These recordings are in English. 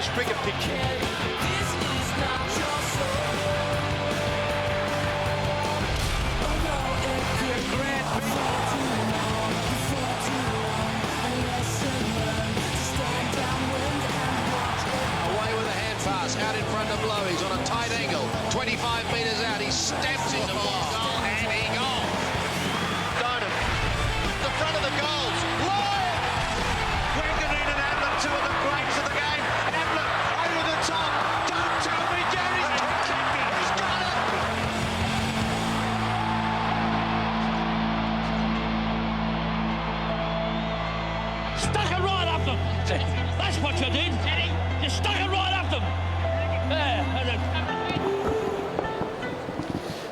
English cricket pitch. Out in front of Lowe, he's on a tight angle, 25 metres out, he steps into full goal and he goes. Donan, the front of the goals, Lowe! Wanganeen and Ablett, two of the greats of the game. Ablett over the top, don't tell me Gary's kicked it, he's got it! Stuck it right up them, that's what you did, you stuck it right up them.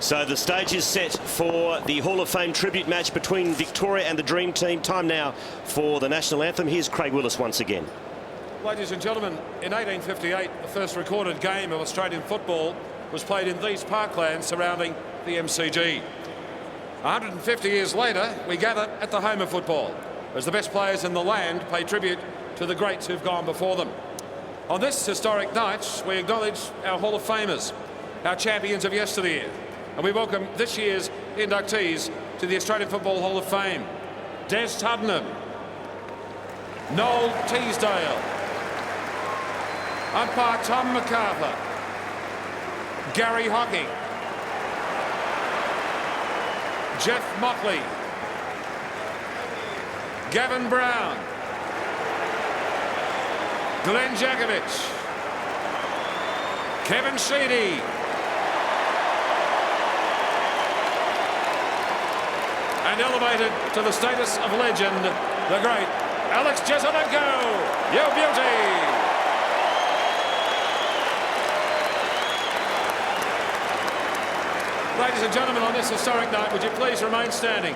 So the stage is set for the Hall of Fame tribute match between Victoria and the Dream Team. Time now for the national anthem. Here's Craig Willis once again. Ladies and gentlemen, in 1858, the first recorded game of Australian football was played in these parklands surrounding the MCG. 150 years later, we gather at the home of football as the best players in the land pay tribute to the greats who've gone before them. On this historic night, we acknowledge our Hall of Famers, our champions of yesteryear, and we welcome this year's inductees to the Australian Football Hall of Fame. Des Tuddenham, Noel Teasdale, umpire Tom MacArthur, Gary Hocking, Jeff Mockley, Gavin Brown, Glenn Jakovich, Kevin Sheedy, and elevated to the status of legend, the great Alex Jesaulenko. You beauty! Ladies and gentlemen, on this historic night, would you please remain standing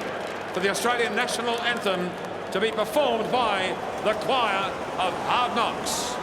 for the Australian National Anthem to be performed by the choir of Hard Knocks.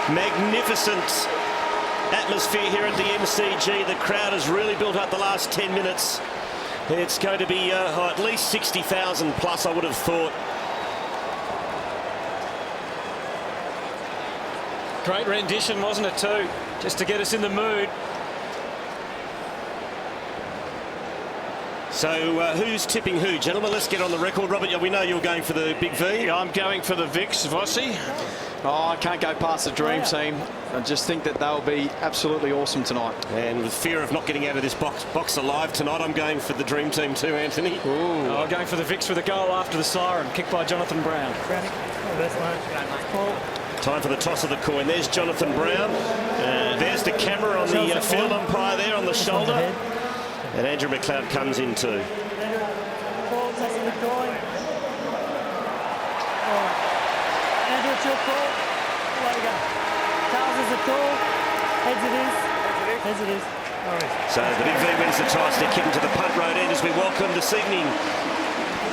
Magnificent atmosphere here at the MCG. The crowd has really built up the last 10 minutes. It's going to be at least 60,000 plus, I would have thought. Great rendition, wasn't it, too? Just to get us in the mood. So who's tipping who, gentlemen? Let's get on the record. Robert, we know you're going for the Big V. I'm going for the Vicks, Vossi. Oh, I can't go past the Dream Team. I just think that they'll be absolutely awesome tonight. And with fear of not getting out of this box alive tonight, I'm going for the Dream Team too, Anthony. Oh, I'm going for the Vicks with a goal after the siren, kicked by Jonathan Brown. Time for the toss of the coin. There's Jonathan Brown. There's the camera on the field umpire there on the shoulder. And Andrew McLeod comes in too. Andrew, it's your call. Away we go. Charles, is it call? Heads it is. Heads it is. So the Big V wins the toss. They're kicking to the punt road end as we welcome this evening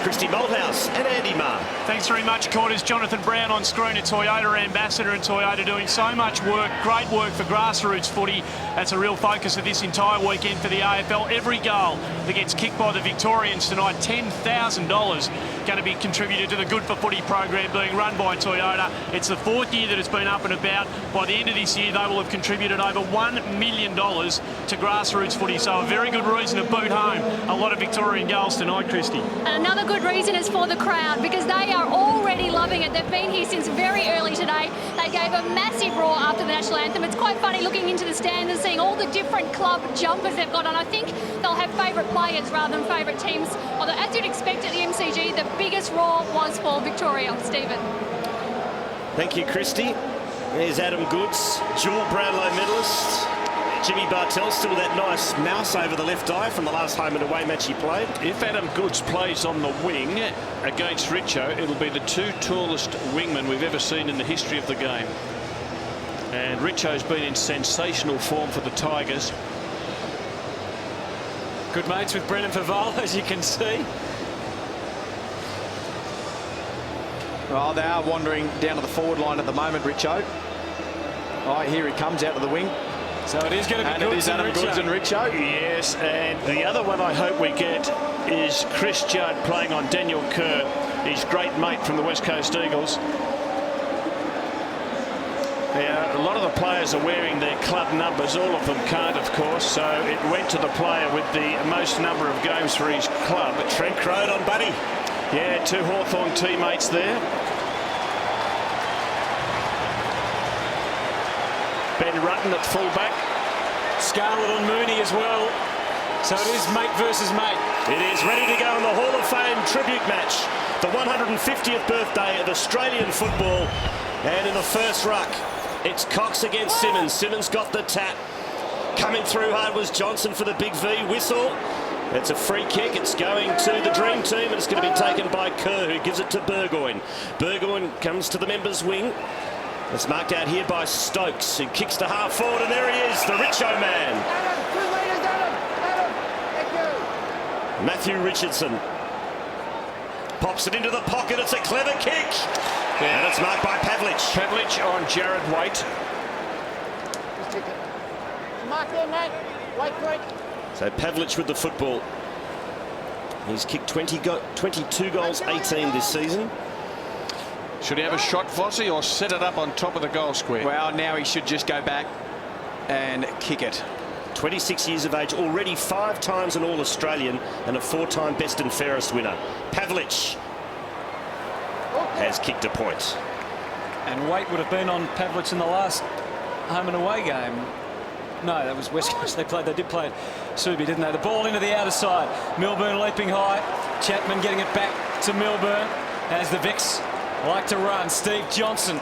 Christy Malthouse and Andy Marr. Thanks very much, Quarters. Jonathan Brown on screen, a Toyota ambassador, and Toyota doing so much work, great work for grassroots footy. That's a real focus of this entire weekend for the AFL. Every goal that gets kicked by the Victorians tonight, $10,000 going to be contributed to the Good for Footy program being run by Toyota. It's the 4th year that it's been up and about. By the end of this year, they will have contributed over $1 million to grassroots footy. So a very good reason to boot home a lot of Victorian goals tonight, Christy. And another good reason is for the crowd, because they are already loving it. They've been here since very early today. They gave a massive roar after the national anthem. It's quite funny looking into the stands and seeing all the different club jumpers they've got on. I think they'll have favourite players rather than favourite teams. Although, as you'd expect at the MCG, the biggest roar was for Victoria. Stephen. Thank you, Christy. There's Adam Goods, dual Brownlow medalist. Jimmy Bartell, still that nice mouse over the left eye from the last home and away match he played. If Adam Goods plays on the wing against Richo, it'll be the 2 tallest wingmen we've ever seen in the history of the game. And Richo's been in sensational form for the Tigers. Good mates with Brendan Faval, as you can see. Well, they are wandering down to the forward line at the moment, Richo. All right, here he comes out of the wing. So it is going to be and it is Adam Goods and Richo. Yes, and the other one I hope we get is Chris Judd playing on Daniel Kerr, his great mate from the West Coast Eagles. Yeah, a lot of the players are wearing their club numbers. All of them can't, of course, so it went to the player with the most number of games for his club. Trent Crowd on Buddy. Yeah, 2 Hawthorn teammates there. Ben Rutten at fullback. Scarlett on Mooney as well. So it is mate versus mate. It is ready to go in the Hall of Fame tribute match. The 150th birthday of Australian football. And in the first ruck, it's Cox against Simmons. Simmons got the tap. Coming through hard was Johnson for the big V whistle. It's a free kick. It's going to the Dream Team, and it's going to be taken by Kerr, who gives it to Burgoyne. Burgoyne comes to the members' wing. It's marked out here by Stokes, who kicks to half forward, and there he is, the Richo man. Matthew Richardson pops it into the pocket. It's a clever kick. Yeah. And it's marked by Pavlich. Pavlich on Jared Waite. Mark there, mate. Wait quick. So Pavlich with the football. He's kicked 22 goals, 18 this season. Should he have a shot, Vossi, or set it up on top of the goal square? Well, now he should just go back and kick it. 26 years of age, already 5 times an All-Australian and a 4-time best and fairest winner. Pavlich has kicked a point. And Waite would have been on Pavlich in the last home and away game. No, that was West Coast. They did play at Subi, didn't they? The ball into the outer side. Milburn leaping high. Chapman getting it back to Milburn as the Vicks like to run. Steve Johnson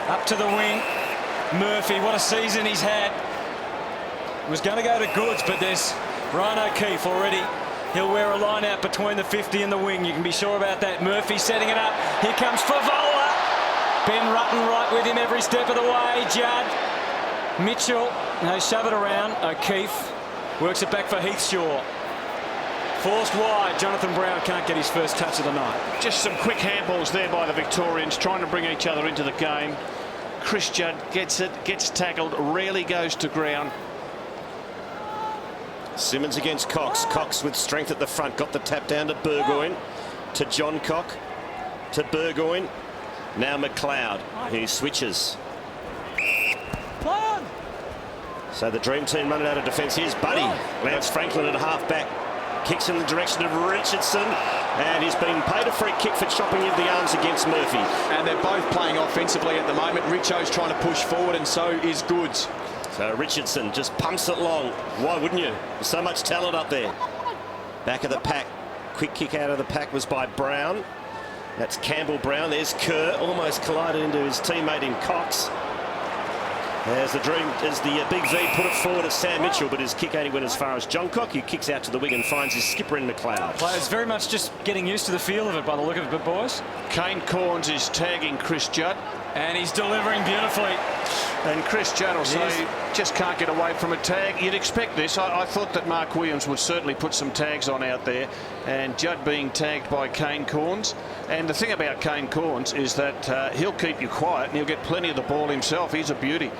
up to the wing. Murphy, what a season he's had. Was going to go to Goods, but there's Ryan O'Keefe already. He'll wear a line out between the 50 and the wing. You can be sure about that. Murphy setting it up. Here comes Favola. Ben Rutten right with him every step of the way. Judd. Mitchell. They shove it around. O'Keefe works it back for Heathshaw. Forced wide. Jonathan Brown can't get his first touch of the night. Just some quick handballs there by the Victorians, trying to bring each other into the game. Chris Judd gets it, gets tackled, rarely goes to ground. Simmons against Cox. Cox with strength at the front. Got the tap down to Burgoyne. To John Cock. To Burgoyne. Now McLeod, who switches. So the Dream Team running out of defence. Here's Buddy. Lance Franklin at half back. Kicks in the direction of Richardson. And he's been paid a free kick for chopping in the arms against Murphy. And they're both playing offensively at the moment. Richo's trying to push forward, and so is Goods. So Richardson just pumps it long. Why wouldn't you? There's so much talent up there. Back of the pack. Quick kick out of the pack was by Brown. That's Campbell Brown. There's Kerr. Almost collided into his teammate in Cox. As the big V put it forward at Sam Mitchell, but his kick only went as far as John Cock, who kicks out to the wing and finds his skipper in McLeod. Players very much just getting used to the feel of it by the look of it, boys. Kane Corns is tagging Chris Judd. And he's delivering beautifully. And Chris Judd will say, just can't get away from a tag. You'd expect this. I thought that Mark Williams would certainly put some tags on out there. And Judd being tagged by Kane Corns. And the thing about Kane Corns is that he'll keep you quiet and he'll get plenty of the ball himself. He's a beauty.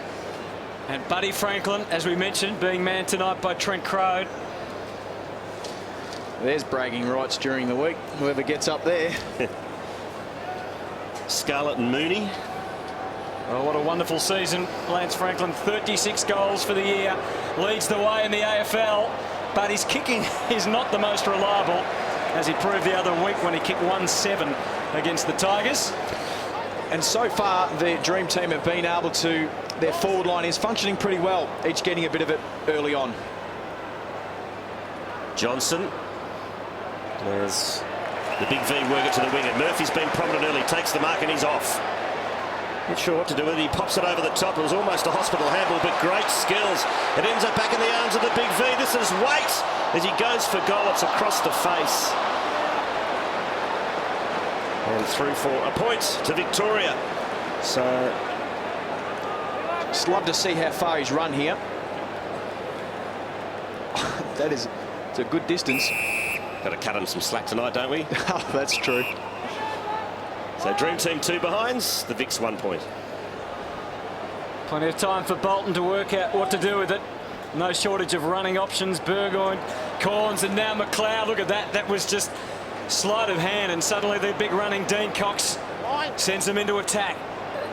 And Buddy Franklin, as we mentioned, being manned tonight by Trent Crowd. There's bragging rights during the week, whoever gets up there. Scarlett and Mooney. Oh, what a wonderful season. Lance Franklin, 36 goals for the year. Leads the way in the AFL, but his kicking is not the most reliable, as he proved the other week when he kicked 1-7 against the Tigers. And so far, the Dream Team have been able to, their forward line is functioning pretty well, each getting a bit of it early on. Johnson. There's the big V work it to the wing, and Murphy's been prominent early, takes the mark and he's off. Not sure what to do with it. He pops it over the top. It was almost a hospital handball, but great skills. It ends up back in the arms of the big V. This is Waite as he goes for goal. It's across the face. And through for a point to Victoria. So just love to see how far he's run here. It's a good distance. Got to cut him some slack tonight, don't we? Oh, that's true. So Dream Team 2 behinds, the Vicks 1 point. Plenty of time for Bolton to work out what to do with it. No shortage of running options. Burgoyne, Corns, and now McLeod. Look at that. That was just sleight of hand, and suddenly the big running Dean Cox sends them into attack.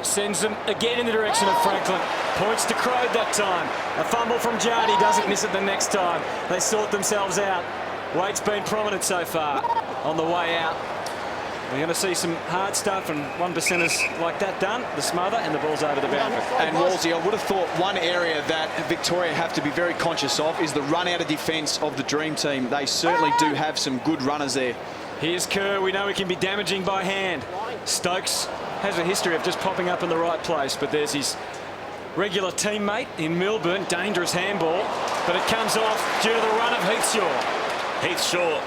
Sends them again in the direction of Franklin. Points to Crode that time. A fumble from Jardy, doesn't miss it the next time. They sort themselves out. Waite's been prominent so far on the way out. We're going to see some hard stuff and 1%ers like that done. The smother, and the ball's over the boundary. And Wolsey, I would have thought one area that Victoria have to be very conscious of is the run out of defence of the Dream Team. They certainly do have some good runners there. Here's Kerr. We know he can be damaging by hand. Stokes has a history of just popping up in the right place, but there's his regular teammate in Milburn. Dangerous handball, but it comes off due to the run of Heathshaw. Heathshaw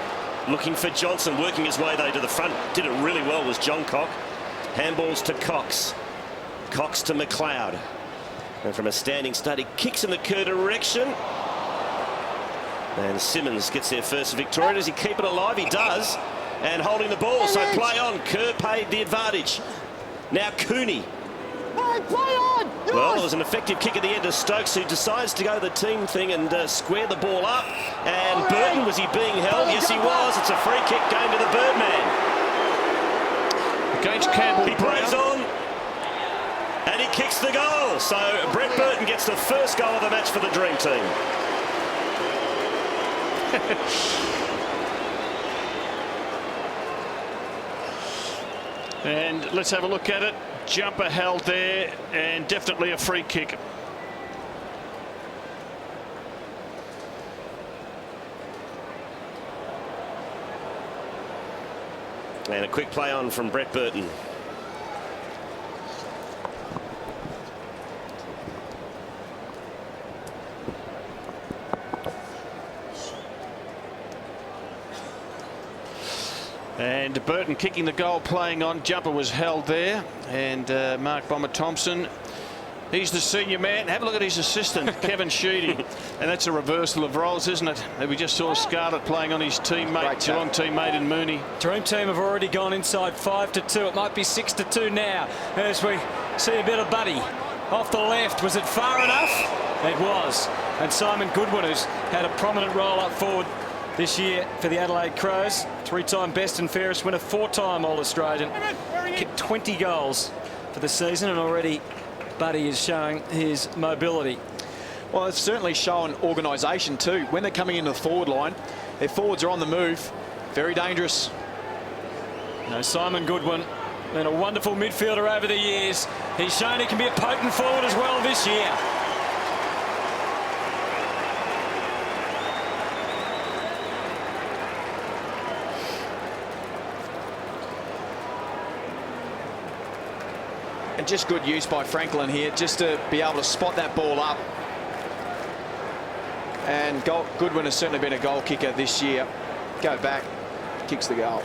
looking for Johnson, working his way though to the front. Did it really well was John Cock. Handballs to Cox. Cox to McLeod. And from a standing start, he kicks in the Kerr direction. And Simmons gets there first for Victoria. Does he keep it alive? He does. And holding the ball, so play on. Kerr paid the advantage. Now Cooney. Well, it was an effective kick at the end of Stokes, who decides to go the team thing and square the ball up. And Burton, was he being held? Yes, he was. It's a free kick going to the Birdman. Against Campbell. He plays on. And he kicks the goal. So Brett Burton gets the first goal of the match for the Dream Team. And let's have a look at it. Jumper held there, and definitely a free kick. And a quick play on from Brett Burton. And Burton kicking the goal, playing on. Jumper was held there, and Mark Bomber Thompson, he's the senior man. Have a look at his assistant, Kevin Sheedy. And that's a reversal of roles, isn't it? We just saw Scarlett playing on his teammate, Geelong teammate in Mooney. Dream Team have already gone inside 5-2. It might be 6-2 now, as we see a bit of Buddy off the left. Was it far enough? It was. And Simon Goodwin, who's had a prominent role up forward this year for the Adelaide Crows. 3-time best and fairest winner, 4-time All-Australian. Kicked 20 goals for the season, and already Buddy is showing his mobility. Well, it's certainly shown organisation too. When they're coming into the forward line, their forwards are on the move. Very dangerous. Now, Simon Goodwin, been a wonderful midfielder over the years. He's shown he can be a potent forward as well this year. And just good use by Franklin here, just to be able to spot that ball up. And Goodwin has certainly been a goal kicker this year. Go back, kicks the goal.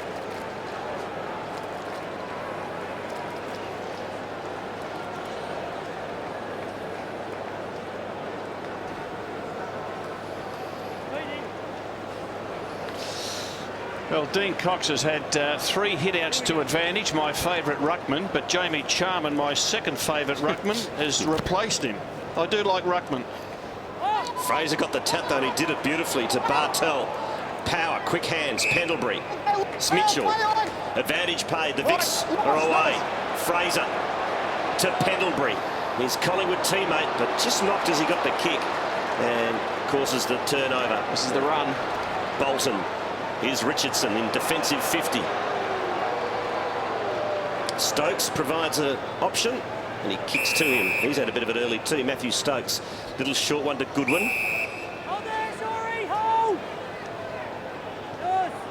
Well, Dean Cox has had 3 hit-outs to advantage, my favourite ruckman, but Jamie Charman, my second favourite ruckman, has replaced him. I do like ruckman. Fraser got the tap though, and he did it beautifully to Bartel. Power, quick hands, Pendlebury. Mitchell, advantage paid, the Vicks are away. Fraser to Pendlebury. His Collingwood teammate, but just knocked as he got the kick and causes the turnover. This is the run. Bolton. Here's Richardson in defensive 50. Stokes provides an option and he kicks to him. He's had a bit of an early tee. Matthew Stokes. Little short one to Goodwin.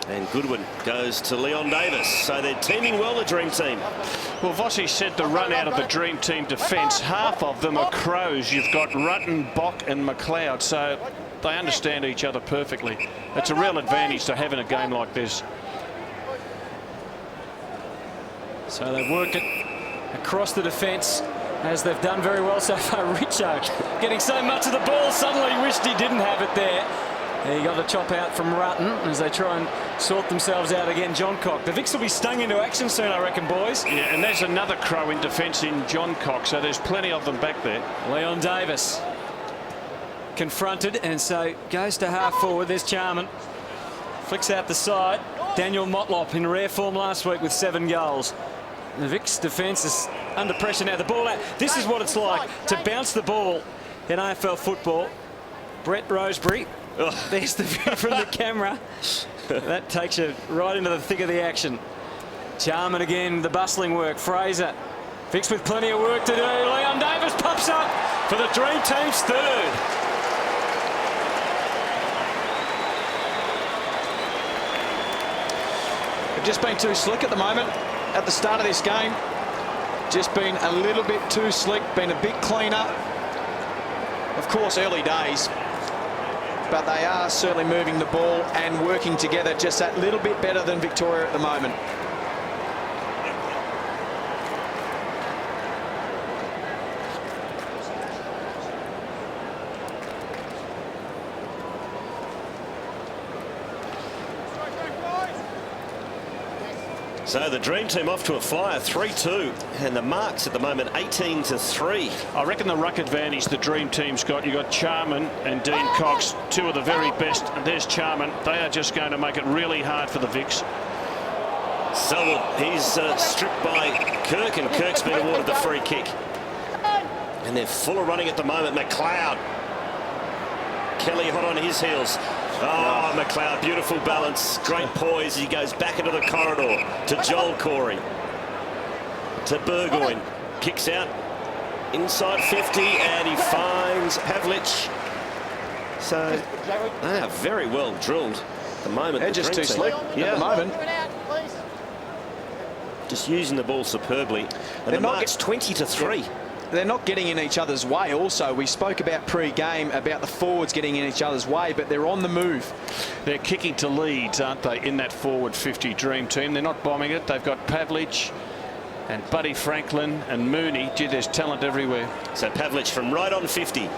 And Goodwin goes to Leon Davis. So they're teaming well, the Dream Team. Well, Vossi said the run out of the Dream Team defence, half of them are Crows. You've got Rutten, Bock and McLeod, so they understand each other perfectly. It's a real advantage to having a game like this. So they work it across the defence, as they've done very well so far. Richo getting so much of the ball, suddenly wished he didn't have it there. He got the chop out from Rutten as they try and sort themselves out again. Johncock. The Vicks will be stung into action soon, I reckon, boys. Yeah, and there's another Crow in defence in Johncock, so there's plenty of them back there. Leon Davis confronted, and so goes to half forward. There's Charman. Flicks out the side. Daniel Motlop in rare form last week with 7 goals. The Vicks defence is under pressure now. The ball out. This is what it's like to bounce the ball in AFL football. Brett Roseberry. There's the view from the camera. That takes you right into the thick of the action. Charman again, the bustling work. Fraser. Vicks with plenty of work to do. Leon Davis pops up for the Dream Team's third. They've just been too slick at the moment. At the start of this game, just been a little bit too slick, been a bit cleaner. Of course, early days, but they are certainly moving the ball and working together just that little bit better than Victoria at the moment. So the Dream Team off to a flyer, 3-2, and the marks at the moment 18-3. I reckon the ruck advantage the Dream Team's got. You've got Charman and Dean Cox, 2 of the very best. And there's Charman. They are just going to make it really hard for the Vicks. Selwood, he's stripped by Kirk, and Kirk's been awarded the free kick. And they're full of running at the moment. McLeod. Kelly hot on his heels. Oh, McLeod, beautiful balance, great poise. He goes back into the corridor to Joel Corey. To Burgoyne. Kicks out inside 50, and he finds Havlich. So they are very well drilled at the moment. They're just too slick at the moment. Just using the ball superbly. And the mark's 20-3. They're not getting in each other's way also. We spoke about pre-game about the forwards getting in each other's way, but they're on the move. They're kicking to leads, aren't they, in that forward 50 Dream Team. They're not bombing it. They've got Pavlich and Buddy Franklin and Mooney. Gee, there's talent everywhere. So Pavlich from right on 50.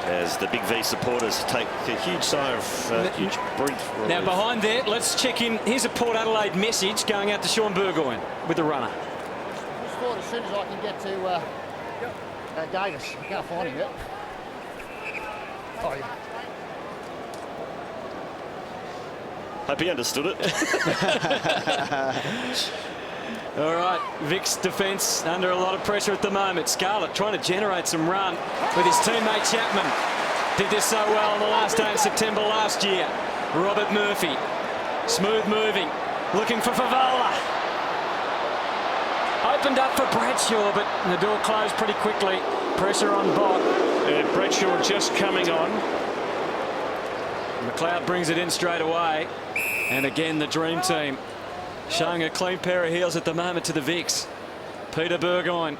As the Big V supporters take a huge sigh of huge breath. Now behind there, let's check in. Here's a Port Adelaide message going out to Sean Burgoyne with the runner. Just thought as soon as I can get to Davis. I can't find him yet. Oh, yeah. Hope he understood it. All right, Vicks defence under a lot of pressure at the moment. Scarlett trying to generate some run with his teammate Chapman. Did this so well on the last day in September last year. Robert Murphy, smooth moving, looking for Favola. Opened up for Bradshaw, but the door closed pretty quickly. Pressure on Bock. Bradshaw just coming on. McLeod brings it in straight away. And again, the Dream Team showing a clean pair of heels at the moment to the Vicks. Peter Burgoyne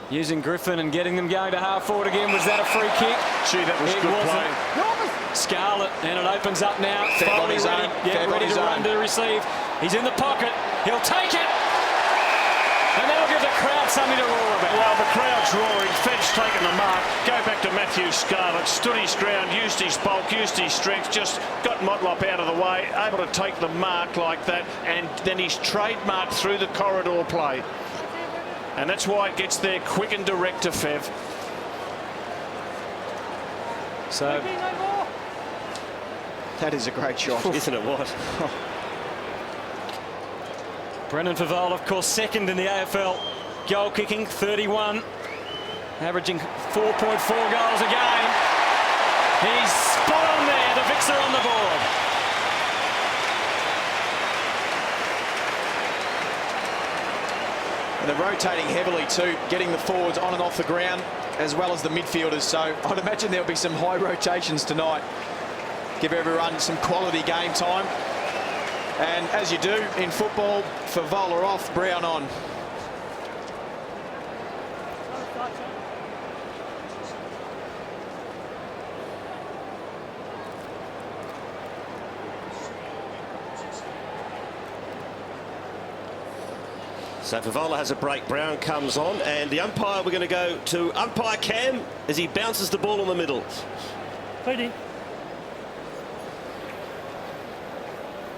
using Griffin and getting them going to half forward again. Was that a free kick? Gee, that was good play. Scarlett, and it opens up now. Fab on his own. Yeah, ready to run to receive. He's in the pocket. He'll take it. And that'll give the crowd something to roar about. Well, the crowd's roaring. Fed's taken the mark. Go back to Matthew Scarlett. Stood his ground, used his bulk, used his strength, just got Motlop out of the way, able to take the mark like that, and then he's trademarked through the corridor play. And that's why it gets there quick and direct to Fev. So that is a great shot. Isn't it what? Brendan Favola, of course, second in the AFL goal kicking, 31, averaging 4.4 goals a game. He's spot on there. The Vics are on the board. And they're rotating heavily too, getting the forwards on and off the ground, as well as the midfielders. So I'd imagine there'll be some high rotations tonight. Give everyone some quality game time. And as you do in football, Favola off, Brown on. So Favola has a break, Brown comes on, and the umpire, we're going to go to umpire Cam as he bounces the ball in the middle. Ready.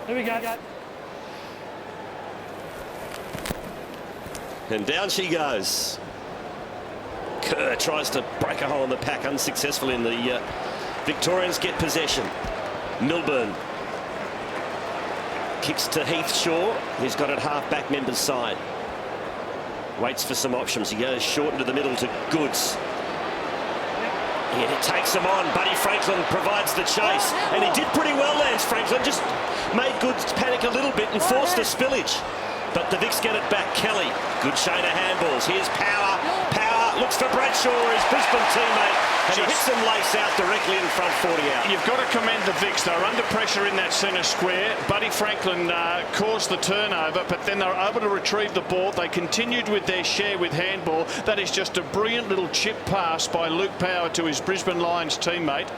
Here we go. And down she goes. Kerr tries to break a hole in the pack, unsuccessful in the Victorians get possession. Milburn kicks to Heath Shaw, who's got it half-back member's side. Waits for some options. He goes short into the middle to Goods. He takes him on. Buddy Franklin provides the chase. And he did pretty well, Lance Franklin. Just made Goods panic a little bit and forced a spillage. But the Vics get it back. Kelly, good chain of handballs. Here's Power. Power looks for Bradshaw, his Brisbane teammate. And he hits him lace out directly in front, 40 out. You've got to commend the Vics. They're under pressure in that centre square. Buddy Franklin caused the turnover, but then they're able to retrieve the ball. They continued with their share with handball. That is just a brilliant little chip pass by Luke Power to his Brisbane Lions teammate.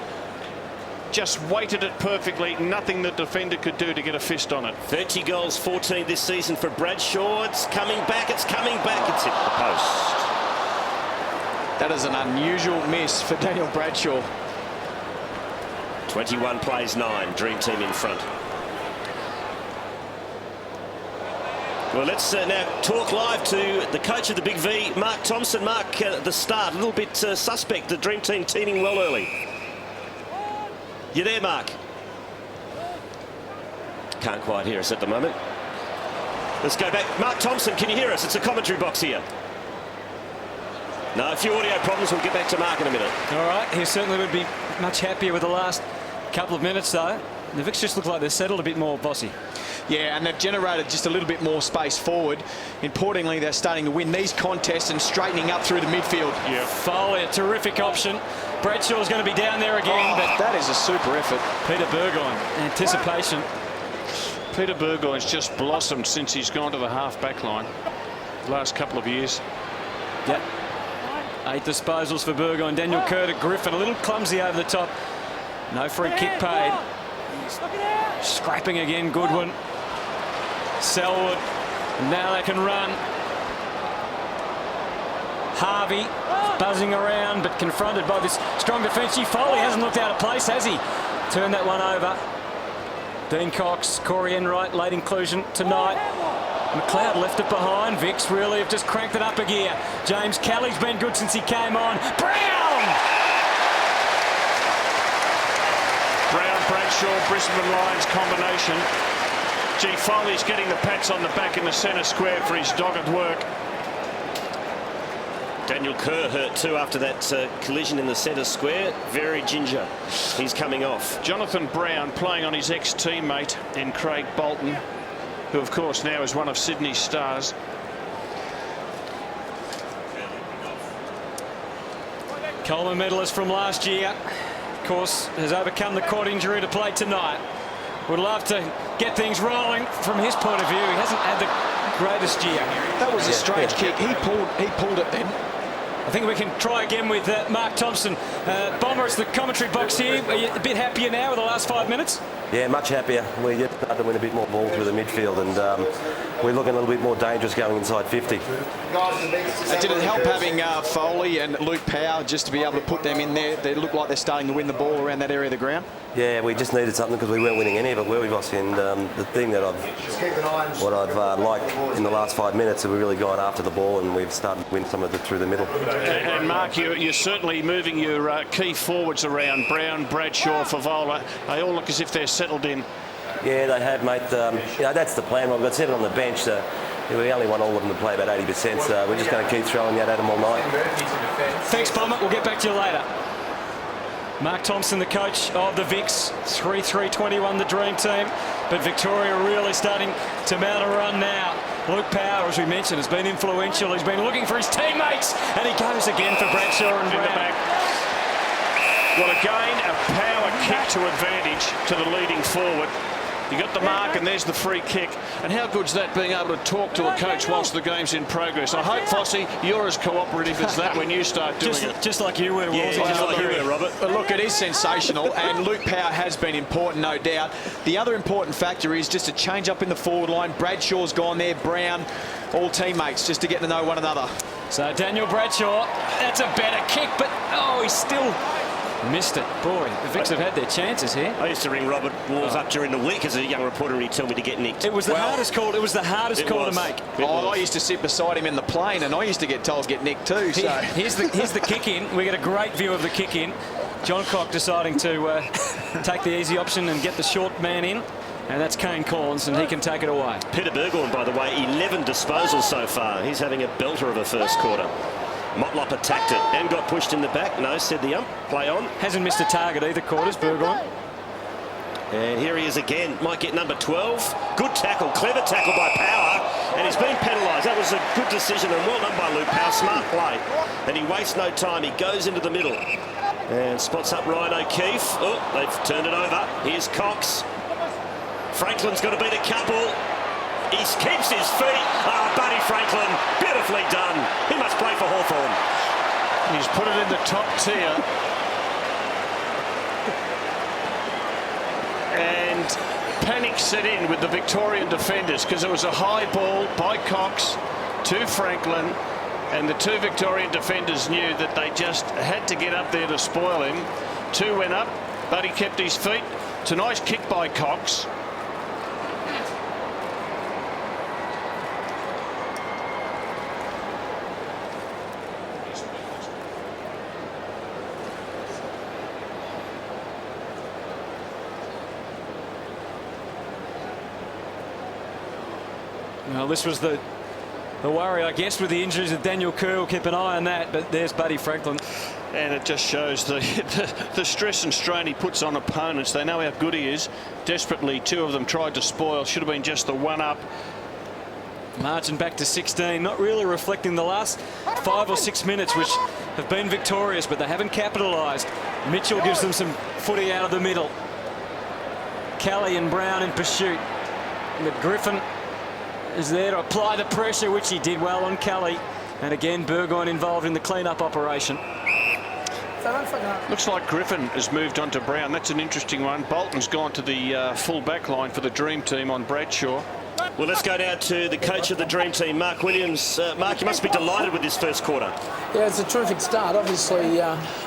Just weighted it perfectly. Nothing the defender could do to get a fist on it. 30 goals, 14 this season for Bradshaw. It's coming back. It's coming back. It's hit the post. That is an unusual miss for Daniel Bradshaw. 21 plays 9. Dream team in front. Well, let's now talk live to the coach of the Big V, Mark Thompson. Mark, the start, a little bit suspect. The Dream team teaming well early. You there, Mark? Can't quite hear us at the moment. Let's go back. Mark Thompson, can you hear us? It's a commentary box here. No, a few audio problems. We'll get back to Mark in a minute. All right, he certainly would be much happier with the last couple of minutes, though. The Vics just look like they're settled a bit more bossy. Yeah, and they've generated just a little bit more space forward. Importantly, they're starting to win these contests and straightening up through the midfield. Yeah, Foley, a terrific option. Bradshaw's going to be down there again, but that is a super effort. Peter Burgoyne, anticipation. Peter Burgoyne's just blossomed since he's gone to the half-back line the last couple of years. Yep. 8 disposals for Burgoyne. Daniel Kerr to Griffin, a little clumsy over the top. No free kick paid. Scrapping again, Goodwin. Selwood. Now they can run. Harvey buzzing around, but confronted by this strong defence. Foley hasn't looked out of place, has he? Turned that one over. Dean Cox, Corey Enright, late inclusion tonight. McLeod left it behind. Vics really have just cranked it up a gear. James Kelly's been good since he came on. Brown! Brown, Bradshaw, Brisbane Lions combination. Gee, Foley's getting the pats on the back in the centre square for his dogged work. Daniel Kerr hurt too after that collision in the centre square. Very ginger. He's coming off. Jonathan Brown playing on his ex-teammate in Craig Bolton, who of course now is one of Sydney's stars. Coleman medalist from last year, of course, has overcome the quad injury to play tonight. Would love to get things rolling from his point of view. He hasn't had the greatest year. That was a strange kick. He pulled it then. I think we can try again with Mark Thompson. Bomber, it's the commentary box here. Are you a bit happier now with the last 5 minutes? Yeah, much happier. We get to win a bit more ball through the midfield, and we're looking a little bit more dangerous going inside 50. Did it help having Foley and Luke Power just to be able to put them in there? They look like they're starting to win the ball around that area of the ground. Yeah, we just needed something because we weren't winning any of it, were we, Bossy? And the thing that I've liked in the last 5 minutes is we've really gone after the ball and we've started to win some of it through the middle. And Mark, you're certainly moving your key forwards around. Brown, Bradshaw, Favola. They all look as if they're settled in. Yeah, they have, mate. That's the plan. We've got 7 on the bench. We only want all of them to play about 80%, so we're just going to keep throwing that at them all night. Thanks, Bomber. We'll get back to you later. Mark Thompson, the coach of the Vics, 3-3-21, the dream team. But Victoria really starting to mount a run now. Luke Power, as we mentioned, has been influential. He's been looking for his teammates, and he goes again for Bradshaw and Brown. Well, again, a power kick to advantage to the leading forward. You got the mark, and there's the free kick. And how good's that, being able to talk to a coach whilst the game's in progress? I hope, Fossey, you're as cooperative as that when you start doing it. Just like you were, yeah, just like you were, Robert. But look, it is sensational, and Luke Power has been important, no doubt. The other important factor is just a change up in the forward line. Bradshaw's gone there, Brown, all teammates, just to get to know one another. So Daniel Bradshaw, that's a better kick, but he's still missed it. Boy, the Vics have had their chances here. I used to ring Robert Walls up during the week as a young reporter, and he'd tell me to get nicked. It was the hardest call. It was the hardest call to make. I used to sit beside him in the plane, and I used to get told to get nicked too. So here's the kick in. We get a great view of the kick in. John Cock deciding to take the easy option and get the short man in. And that's Kane Corns, and he can take it away. Peter Burgoyne, by the way, 11 disposals so far. He's having a belter of a first quarter. Motlop attacked it and got pushed in the back. No, said the ump. Play on. Hasn't missed a target either quarters, Burgoyne. And here he is again. Might get number 12. Good tackle, clever tackle by Power. And he's been penalised. That was a good decision and well done by Luke Power. Smart play. And he wastes no time. He goes into the middle. And spots up Ryan O'Keefe. Oh, they've turned it over. Here's Cox. Franklin's got to beat a couple. He keeps his feet. Buddy Franklin, beautifully done. He must play for Hawthorn. He's put it in the top tier. And panic set in with the Victorian defenders because it was a high ball by Cox to Franklin, and the 2 Victorian defenders knew that they just had to get up there to spoil him. 2 went up, but he kept his feet. It's a nice kick by Cox. Well, this was the worry, I guess, with the injuries of Daniel Kerr. We'll keep an eye on that, but there's Buddy Franklin. And it just shows the stress and strain he puts on opponents. They know how good he is. Desperately, 2 of them tried to spoil. Should have been just the one up. Margin back to 16, not really reflecting the last 5 or 6 minutes, which have been victorious, but they haven't capitalised. Mitchell gives them some footy out of the middle. Kelly and Brown in pursuit. But Griffin is there to apply the pressure, which he did well on Kelly. And again, Burgoyne involved in the clean-up operation. Looks like Griffin has moved on to Brown. That's an interesting one. Bolton's gone to the full back line for the Dream Team on Bradshaw. Well, let's go down to the coach of the Dream Team, Mark Williams. Mark, you must be delighted with this first quarter. Yeah, it's a terrific start. Obviously,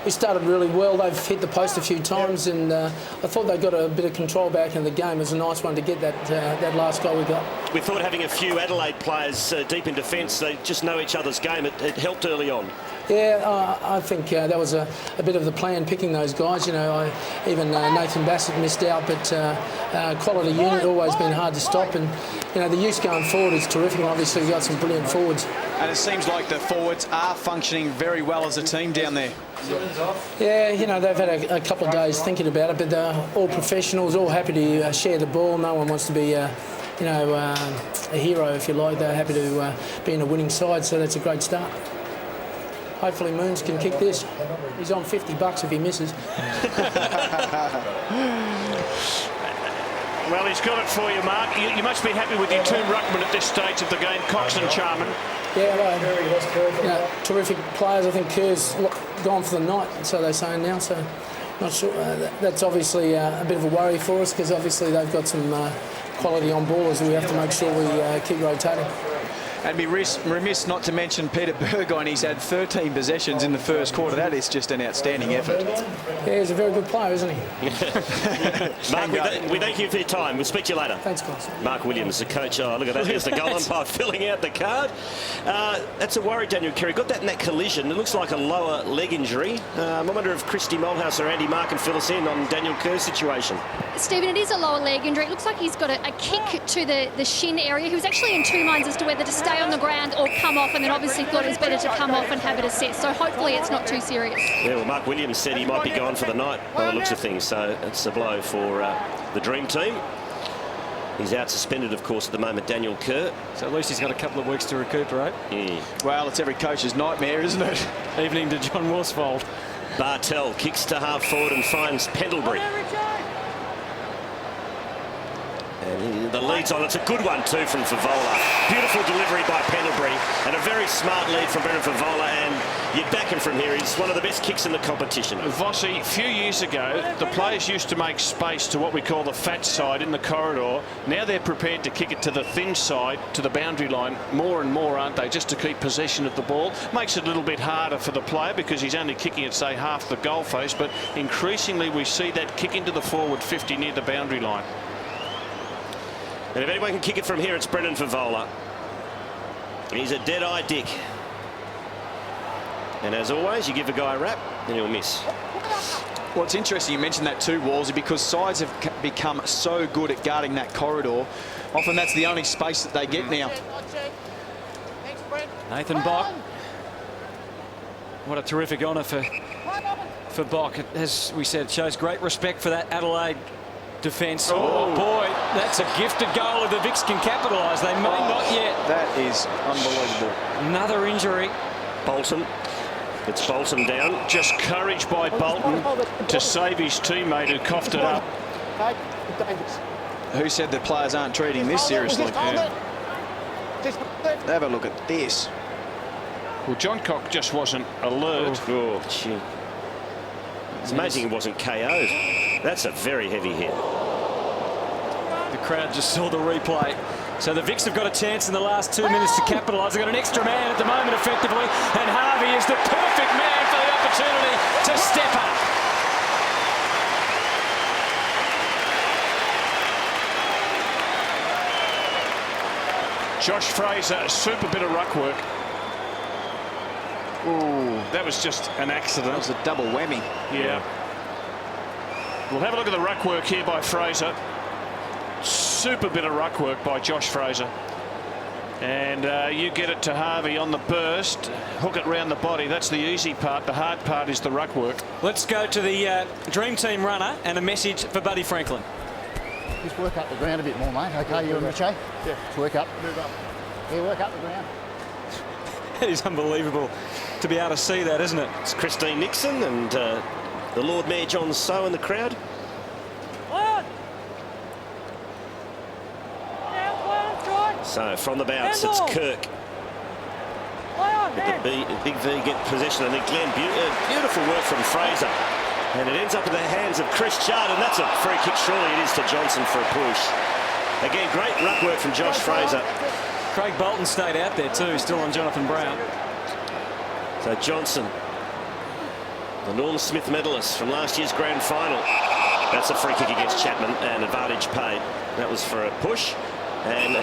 we started really well. They've hit the post a few times, and I thought they got a bit of control back in the game. It was a nice one to get that last goal we got. We thought having a few Adelaide players deep in defence, they just know each other's game. It helped early on. Yeah, I think that was a bit of the plan, picking those guys. You know, even Nathan Bassett missed out, but quality unit, always been hard to stop. And, you know, the use going forward is terrific. Obviously, we've got some brilliant forwards. And it seems like the forwards are functioning very well as a team down there. Yeah, you know, they've had a couple of days thinking about it, but they're all professionals, all happy to share the ball. No one wants to be a hero, if you like. They're happy to be in a winning side, so that's a great start. Hopefully Moons can kick this. He's on $50 if he misses. Well, he's got it for you, Mark. You must be happy with your 2 ruckmen at this stage of the game, Cox and Charman. Yeah, well, terrific players. I think Kerr's gone for the night, so they're saying now. So, not sure. That's obviously a bit of a worry for us because obviously they've got some quality on ballers. We have to make sure we keep rotating. And be remiss not to mention Peter Burgoyne. He's had 13 possessions in the first quarter. That is just an outstanding effort. Yeah, he's a very good player, isn't he? Mark, we thank you for your time. We'll speak to you later. Thanks, guys. Mark Williams, the coach. Oh, look at that. Here's the goal umpire filling out the card. That's a worry, Daniel Kerry. Got that in that collision. It looks like a lower leg injury. I wonder if Christy Mulhouse or Andy Marr can fill us in on Daniel Kerr's situation. Stephen, it is a lower leg injury. It looks like he's got a kick to the shin area. He was actually in two minds as to whether to stay on the ground or come off, and then obviously thought it was better to come off and have it assessed. So hopefully it's not too serious. Yeah, well, Mark Williams said he might be gone for the night by the looks of things. So it's a blow for the Dream Team. He's out suspended, of course, at the moment, Daniel Kerr. So at least he's got a couple of weeks to recuperate. Well, it's every coach's nightmare, isn't it? Evening to John Worsfold. Bartel kicks to half forward and finds Pendlebury. And the lead's on. It's a good one too from Favola. Beautiful delivery by Pendlebury and a very smart lead from Brendan Favola, and you'd back him from here. He's one of the best kicks in the competition. Vossi, a few years ago, the players used to make space to what we call the fat side in the corridor. Now they're prepared to kick it to the thin side, to the boundary line, more and more, aren't they, just to keep possession of the ball. Makes it a little bit harder for the player because he's only kicking it, say, half the goal face, but increasingly we see that kick into the forward 50 near the boundary line. And if anyone can kick it from here, it's Brendan Favola. He's a dead-eye Dick. And as always, you give a guy a rap, and he'll miss. Well, it's interesting you mentioned that too, Wallsy, because sides have become so good at guarding that corridor. Often that's the only space that they get now. Nathan Bock. What a terrific honour for Bock. As we said, shows great respect for that Adelaide defence. Oh boy, that's a gifted goal if the Vics can capitalise. They may not yet. That is unbelievable. Another injury. Bolton. It's Bolton down. Just courage by Bolton to save his teammate who coughed it up. Who said the players aren't treating this seriously? Yeah. Have a look at this. Well, John Cock just wasn't alert. Oh, gee. It's amazing he wasn't KO'd. That's a very heavy hit. The crowd just saw the replay. So the Vics have got a chance in the last 2 minutes to capitalise. They've got an extra man at the moment, effectively, and Harvey is the perfect man for the opportunity to step up. Josh Fraser, a super bit of ruck work. Ooh, that was just an accident. That was a double whammy. Yeah. We'll have a look at the ruck work here by Fraser. Super bit of ruck work by Josh Fraser. And you get it to Harvey on the burst, hook it round the body. That's the easy part. The hard part is the ruck work. Let's go to the Dream Team runner and a message for Buddy Franklin. Just work up the ground a bit more, mate. Okay, you and Richie? Yeah. Just work up. Move up. Yeah, work up the ground. It is unbelievable to be able to see that, isn't it? It's Christine Nixon and the Lord Mayor John Sow in the crowd. So from the bounce, it's Kirk. But the Big V get possession, and then Glenn, beautiful work from Fraser. And it ends up in the hands of Chris Chard, and that's a free kick. Surely it is to Johnson for a push. Again, great ruck work from Josh Fraser. Craig Bolton stayed out there too, still on Jonathan Brown. So Johnson, the Norm Smith medalist from last year's grand final. That's a free kick against Chapman, and advantage paid. That was for a push. And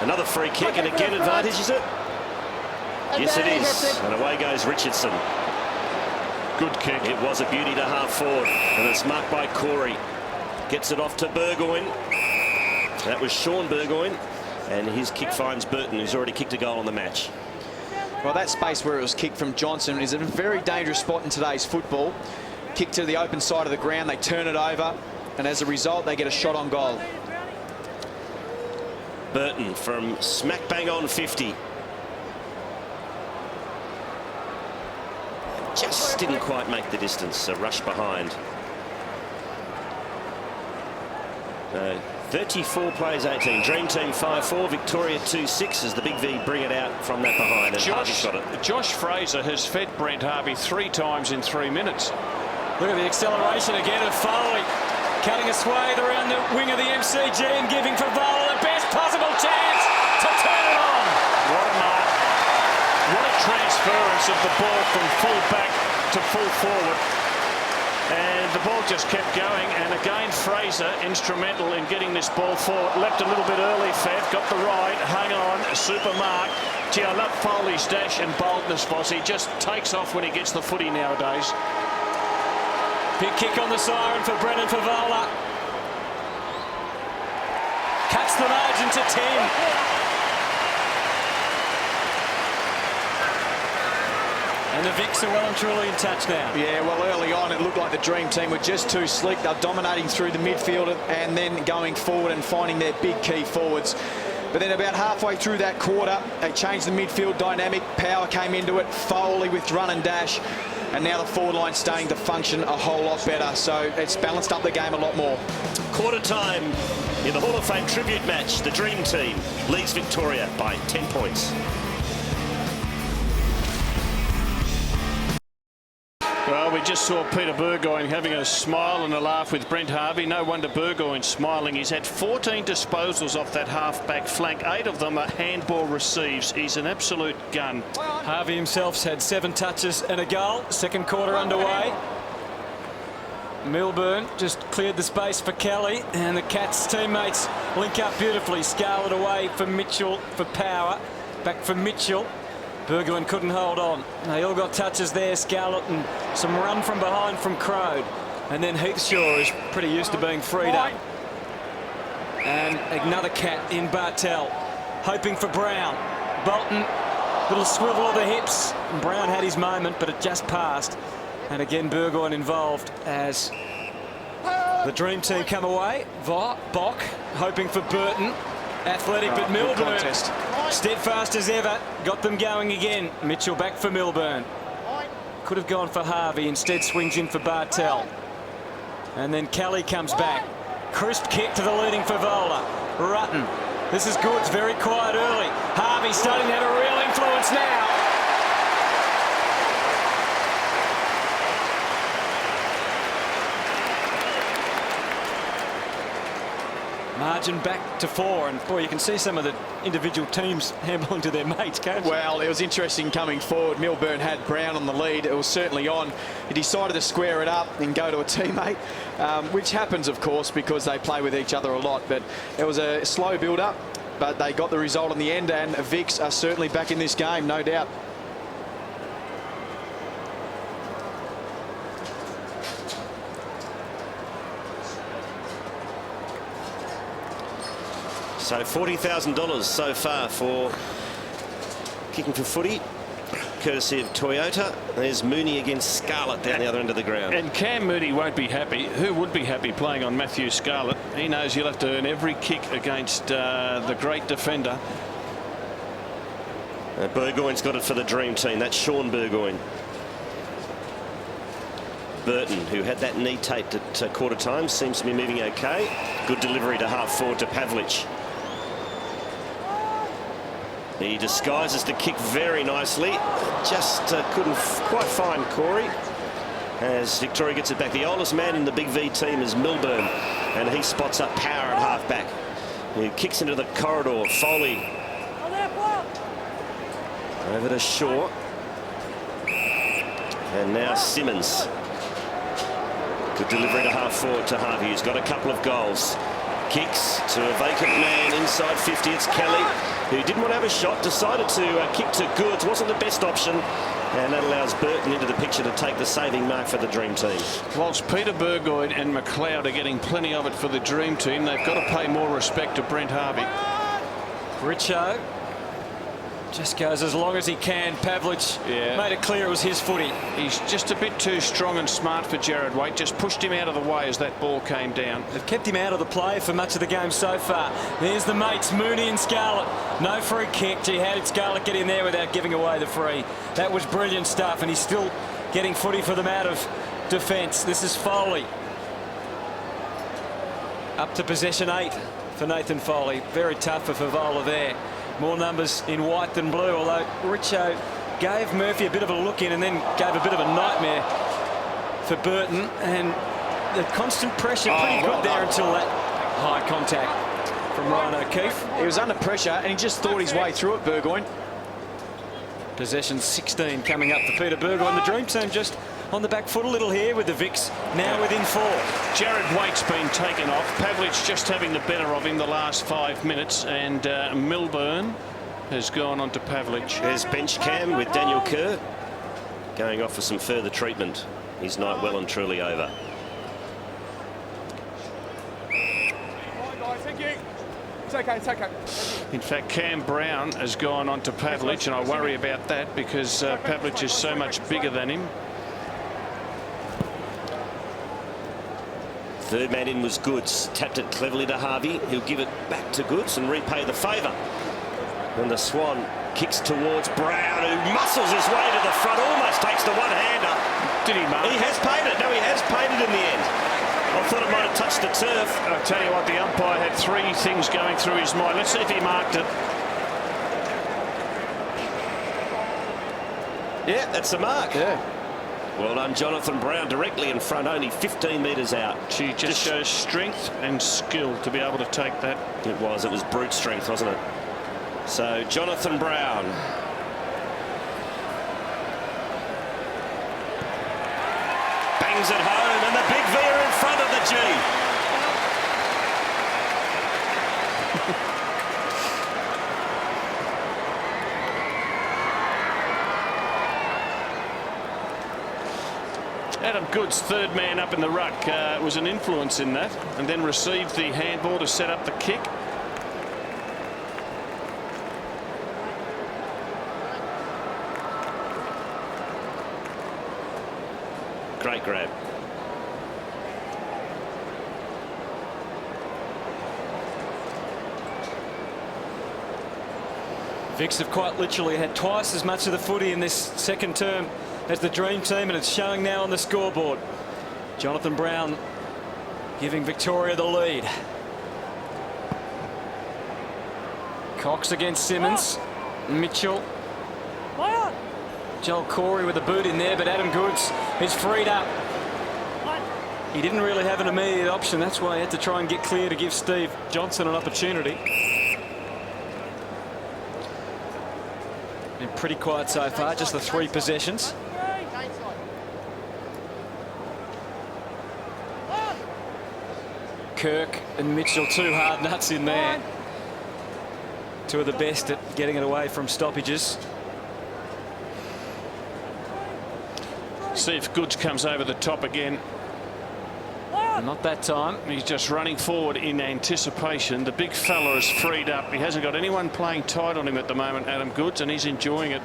another free kick, and again advantage, is it? Yes, it is. And away goes Richardson. Good kick. It was a beauty to half forward, and it's marked by Corey. Gets it off to Burgoyne. That was Sean Burgoyne, and his kick finds Burton, who's already kicked a goal on the match. Well, that space where it was kicked from Johnson is a very dangerous spot in today's football. Kick to the open side of the ground, they turn it over, and as a result, they get a shot on goal. Burton from smack bang on 50. Just didn't quite make the distance. A rush behind. 34 plays 18. Dream Team 5-4. Victoria 2-6 as the Big V bring it out from that behind. And Harvey shot it. Josh Fraser has fed Brent Harvey 3 times in 3 minutes. Look at the acceleration again of Foley. Cutting a swathe around the wing of the MCG and giving Favola the best possible chance to turn it on. What a mark. transference of the ball from full back to full forward. And the ball just kept going, and again Fraser instrumental in getting this ball forward. Leapt a little bit early, Faf, got the ride, hung on, super mark. Gee, I love Foley's dash and boldness, Foss. He just takes off when he gets the footy nowadays. Big kick on the siren for Brennan Favola. Cuts the margin to 10. And the Vicks are well and truly in touch now. Yeah, well, early on it looked like the Dream Team were just too slick. They're dominating through the midfield and then going forward and finding their big key forwards. But then about halfway through that quarter, they changed the midfield dynamic. Power came into it, Foley with run and dash. And now the forward line's starting to function a whole lot better. So it's balanced up the game a lot more. Quarter time in the Hall of Fame tribute match. The Dream Team leads Victoria by 10 points. Well, we just saw Peter Burgoyne having a smile and a laugh with Brent Harvey. No wonder Burgoyne's smiling. He's had 14 disposals off that half-back flank. 8 of them are handball receives. He's an absolute gun. Harvey himself's had 7 touches and a goal. Second quarter underway. Milburn just cleared the space for Kelly, and the Cats teammates link up beautifully. Scarlett away for Mitchell for Power. Back for Mitchell. Burgoyne couldn't hold on. They all got touches there, Scarlett, and some run from behind from Crode. And then Heathshaw is pretty used to being freed up. And another Cat in Bartel, hoping for Brown. Bolton, little swivel of the hips. And Brown had his moment, but it just passed. And again, Burgoyne involved as the Dream Team come away. Bock hoping for Burton. Athletic, but Milburn steadfast as ever, got them going again. Mitchell back for Milburn. Could have gone for Harvey, instead swings in for Bartel. And then Kelly comes back. Crisp kick to the leading Favola. Rutten, this is good, it's very quiet early. Harvey starting to have a real influence now. Margin back to 4, and boy, you can see some of the individual teams handballing to their mates, can't you? Well, it was interesting coming forward. Milburn had Brown on the lead. It was certainly on. He decided to square it up and go to a teammate, which happens, of course, because they play with each other a lot. But it was a slow build-up, but they got the result in the end, and Vicks are certainly back in this game, no doubt. So $40,000 so far for kicking for footy, courtesy of Toyota. There's Mooney against Scarlett down the other end of the ground. And Cam Mooney won't be happy. Who would be happy playing on Matthew Scarlett? He knows you'll have to earn every kick against the great defender. Burgoyne's got it for the Dream Team. That's Sean Burgoyne. Burton, who had that knee taped at quarter time, seems to be moving okay. Good delivery to half forward to Pavlich. He disguises the kick very nicely. Just couldn't quite find Corey. As Victoria gets it back. The oldest man in the Big V team is Milburn, and he spots up Power at half back. He kicks into the corridor. Foley over to Shaw. And now Simmons. Good delivery to half forward to Harvey, who's got a couple of goals. Kicks to a vacant man inside 50. It's Kelly, who didn't want to have a shot, decided to kick to Goods. Wasn't the best option, and that allows Burton into the picture to take the saving mark for the Dream Team. Whilst Peter Burgoyne and McLeod are getting plenty of it for the Dream Team, they've got to pay more respect to Brent Harvey. Richo just goes as long as he can. Pavlich made it clear it was his footy. He's just a bit too strong and smart for Jared Waite. Just pushed him out of the way as that ball came down. They've kept him out of the play for much of the game so far. There's the mates, Mooney and Scarlett. No free kick. Gee, how did Scarlett get in there without giving away the free? That was brilliant stuff, and he's still getting footy for them out of defence. This is Foley. Up to possession 8 for Nathan Foley. Very tough for Favola there. More numbers in white than blue, although Richo gave Murphy a bit of a look in and then gave a bit of a nightmare for Burton. And the constant pressure, pretty good there until that high contact from Ryan O'Keefe. He was under pressure and he just thought his way through it, Burgoyne. Possession 16 coming up for Peter Burgoyne, and the Dream Team just on the back foot a little here with the Vics now within 4. Jared Waite's been taken off. Pavlich just having the better of him the last 5 minutes, and Milburn has gone on to Pavlich. There's bench cam with Daniel Kerr going off for some further treatment. His night well and truly over. It's okay. In fact, Cam Brown has gone on to Pavlich, and I worry about that because Pavlich is so much bigger than him. Third man in was Goods. Tapped it cleverly to Harvey. He'll give it back to Goods and repay the favour. And the Swan kicks towards Brown, who muscles his way to the front, almost takes the one-hander. Did he, Mark? He has paid it. No, he has paid it in the end. I thought it might have touched the turf. I'll tell you what, the umpire had 3 things going through his mind. Let's see if he marked it. Yeah, that's the mark. Yeah. Well done, Jonathan Brown, directly in front, only 15 metres out. She just shows strength and skill to be able to take that. It was brute strength, wasn't it? So, Jonathan Brown. Bangs it home, and the big veer in front of the G. Adam Goods, third man up in the ruck, was an influence in that, and then received the handball to set up the kick. Great grab. Vics have quite literally had twice as much of the footy in this second term as the Dream Team, and it's showing now on the scoreboard. Jonathan Brown giving Victoria the lead. Cox against Simmons. Mitchell. Joel Corey with a boot in there, but Adam Goods is freed up. He didn't really have an immediate option. That's why he had to try and get clear to give Steve Johnson an opportunity. Been pretty quiet so far, just the 3 possessions. Kirk and Mitchell, 2 hard nuts in there. 2 of the best at getting it away from stoppages. See if Goods comes over the top again. Not that time. He's just running forward in anticipation. The big fella is freed up. He hasn't got anyone playing tight on him at the moment, Adam Goods, and he's enjoying it.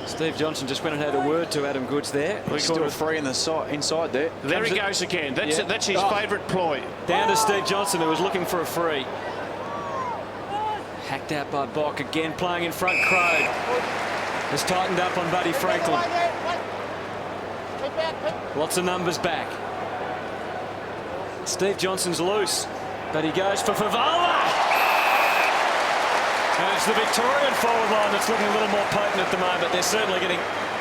Steve Johnson just went and had a word to Adam Goods there. He's still free in the inside there. There he goes again. That's his favourite ploy. Down to Steve Johnson, who was looking for a free. Hacked out by Bock again, playing in front. Crode has tightened up on Buddy Franklin. Lots of numbers back. Steve Johnson's loose, but he goes for Favala. And it's the Victorian forward line that's looking a little more potent at the moment. They're certainly getting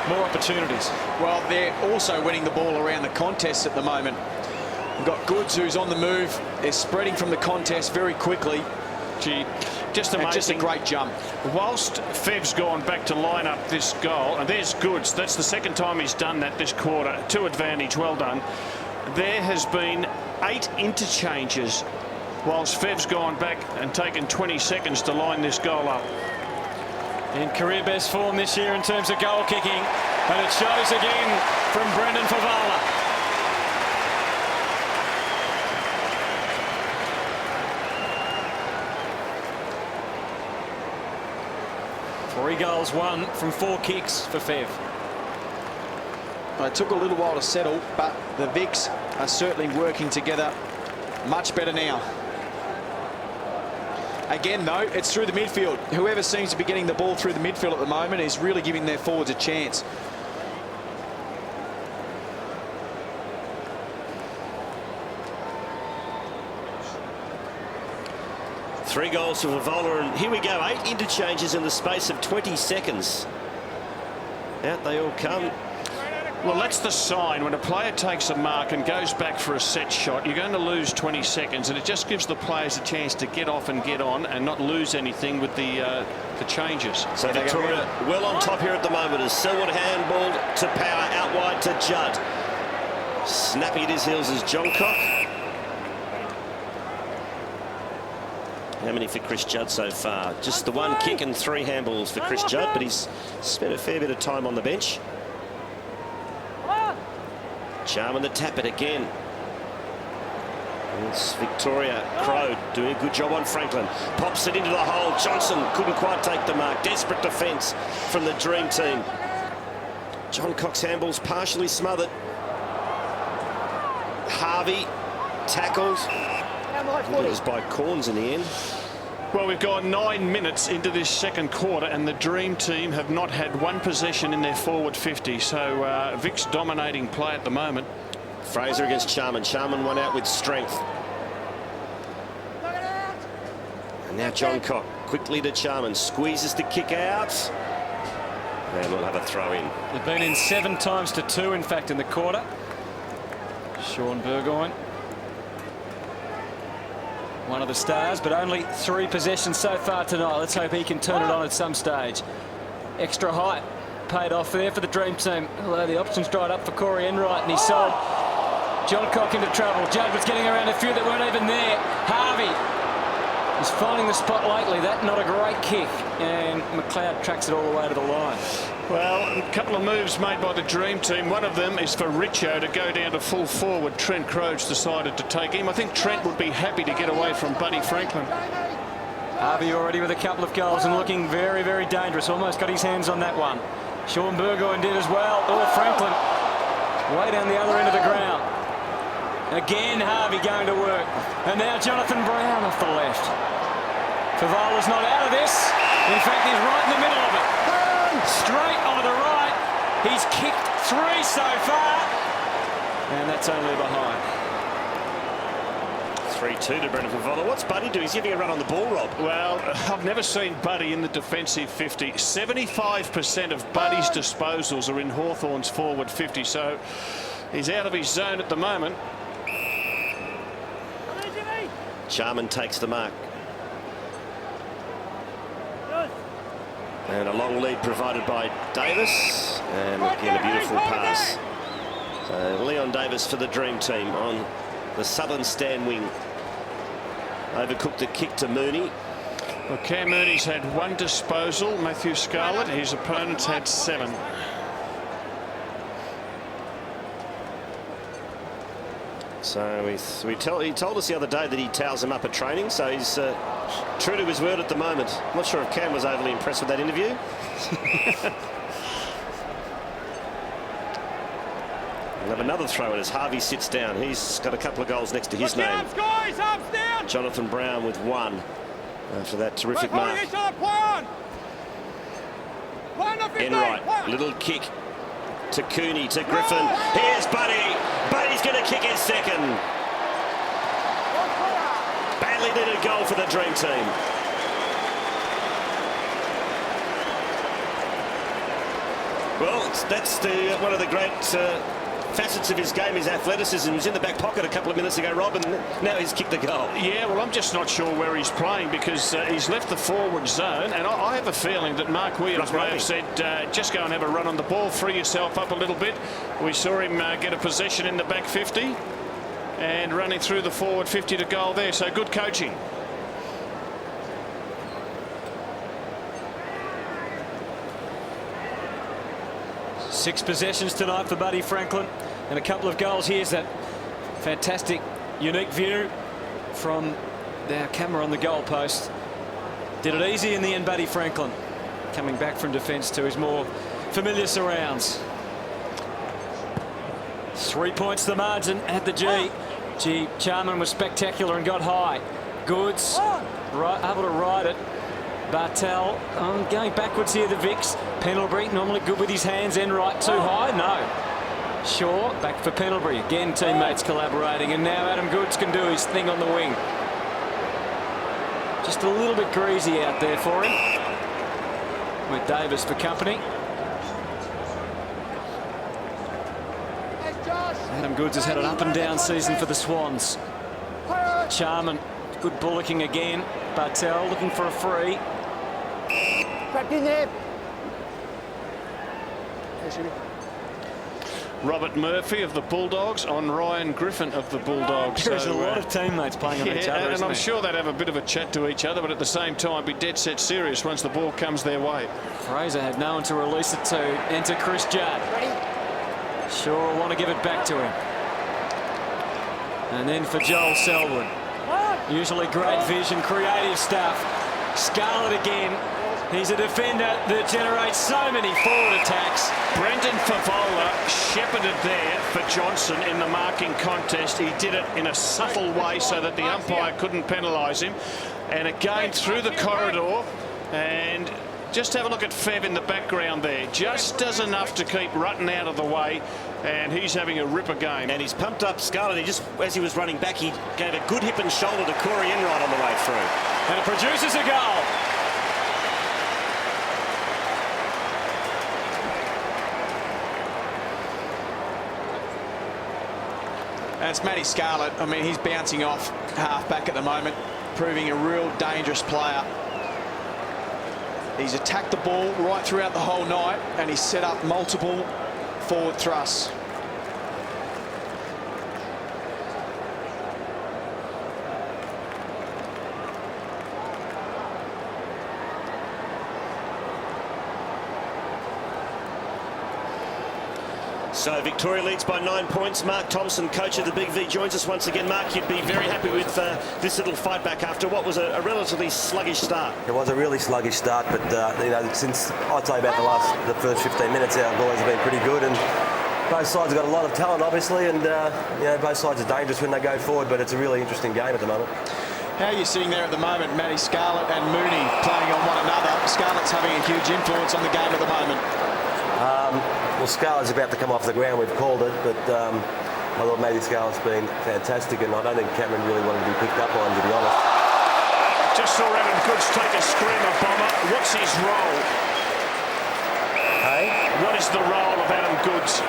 more opportunities. Well, they're also winning the ball around the contest at the moment. We've got Goods, who's on the move. They're spreading from the contest very quickly. Gee, just amazing. And just a great jump. Whilst Fev's gone back to line up this goal, and there's Goods. That's the second time he's done that this quarter. To advantage, well done. There has been 8 interchanges whilst Fev's gone back and taken 20 seconds to line this goal up. In career best form this year in terms of goal kicking, and it shows again from Brendan Favala. Three goals, 1 from 4 kicks for Fev. Well, it took a little while to settle, but the Vics are certainly working together much better now. Again, though, it's through the midfield. Whoever seems to be getting the ball through the midfield at the moment is really giving their forwards a chance. Three goals for Favala, and here we go. 8 interchanges in the space of 20 seconds. Out they all come. Well, that's the sign. When a player takes a mark and goes back for a set shot, you're going to lose 20 seconds, and it just gives the players a chance to get off and get on and not lose anything with the changes. So Victoria well on top here at the moment as Selwood handballed to Power, out wide to Judd. Snappy at his heels is Johncock. How many for Chris Judd so far? Just the one kick and 3 handballs for Chris Judd, but he's spent a fair bit of time on the bench. Charman the tap it again. It's Victoria. Crow doing a good job on Franklin. Pops it into the hole. Johnson couldn't quite take the mark. Desperate defence from the Dream Team. John Cox handballs partially smothered. Harvey tackles. It was by Corns in the end. Well, we've got 9 minutes into this second quarter, and the Dream Team have not had one possession in their forward 50. So Vic's dominating play at the moment. Fraser against Charman. Charman won out with strength. And now Johncock quickly to Charman. Squeezes the kick out. And we'll have a throw in. They've been in 7 times to 2, in fact, in the quarter. Sean Burgoyne, one of the stars, but only 3 possessions so far tonight. Let's hope he can turn it on at some stage. Extra height paid off there for the Dream Team, although the options dried up for Corey Enright, and he sold Johncock into trouble. Judd was getting around a few that weren't even there. Harvey is finding the spot lately. That not a great kick, and McLeod tracks it all the way to the line. Well, a couple of moves made by the Dream Team. One of them is for Richo to go down to full forward. Trent Croach decided to take him. I think Trent would be happy to get away from Buddy Franklin. Harvey already with a couple of goals and looking very, very dangerous. Almost got his hands on that one. Sean Burgoyne did as well. Oh, Franklin way down the other end of the ground. Again, Harvey going to work. And now Jonathan Brown off the left. Favola's not out of this. In fact, he's right in the middle of it. Straight onto the right. He's kicked 3 so far. And that's only behind. 3-2 to Brendan Favola. What's Buddy doing? He's giving a run on the ball, Rob. Well, I've never seen Buddy in the defensive 50. 75% of Buddy's disposals are in Hawthorn's forward 50, so he's out of his zone at the moment. Charman takes the mark. And a long lead provided by Davis. And again, a beautiful pass. So Leon Davis for the Dream Team on the southern stand wing. Overcooked the kick to Mooney. Well, Cam Mooney's had 1 disposal. Matthew Scarlett, his opponent's had 7. So he told us the other day that he towels him up at training, so he's true to his word at the moment. I'm not sure if Cam was overly impressed with that interview. We'll have another throw in as Harvey sits down. He's got a couple of goals next to his name. Jonathan Brown with 1 after that terrific mark. Enright, little kick to Cooney, to Griffin. Here's Buddy. Buddy's going to kick his second. Badly needed goal for the Dream Team. Well, that's one of the great facets of his game, his athleticism. He was in the back pocket a couple of minutes ago, Rob, and now he's kicked the goal. Yeah, well, I'm just not sure where he's playing because he's left the forward zone, and I have a feeling that Mark Williams may have said, just go and have a run on the ball, free yourself up a little bit. We saw him get a possession in the back 50 and running through the forward 50 to goal there, so good coaching. Six possessions tonight for Buddy Franklin and a couple of goals. Here's that fantastic, unique view from our camera on the goal post. Did it easy in the end, Buddy Franklin, coming back from defence to his more familiar surrounds. 3 points the margin at the G. Charman was spectacular and got high. Goods able to ride it. Bartel going backwards here, the Vicks. Pendlebury normally good with his hands. Enright too high? No. Shaw back for Pendlebury. Again, teammates collaborating. And now Adam Goods can do his thing on the wing. Just a little bit greasy out there for him. With Davis for company. Adam Goodes has had an up and down season for the Swans. Charman, good bullocking again. Bartel looking for a free. Trapped in there. Robert Murphy of the Bulldogs on Ryan Griffin of the Bulldogs. There's a lot of teammates playing on each other, and I'm there? sure they'd have a bit of a chat to each other, but at the same time be dead set serious once the ball comes their way. Fraser had no one to release it to. Enter Chris Judd. Sure want to give it back to him. And then for Joel Selwood. Usually great vision, creative stuff. Scarlett again. He's a defender that generates so many forward attacks. Brendan Favola shepherded there for Johnson in the marking contest. He did it in a subtle way so that the umpire couldn't penalise him. And again through the corridor. And just have a look at Fev in the background there. Just does enough to keep Rutten out of the way. And he's having a ripper game. And he's pumped up Scarlett. He just, as he was running back, he gave a good hip and shoulder to Corey Enright on the way through. And it produces a goal. And it's Matty Scarlett. I mean, he's bouncing off half-back at the moment, proving a real dangerous player. He's attacked the ball right throughout the whole night, and he's set up multiple forward thrusts. So Victoria leads by 9 points. Mark Thompson, coach of the Big V, joins us once again. Mark, you'd be very happy with this little fight back after what was a relatively sluggish start. It was a really sluggish start, but you know, since I'd say about the first 15 minutes, our boys have been pretty good, and both sides have got a lot of talent, obviously, and you know, both sides are dangerous when they go forward. But it's a really interesting game at the moment. How are you sitting there at the moment, Matty Scarlett and Mooney playing on one another? Scarlett's having a huge influence on the game at the moment. Well, Scarlett's about to come off the ground, we've called it, but I thought Matty Scarlett's been fantastic, and I don't think Cameron really wanted to be picked up on, to be honest. Just saw Adam Goodes take a screamer bomber. What's his role? Hey? What is the role of Adam Goodes?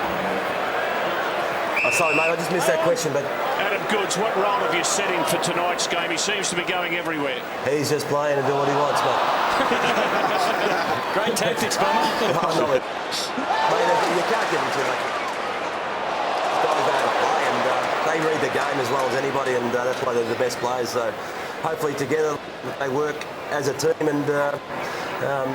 Oh, sorry, mate, I just missed that question, but... Adam Goodes, what role have you set him for tonight's game? He seems to be going everywhere. He's just playing and doing what he wants, mate. Great tactics, Bomber. Mate, you can't give him too much. Guys know how to play, and they read the game as well as anybody, and that's why they're the best players. So hopefully together they work as a team and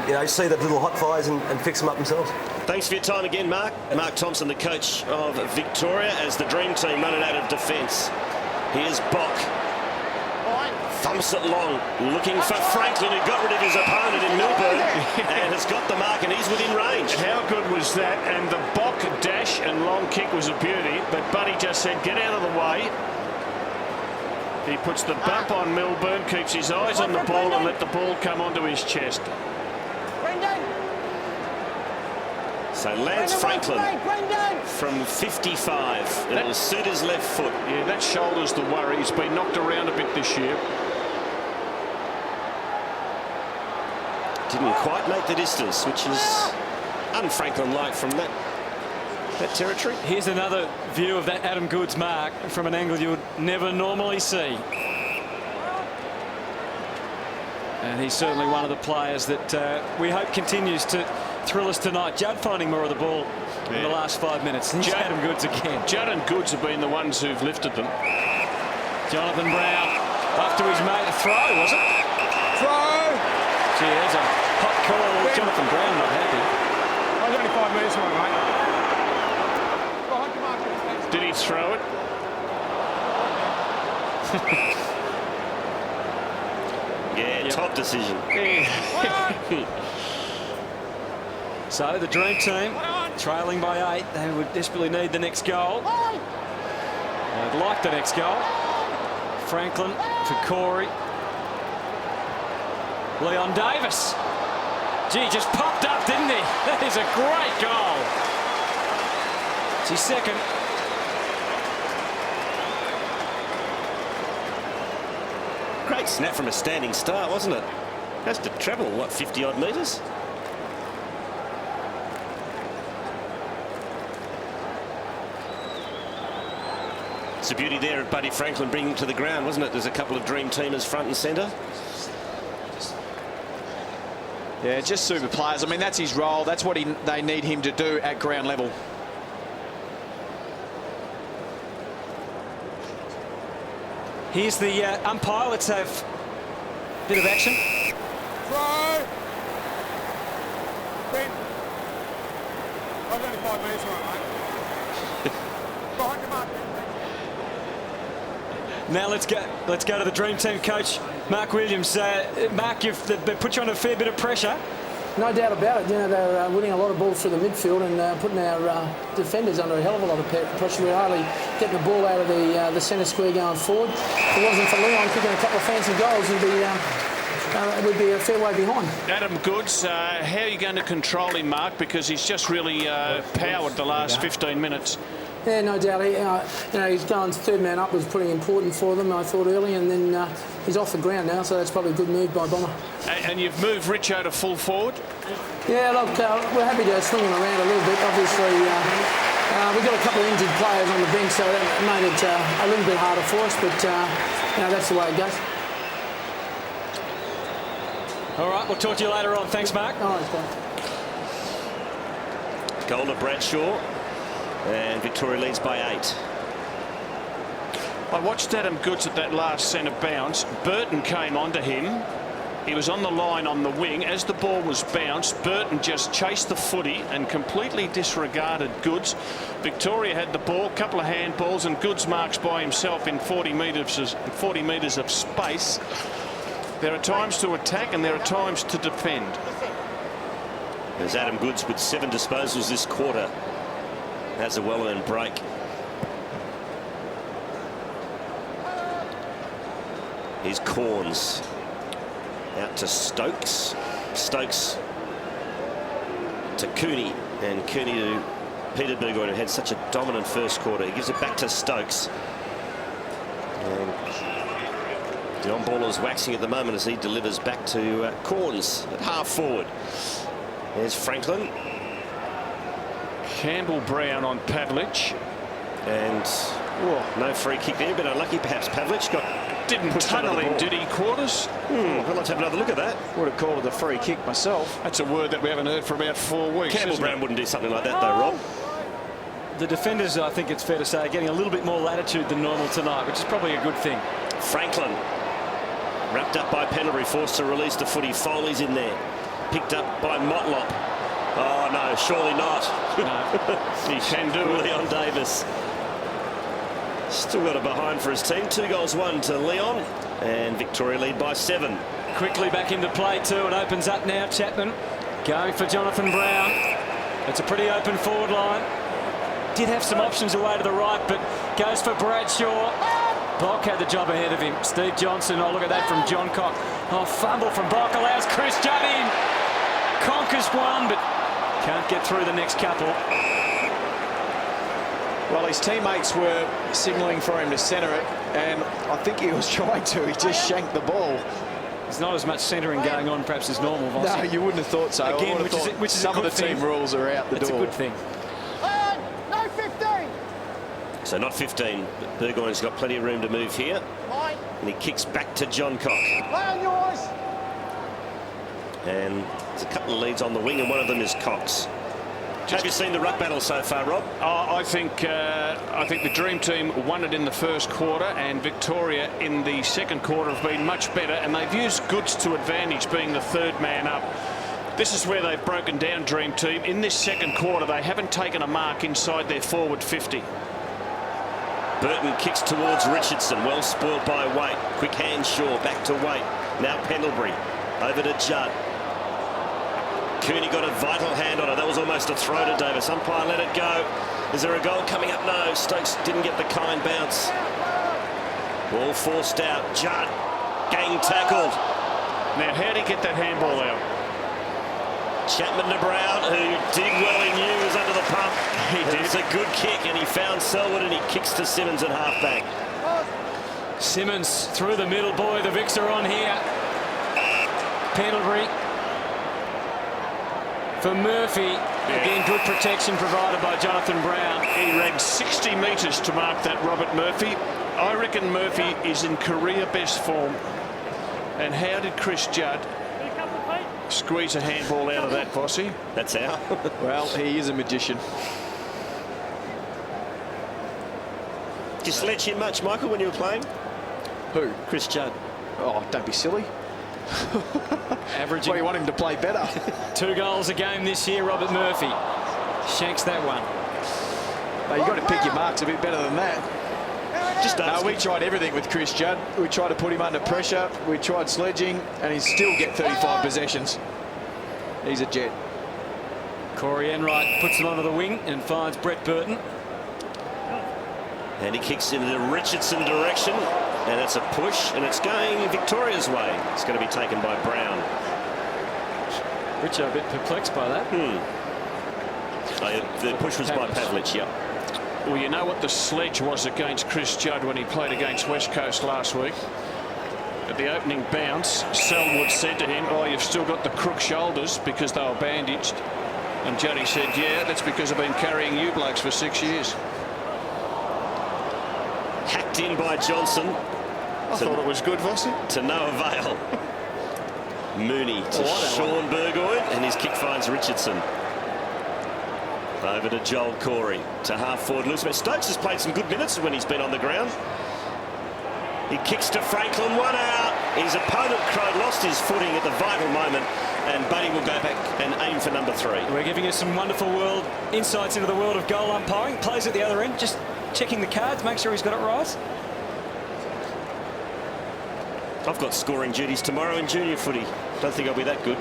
you know, see the little hot fires and fix them up themselves. Thanks for your time again, Mark. Mark Thompson, the coach of Victoria, as the dream team run it out of defence. Here's Bock. Thumps it long, looking for Franklin, who got rid of his opponent in Milburn and has got the mark, and he's within range. How good was that? And the Bock dash and long kick was a beauty, but Buddy just said, get out of the way. He puts the bump on Milburn, keeps his eyes on the ball and let the ball come onto his chest. So Lance Franklin from 55. It'll suit his left foot. Yeah, that shoulder's the worry. He's been knocked around a bit this year. Didn't quite make the distance, which is un-Franklin-like from that territory. Here's another view of that Adam Goodes mark from an angle you would never normally see. And he's certainly one of the players that we hope continues to thrill us tonight. Judd finding more of the ball in the last 5 minutes. And Adam Goodes again. Judd and Goodes have been the ones who've lifted them. Jonathan Brown after he's made a throw, was it? Throw! Gee, there's a hot call. Jonathan Brown not happy. I was only 5 minutes away, mate. Did he throw it? Yeah, top decision. So the dream team trailing by 8. They would desperately need the next goal. They'd like the next goal. Franklin for Corey. Leon Davis. Gee, just popped up, didn't he? That is a great goal. It's his second. Great snap from a standing start, wasn't it? Has to travel, what, 50-odd metres? That's the beauty there of Buddy Franklin bringing to the ground, wasn't it? There's a couple of dream teamers front and centre. Yeah, just super players. I mean, that's his role. That's what they need him to do at ground level. Here's the umpire. Let's have a bit of action. Try. Ben. I've only 5 minutes on it, mate. Behind the mark. Now let's go to the dream team coach, Mark Williams. Mark, they put you under a fair bit of pressure. No doubt about it. You know, they're winning a lot of balls through the midfield and putting our defenders under a hell of a lot of pressure. We're hardly getting the ball out of the centre square going forward. If it wasn't for Leon kicking a couple of fancy goals, it would be a fair way behind. Adam Goods, how are you going to control him, Mark? Because he's just really powered the last 15 minutes. Yeah, no doubt. He's going third man up was pretty important for them, I thought, early, and then he's off the ground now, so that's probably a good move by Bomber. And you've moved Richo to full forward? Yeah, look, we're happy to swing him around a little bit. Obviously, we've got a couple of injured players on the bench, so that made it a little bit harder for us, but that's the way it goes. All right, we'll talk to you later on. Thanks, Mark. All right, Goal to Bradshaw. And Victoria leads by 8. I watched Adam Goods at that last centre bounce. Burton came onto him. He was on the line on the wing. As the ball was bounced, Burton just chased the footy and completely disregarded Goods. Victoria had the ball, couple of handballs, and Goods marks by himself in 40 metres of space. There are times to attack and there are times to defend. There's Adam Goods with 7 disposals this quarter. Has a well-earned break. Here's Corns. Out to Stokes. Stokes to Cooney. And Cooney to Peter Burgoyne, who had such a dominant first quarter. He gives it back to Stokes. And the on-baller's waxing at the moment as he delivers back to Corns at half forward. There's Franklin. Campbell-Brown on Pavlich. And no free kick there, but unlucky perhaps. Pavlich didn't tunnel him, did he, Quarters? I'd like to have another look at that. Would have called it a free kick myself. That's a word that we haven't heard for about 4 weeks. Campbell-Brown wouldn't do something like that, though, Rob. The defenders, I think it's fair to say, are getting a little bit more latitude than normal tonight, which is probably a good thing. Franklin, wrapped up by Pendlebury, forced to release the footy. Foley's in there. Picked up by Motlop. Oh, no, surely not. No, he can do it. Leon Davis. Still got a behind for his team. 2 goals, 1 to Leon. And Victoria lead by 7. Quickly back into play too. It opens up now. Chapman going for Jonathan Brown. It's a pretty open forward line. Did have some options away to the right, but goes for Bradshaw. Bock had the job ahead of him. Steve Johnson. Oh, look at that from John Cock. Oh, fumble from Bock allows Chris Judd in. Conquers one, but can't get through the next couple. Well, his teammates were signalling for him to centre it, and I think he was trying to. He just shanked the ball. There's not as much centering going on perhaps as normal, Vossi. No, you wouldn't have thought so. Again, which is some of the team rules are out the door. It's a good thing. No 15. So not 15, but Burgoyne's got plenty of room to move here. And he kicks back to John Cock. Play on yours. And there's a couple of leads on the wing, and one of them is Cox. Have you seen the ruck battle so far, Rob? I think the Dream Team won it in the first quarter, and Victoria in the second quarter have been much better, and they've used Goods to advantage, being the third man up. This is where they've broken down, Dream Team. In this second quarter, they haven't taken a mark inside their forward 50. Burton kicks towards Richardson, well spoiled by Waite. Quick hand Shaw, back to Waite. Now Pendlebury, over to Judd. Cooney got a vital hand on it. That was almost a throw to Davis. Umpire let it go. Is there a goal coming up? No. Stokes didn't get the kind bounce. Ball forced out. Judd, gang tackled. Now, how did he get that handball out? Chapman to Brown, who did well, he knew he was under the pump. He did. It's a good kick, and he found Selwood, and he kicks to Simmons at halfback. Simmons through the middle, boy. The Vics are on here. Pendlebury for Murphy. Again, good protection provided by Jonathan Brown. He ran 60 metres to mark that, Robert Murphy. I reckon Murphy is in career best form. And how did Chris Judd squeeze a handball out of that, Bossy? That's how. Well, he is a magician. Did you sledge him much, Michael, when you were playing? Who? Chris Judd. Oh, don't be silly. Averaging. Well, you want him to play better. 2 goals a game this year, Robert Murphy. Shanks that one. You've got to pick your marks a bit better than that. Just no, we tried everything with Chris Judd. We tried to put him under pressure. We tried sledging, and he still get 35 possessions. He's a jet. Corey Enright puts it onto the wing and finds Brett Burton. And he kicks in the Richardson direction. And it's a push, and it's going Victoria's way. It's going to be taken by Brown. Richo a bit perplexed by that. The push was by Pavlich, yeah. Well, you know what the sledge was against Chris Judd when he played against West Coast last week? At the opening bounce, Selwood said to him, "Oh, you've still got the crook shoulders," because they were bandaged. And Juddy said, "Yeah, that's because I've been carrying you blokes for 6 years." Hacked in by Johnson. I thought it was good, Vossi. To no avail. Mooney to Sean Burgoyne, and his kick finds Richardson. Over to Joel Corey, to half forward Lewis. Stokes has played some good minutes when he's been on the ground. He kicks to Franklin, 1 out. His opponent, Crow, lost his footing at the vital moment, and Buddy will go back and aim for number 3. We're giving you some wonderful insights into the world of goal umpiring. Plays at the other end, just checking the cards, make sure he's got it right. I've got scoring duties tomorrow in junior footy. Don't think I'll be that good.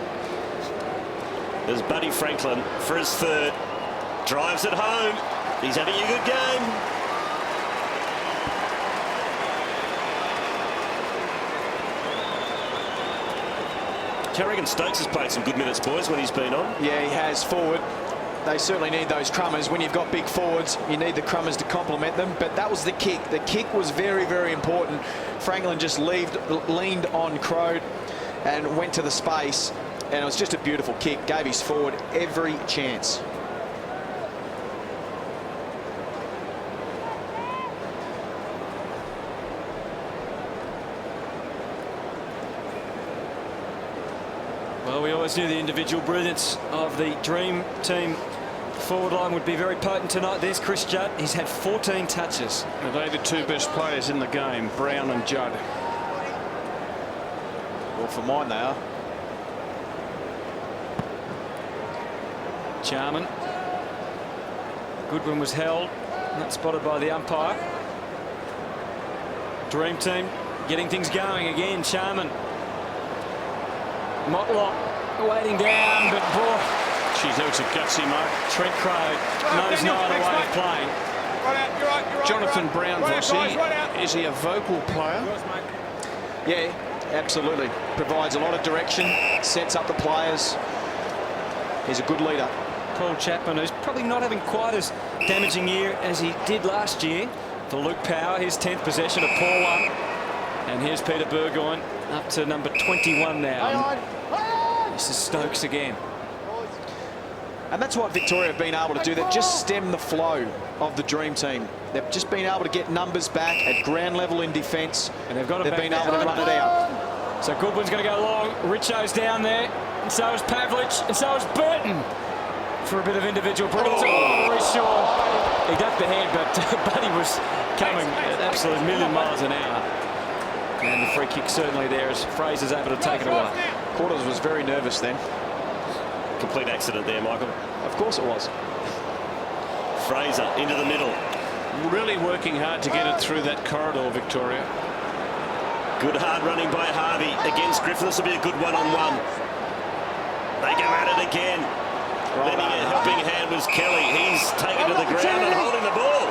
There's Buddy Franklin for his 3rd. Drives it home. He's having a good game. I reckon Stokes has played some good minutes, boys, when he's been on. Yeah, he has forward. They certainly need those crummers. When you've got big forwards, you need the crummers to complement them. But that was the kick. The kick was very, very important. Franklin just leaned on Crow and went to the space. And it was just a beautiful kick. Gave his forward every chance. Well, we always knew the individual brilliance of the Dream Team forward line would be very potent tonight. There's Chris Judd. He's had 14 touches. And they're the 2 best players in the game, Brown and Judd. Well, for mine, they are. Charman. Goodwin was held, not spotted by the umpire. Dream Team getting things going again. Charman. Motlop waiting down, but boy. Jeez, that was a gutsy mark. Trent Crow knows neither way of playing. Jonathan Brown, Vossi, is he a vocal player? Yeah, absolutely. Provides a lot of direction, sets up the players. He's a good leader. Paul Chapman, who's probably not having quite as damaging year as he did last year. For Luke Power, his 10th possession, a poor one. And here's Peter Burgoyne up to number 21 now. This is Stokes again. And that's what Victoria have been able to do. They've just stemmed the flow of the Dream Team. They've just been able to get numbers back at ground level in defence. And they've been able to run it out. So Goodwin's going to go long. Richo's down there. And so is Pavlich. And so is Burton. For a bit of individual brilliance. Oh, Rishaw. He ducked the head, but Buddy was coming at absolute million miles an hour. And the free kick certainly there as Fraser's able to take it away. Quarters was very nervous then. Complete accident there, Michael. Of course it was. Fraser into the middle. Really working hard to get it through that corridor, Victoria. Good hard running by Harvey against Griffin. This will be a good one-on-one. They go at it again. Lending a helping hand was Kelly. He's taken to the ground and holding the ball.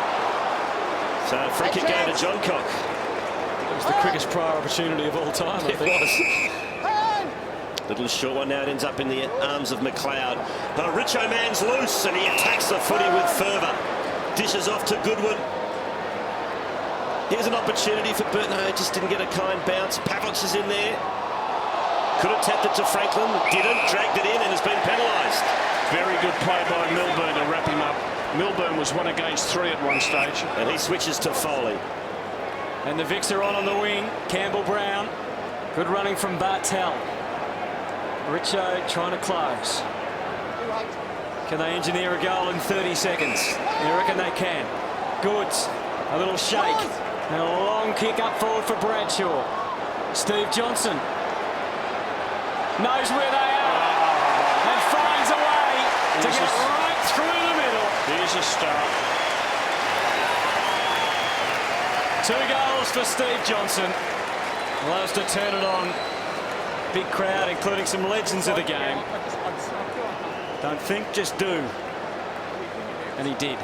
So free kick going to John Cock. It was the quickest prior opportunity of all time, I think. It was. Little short one now. It ends up in the arms of McLeod. Richo man's loose and he attacks the footy with fervour. Dishes off to Goodwin. Here's an opportunity for Burton. No, just didn't get a kind bounce. Pavlich is in there. Could have tapped it to Franklin. Didn't. Dragged it in and has been penalised. Very good play by was 1 against 3 at one stage. And he switches to Foley. And the Vics are on the wing. Campbell Brown. Good running from Bartel. Richo trying to close. Can they engineer a goal in 30 seconds? I reckon they can. Goods. A little shake. And a long kick up forward for Bradshaw. Steve Johnson knows where they are and finds a way to get right through the middle. Here's a start. 2 goals for Steve Johnson. Loves to turn it on. Big crowd, including some legends of the game. Don't think, just do. And he did.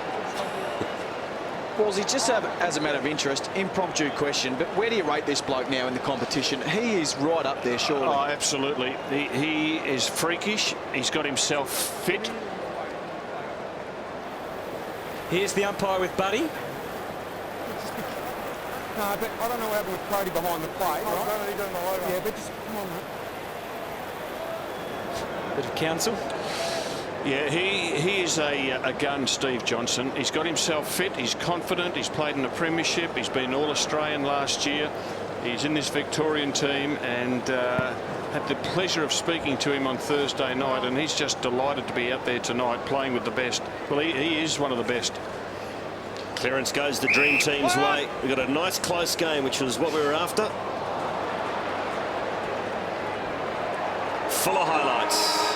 Wallsy, just as a matter of interest, impromptu question, but where do you rate this bloke now in the competition? He is right up there, surely. Oh, absolutely. He is freakish. He's got himself fit. Here's the umpire with Buddy. No, but I don't know what happened with Cody behind the plate. Right? Yeah, but just come on, mate. Bit of counsel. Yeah, he is a gun, Steve Johnson. He's got himself fit. He's confident. He's played in the premiership. He's been All-Australian last year. He's in this Victorian team and had the pleasure of speaking to him on Thursday night, and he's just delighted to be out there tonight playing with the best. Well, he is one of the best. Clearance goes the Dream Team's way. We've got a nice close game, which was what we were after. Full of highlights.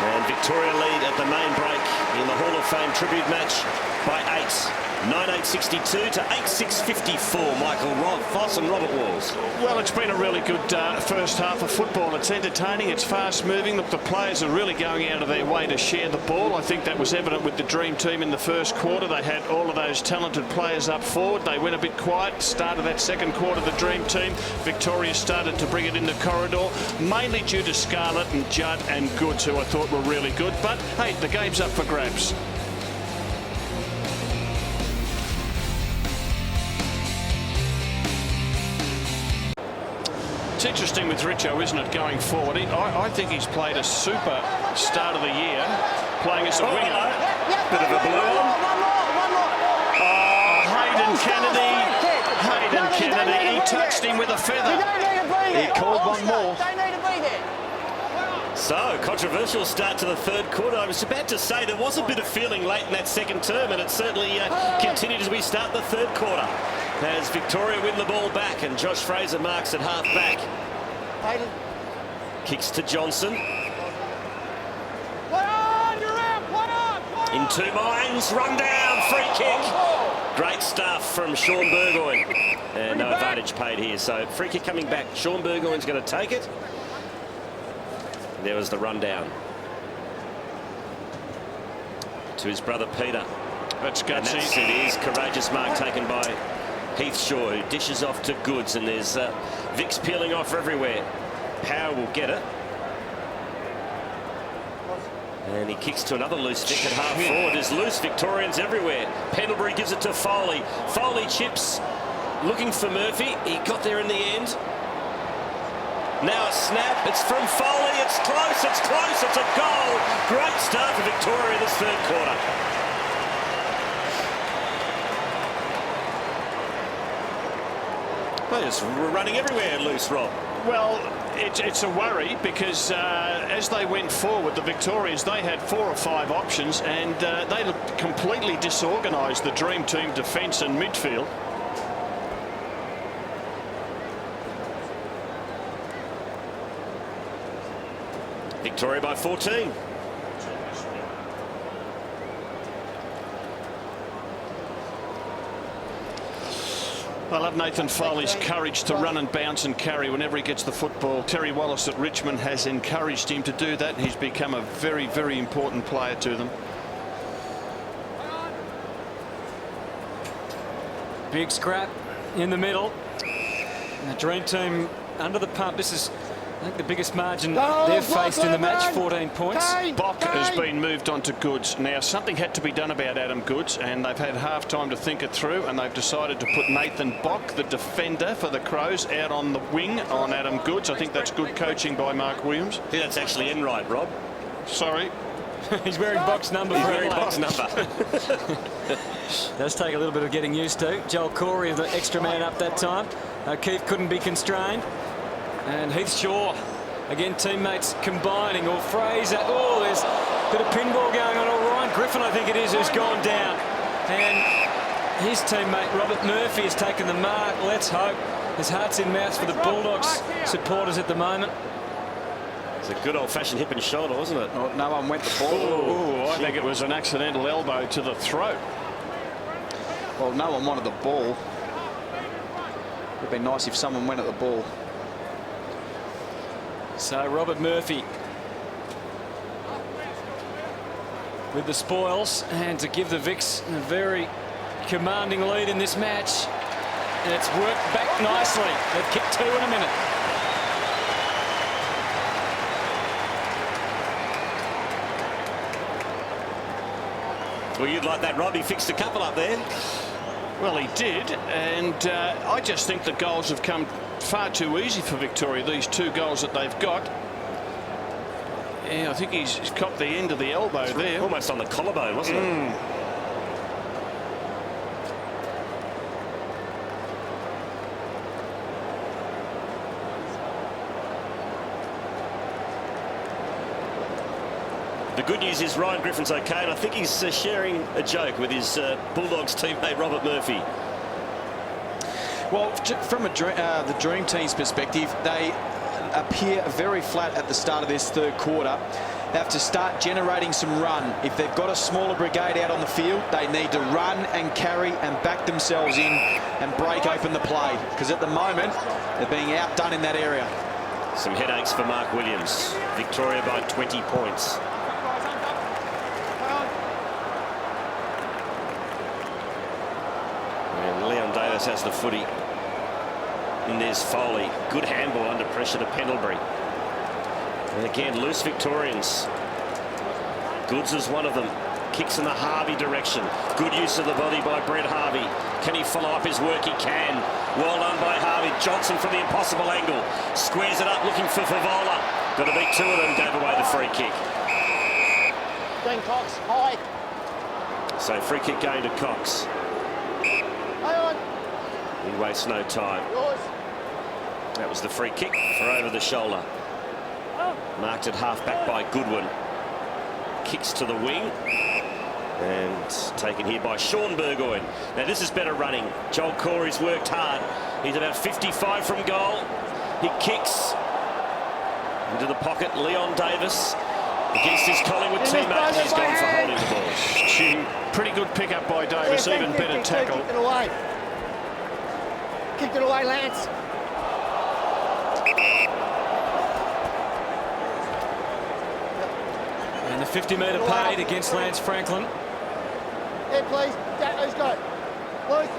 And Victoria lead at the main break in the Hall of Fame tribute match by 8. 9-8-62 to 8-6-54. Michael Foss and Robert Walls. Well, it's been a really good first half of football. It's entertaining, it's fast moving. Look, the players are really going out of their way to share the ball. I think that was evident with the Dream Team in the first quarter. They had all of those talented players up forward. They went a bit quiet. Start of that second quarter, the Dream Team. Victoria started to bring it in the corridor, mainly due to Scarlett and Judd and Goods, who I thought were really good. But, hey, the game's up for grabs. It's interesting with Richo, isn't it, going forward? I think he's played a super start of the year, playing as a winger. Bit of a blue on. Oh, Hayden Kennedy. He touched him with a feather. He called one more. So, controversial start to the third quarter. I was about to say there was a bit of feeling late in that second term, and it certainly continued as we start the third quarter. As Victoria win the ball back, and Josh Fraser marks at half back. Kicks to Johnson. In 2 minds, run down, free kick. Great stuff from Sean Burgoyne. And no advantage paid here, so free kick coming back. Sean Burgoyne's going to take it. There was the rundown to his brother Peter. That's gutsy. And that's it is. Courageous mark taken by Heath Shaw, who dishes off to Goods, and there's Vic's peeling off everywhere. Power will get it. And he kicks to another loose Vic at half forward. There's loose Victorians everywhere. Pendlebury gives it to Foley. Foley chips, looking for Murphy. He got there in the end. Now a snap, it's from Foley, it's close, it's a goal. Great start for Victoria this third quarter. They're just running everywhere loose, Rob. Well, it's a worry because as they went forward, the Victorians, they had 4 or 5 options, and they looked completely disorganised, the Dream Team defence and midfield. Victoria by 14. I love Nathan Foley's courage to run and bounce and carry whenever he gets the football. Terry Wallace at Richmond has encouraged him to do that. He's become a very, very important player to them. Big scrap in the middle. And the Dream Team under the pump. This is, I think, the biggest margin they've faced in the match, 14 points. Bock has been moved on to Goods. Now, something had to be done about Adam Goods, and they've had half time to think it through, and they've decided to put Nathan Bock, the defender for the Crows, out on the wing on Adam Goods. I think that's good coaching by Mark Williams. I think that's actually in right, Rob. Sorry. He's wearing box number. He's wearing box number. Does take a little bit of getting used to. Joel Corey, the extra man up that time. O'Keefe couldn't be constrained. And Heath Shaw, again, teammates combining. Or Fraser. Oh, there's a bit of pinball going on. Or Ryan Griffin, I think it is, who's gone down. And his teammate, Robert Murphy, has taken the mark. Let's hope. There's hearts in mouths for the Bulldogs supporters at the moment. It's a good old-fashioned hip and shoulder, wasn't it? Oh, no one went the ball. Oh, I think it was an accidental elbow to the throat. Well, no one wanted the ball. It would be nice if someone went at the ball. So Robert Murphy with the spoils, and to give the Vics a very commanding lead in this match. And it's worked back nicely. They've kicked 2 in a minute. Well, you'd like that, Rob. He fixed a couple up there. Well, he did, and I just think the goals have come far too easy for Victoria, these 2 goals that they've got. Yeah, I think he's copped the end of the elbow there. Almost on the collarbone, wasn't it? The good news is Ryan Griffin's okay, and I think he's sharing a joke with his Bulldogs teammate Robert Murphy. Well, from the Dream Team's perspective, they appear very flat at the start of this third quarter. They have to start generating some run. If they've got a smaller brigade out on the field, they need to run and carry and back themselves in and break open the play, because at the moment they're being outdone in that area. Some headaches for Mark Williams. Victoria by 20 points. And Leon Davis has the footy. And there's Foley. Good handball under pressure to Pendlebury. And again, loose Victorians. Goods is one of them. Kicks in the Harvey direction. Good use of the body by Brett Harvey. Can he follow up his work? He can. Well done by Harvey. Johnson from the impossible angle. Squares it up looking for Favola. Got to beat 2 of them. Gave away the free kick. Glenn Cox, high. So free kick going to Cox. Hang on. He wastes no time. Yours. That was the free kick for over the shoulder. Marked at half-back by Goodwin. Kicks to the wing. And taken here by Sean Burgoyne. Now this is better running. Joel Corey's worked hard. He's about 55 from goal. He kicks into the pocket. Leon Davis against his Collingwood teammate. And he's gone for holding the ball. Pretty good pickup by Davis, even better tackle. Kicked it away. Kicked it away, Lance. And the 50-metre paid against Lance Franklin. Yeah, please. Who's got it? Luke.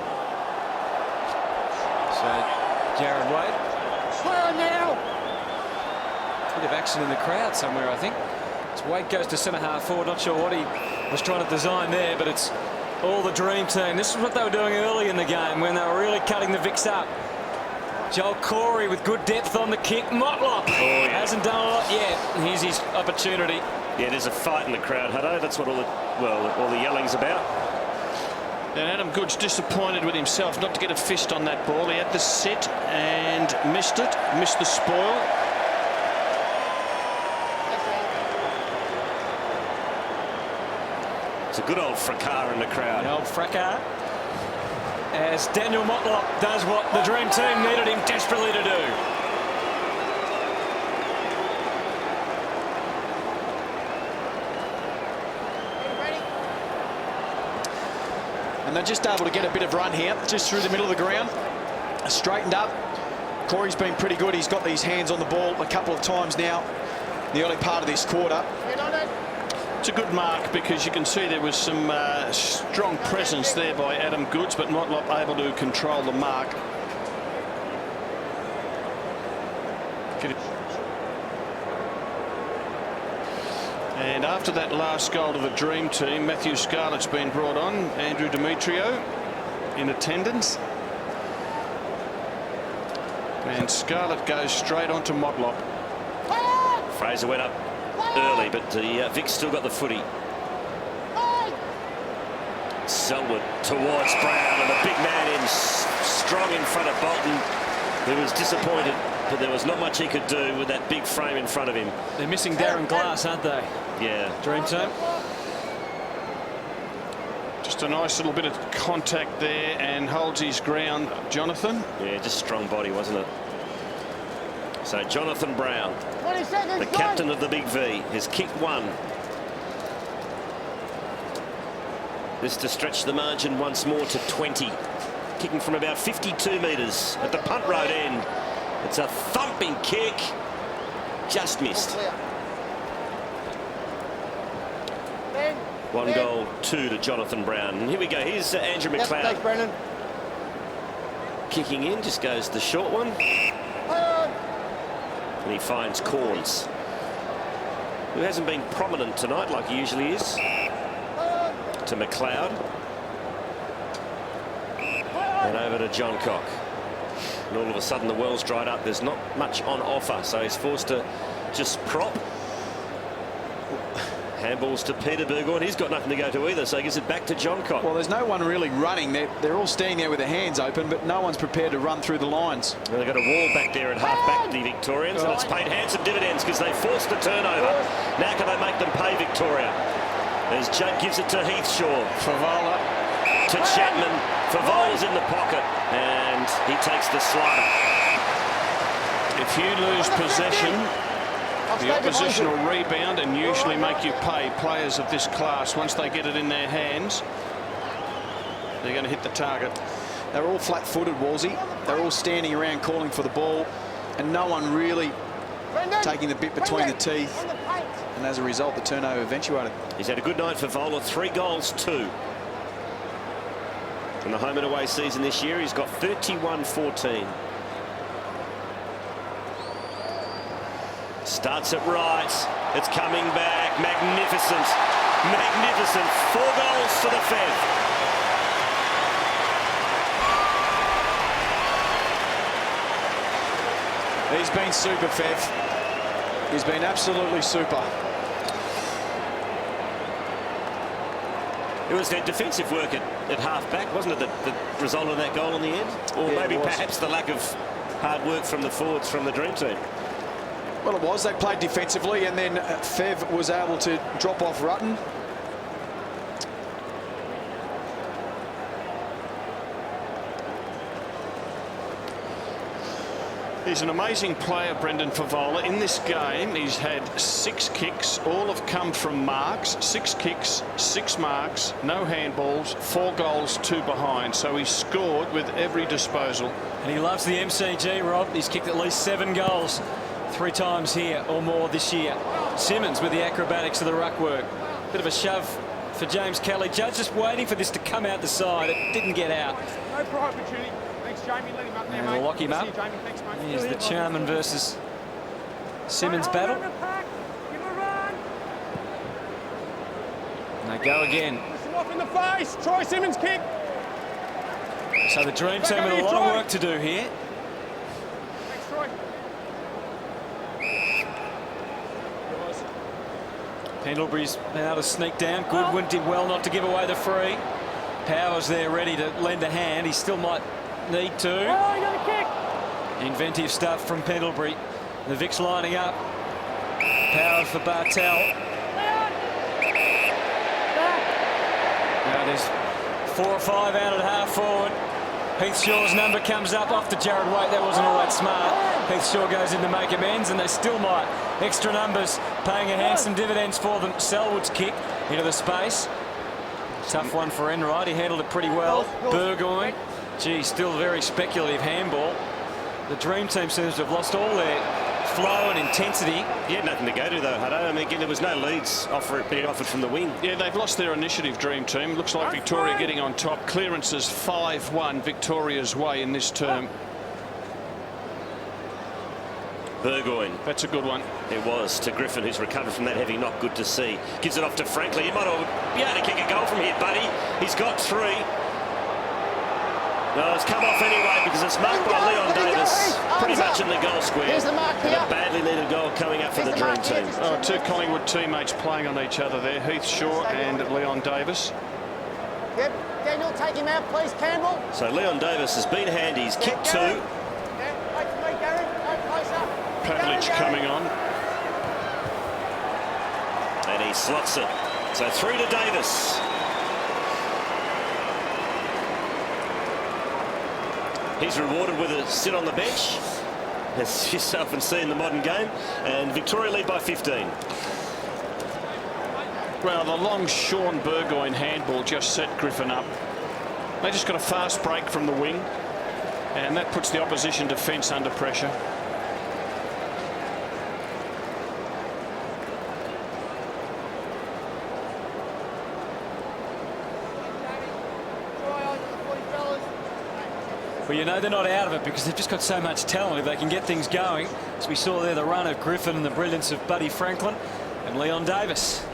So Jared Wade. Play on now. Bit of action in the crowd somewhere, I think. So Wade goes to centre half forward. Not sure what he was trying to design there, but it's all the Dream Team. This is what they were doing early in the game when they were really cutting the Vics up. Joel Corey with good depth on the kick. Motlop hasn't done a lot yet. Here's his opportunity. Yeah, there's a fight in the crowd, Hutto. That's what all the yelling's about. And Adam Goods disappointed with himself not to get a fist on that ball. He had the set and missed it, missed the spoil. It's a good old fracas in the crowd. The old fracas. As Daniel Motlop does what the Dream Team needed him desperately to do. And they're just able to get a bit of run here, just through the middle of the ground. Straightened up. Corey's been pretty good. He's got these hands on the ball a couple of times now, the early part of this quarter. It's a good mark because you can see there was some strong presence there by Adam Goods, but Motlop able to control the mark. And after that last goal to the Dream Team, Matthew Scarlett's been brought on. Andrew Demetrio in attendance. And Scarlett goes straight on to Motlop. Fraser went up early, but the Vic's still got the footy. Selwood towards Brown, and the big man in strong in front of Bolton, who was disappointed, but there was not much he could do with that big frame in front of him. They're missing Darren Glass, aren't they? Yeah. Dream team. Just a nice little bit of contact there, and holds his ground, Jonathan. Yeah, just strong body, wasn't it? So Jonathan Brown, 20 seconds, the captain of the Big V, has kicked one. This to stretch the margin once more to 20. Kicking from about 52 metres at the punt road end. It's a thumping kick. Just missed. 1 goal, 2 to Jonathan Brown. And here we go. Here's Andrew McLeod. Thanks, Brendan. Kicking in, just goes the short one. And he finds Corns, who hasn't been prominent tonight like he usually is. To McLeod. And over to John Cock. And all of a sudden the well's dried up. There's not much on offer, so he's forced to just prop. Handballs to Peter Burgoyne. He's got nothing to go to either, so he gives it back to John Cock. Well, there's no one really running. They're all standing there with their hands open, but no one's prepared to run through the lines. And they've got a wall back there at half-back, the Victorians, and it's paid handsome dividends because they forced the turnover. Now can they make them pay Victoria? As Judd gives it to Heathshaw. Favola to Chapman. Favola's in the pocket, and he takes the slider. If you lose possession, the opposition will rebound and usually make you pay. Players of this class, once they get it in their hands, they're going to hit the target. They're all flat-footed, Wolsey. They're all standing around calling for the ball, and no one really taking the bit between the teeth. And as a result, the turnover eventuated. He's had a good night for Vola. 3 goals, 2. In the home and away season this year, he's got 31-14. Starts it right. It's coming back. Magnificent. Magnificent. 4 goals to the Fev. He's been super, Fev. He's been absolutely super. It was their defensive work at half-back, wasn't it, that resulted in that goal in the end? Or Yeah, maybe perhaps the lack of hard work from the forwards from the Dream Team. Well, it was. They played defensively, and then Fev was able to drop off Rutten. He's an amazing player, Brendan Favola. In this game, he's had 6 kicks. All have come from marks. 6 kicks, 6 marks, no handballs, 4 goals, 2 behind. So he's scored with every disposal. And he loves the MCG, Rob. He's kicked at least 7 goals 3 times here or more this year. Simmons with the acrobatics of the ruck work. Bit of a shove for James Kelly. Judge just waiting for this to come out the side. It didn't get out. No prior opportunity. Thanks, Jamie. Let him up there, And mate. we'll lock him Good to up. see you, Jamie. Thanks, mate. Here's the Charman versus Simmons battle. And they go again. Push him off in the face. Troy Simmons kick. So the Dream Team with a lot of work to do here. Thanks, Troy. Pendlebury's been able to sneak down. Goodwin did well not to give away the free. Powers there ready to lend a hand. He still might need to. Oh, he got a kick. Inventive stuff from Pendlebury. The Vic's lining up. Powers for Bartel. Now there's 4 or 5 out at half forward. Heathshaw's number comes up off to Jared Waite. That wasn't all that smart. Heathshaw goes in to make amends, and they still might. Extra numbers paying a handsome dividends for them. Selwood's kick into the space. Tough one for Enright. He handled it pretty well. Burgoyne. Gee, still very speculative handball. The Dream Team seems to have lost all their flow and intensity. He had nothing to go to, though, Hutto. I mean, again, there was no leads being offered from the wing. Yeah, they've lost their initiative, Dream Team. Looks like Victoria getting on top. Clearances 5-1 Victoria's way in this term. Burgoyne. That's a good one. It was to Griffin, who's recovered from that heavy knock. Good to see. Gives it off to Franklin. He might be able to kick a goal from here, buddy. He's got 3. No, it's come off anyway because it's marked by Leon Davis, pretty much in the goal square. Here's the mark here. And a badly needed goal coming up for the Dream Team. Oh, two Collingwood teammates playing on each other there, Heath Shaw and Leon Davis. Yep. Daniel, take him out, please, Campbell. So Leon Davis has been handy. He's kicked 2. Wait for me, Gary. Go closer. Pavlich coming on. And he slots it. So 3 to Davis. He's rewarded with a sit on the bench, as you so often see in the modern game. And Victoria lead by 15. Well, the long Sean Burgoyne handball just set Griffin up. They just got a fast break from the wing, and that puts the opposition defence under pressure. Well, you know they're not out of it because they've just got so much talent. If they can get things going, as we saw there, the run of Griffin and the brilliance of Buddy Franklin and Leon Davis,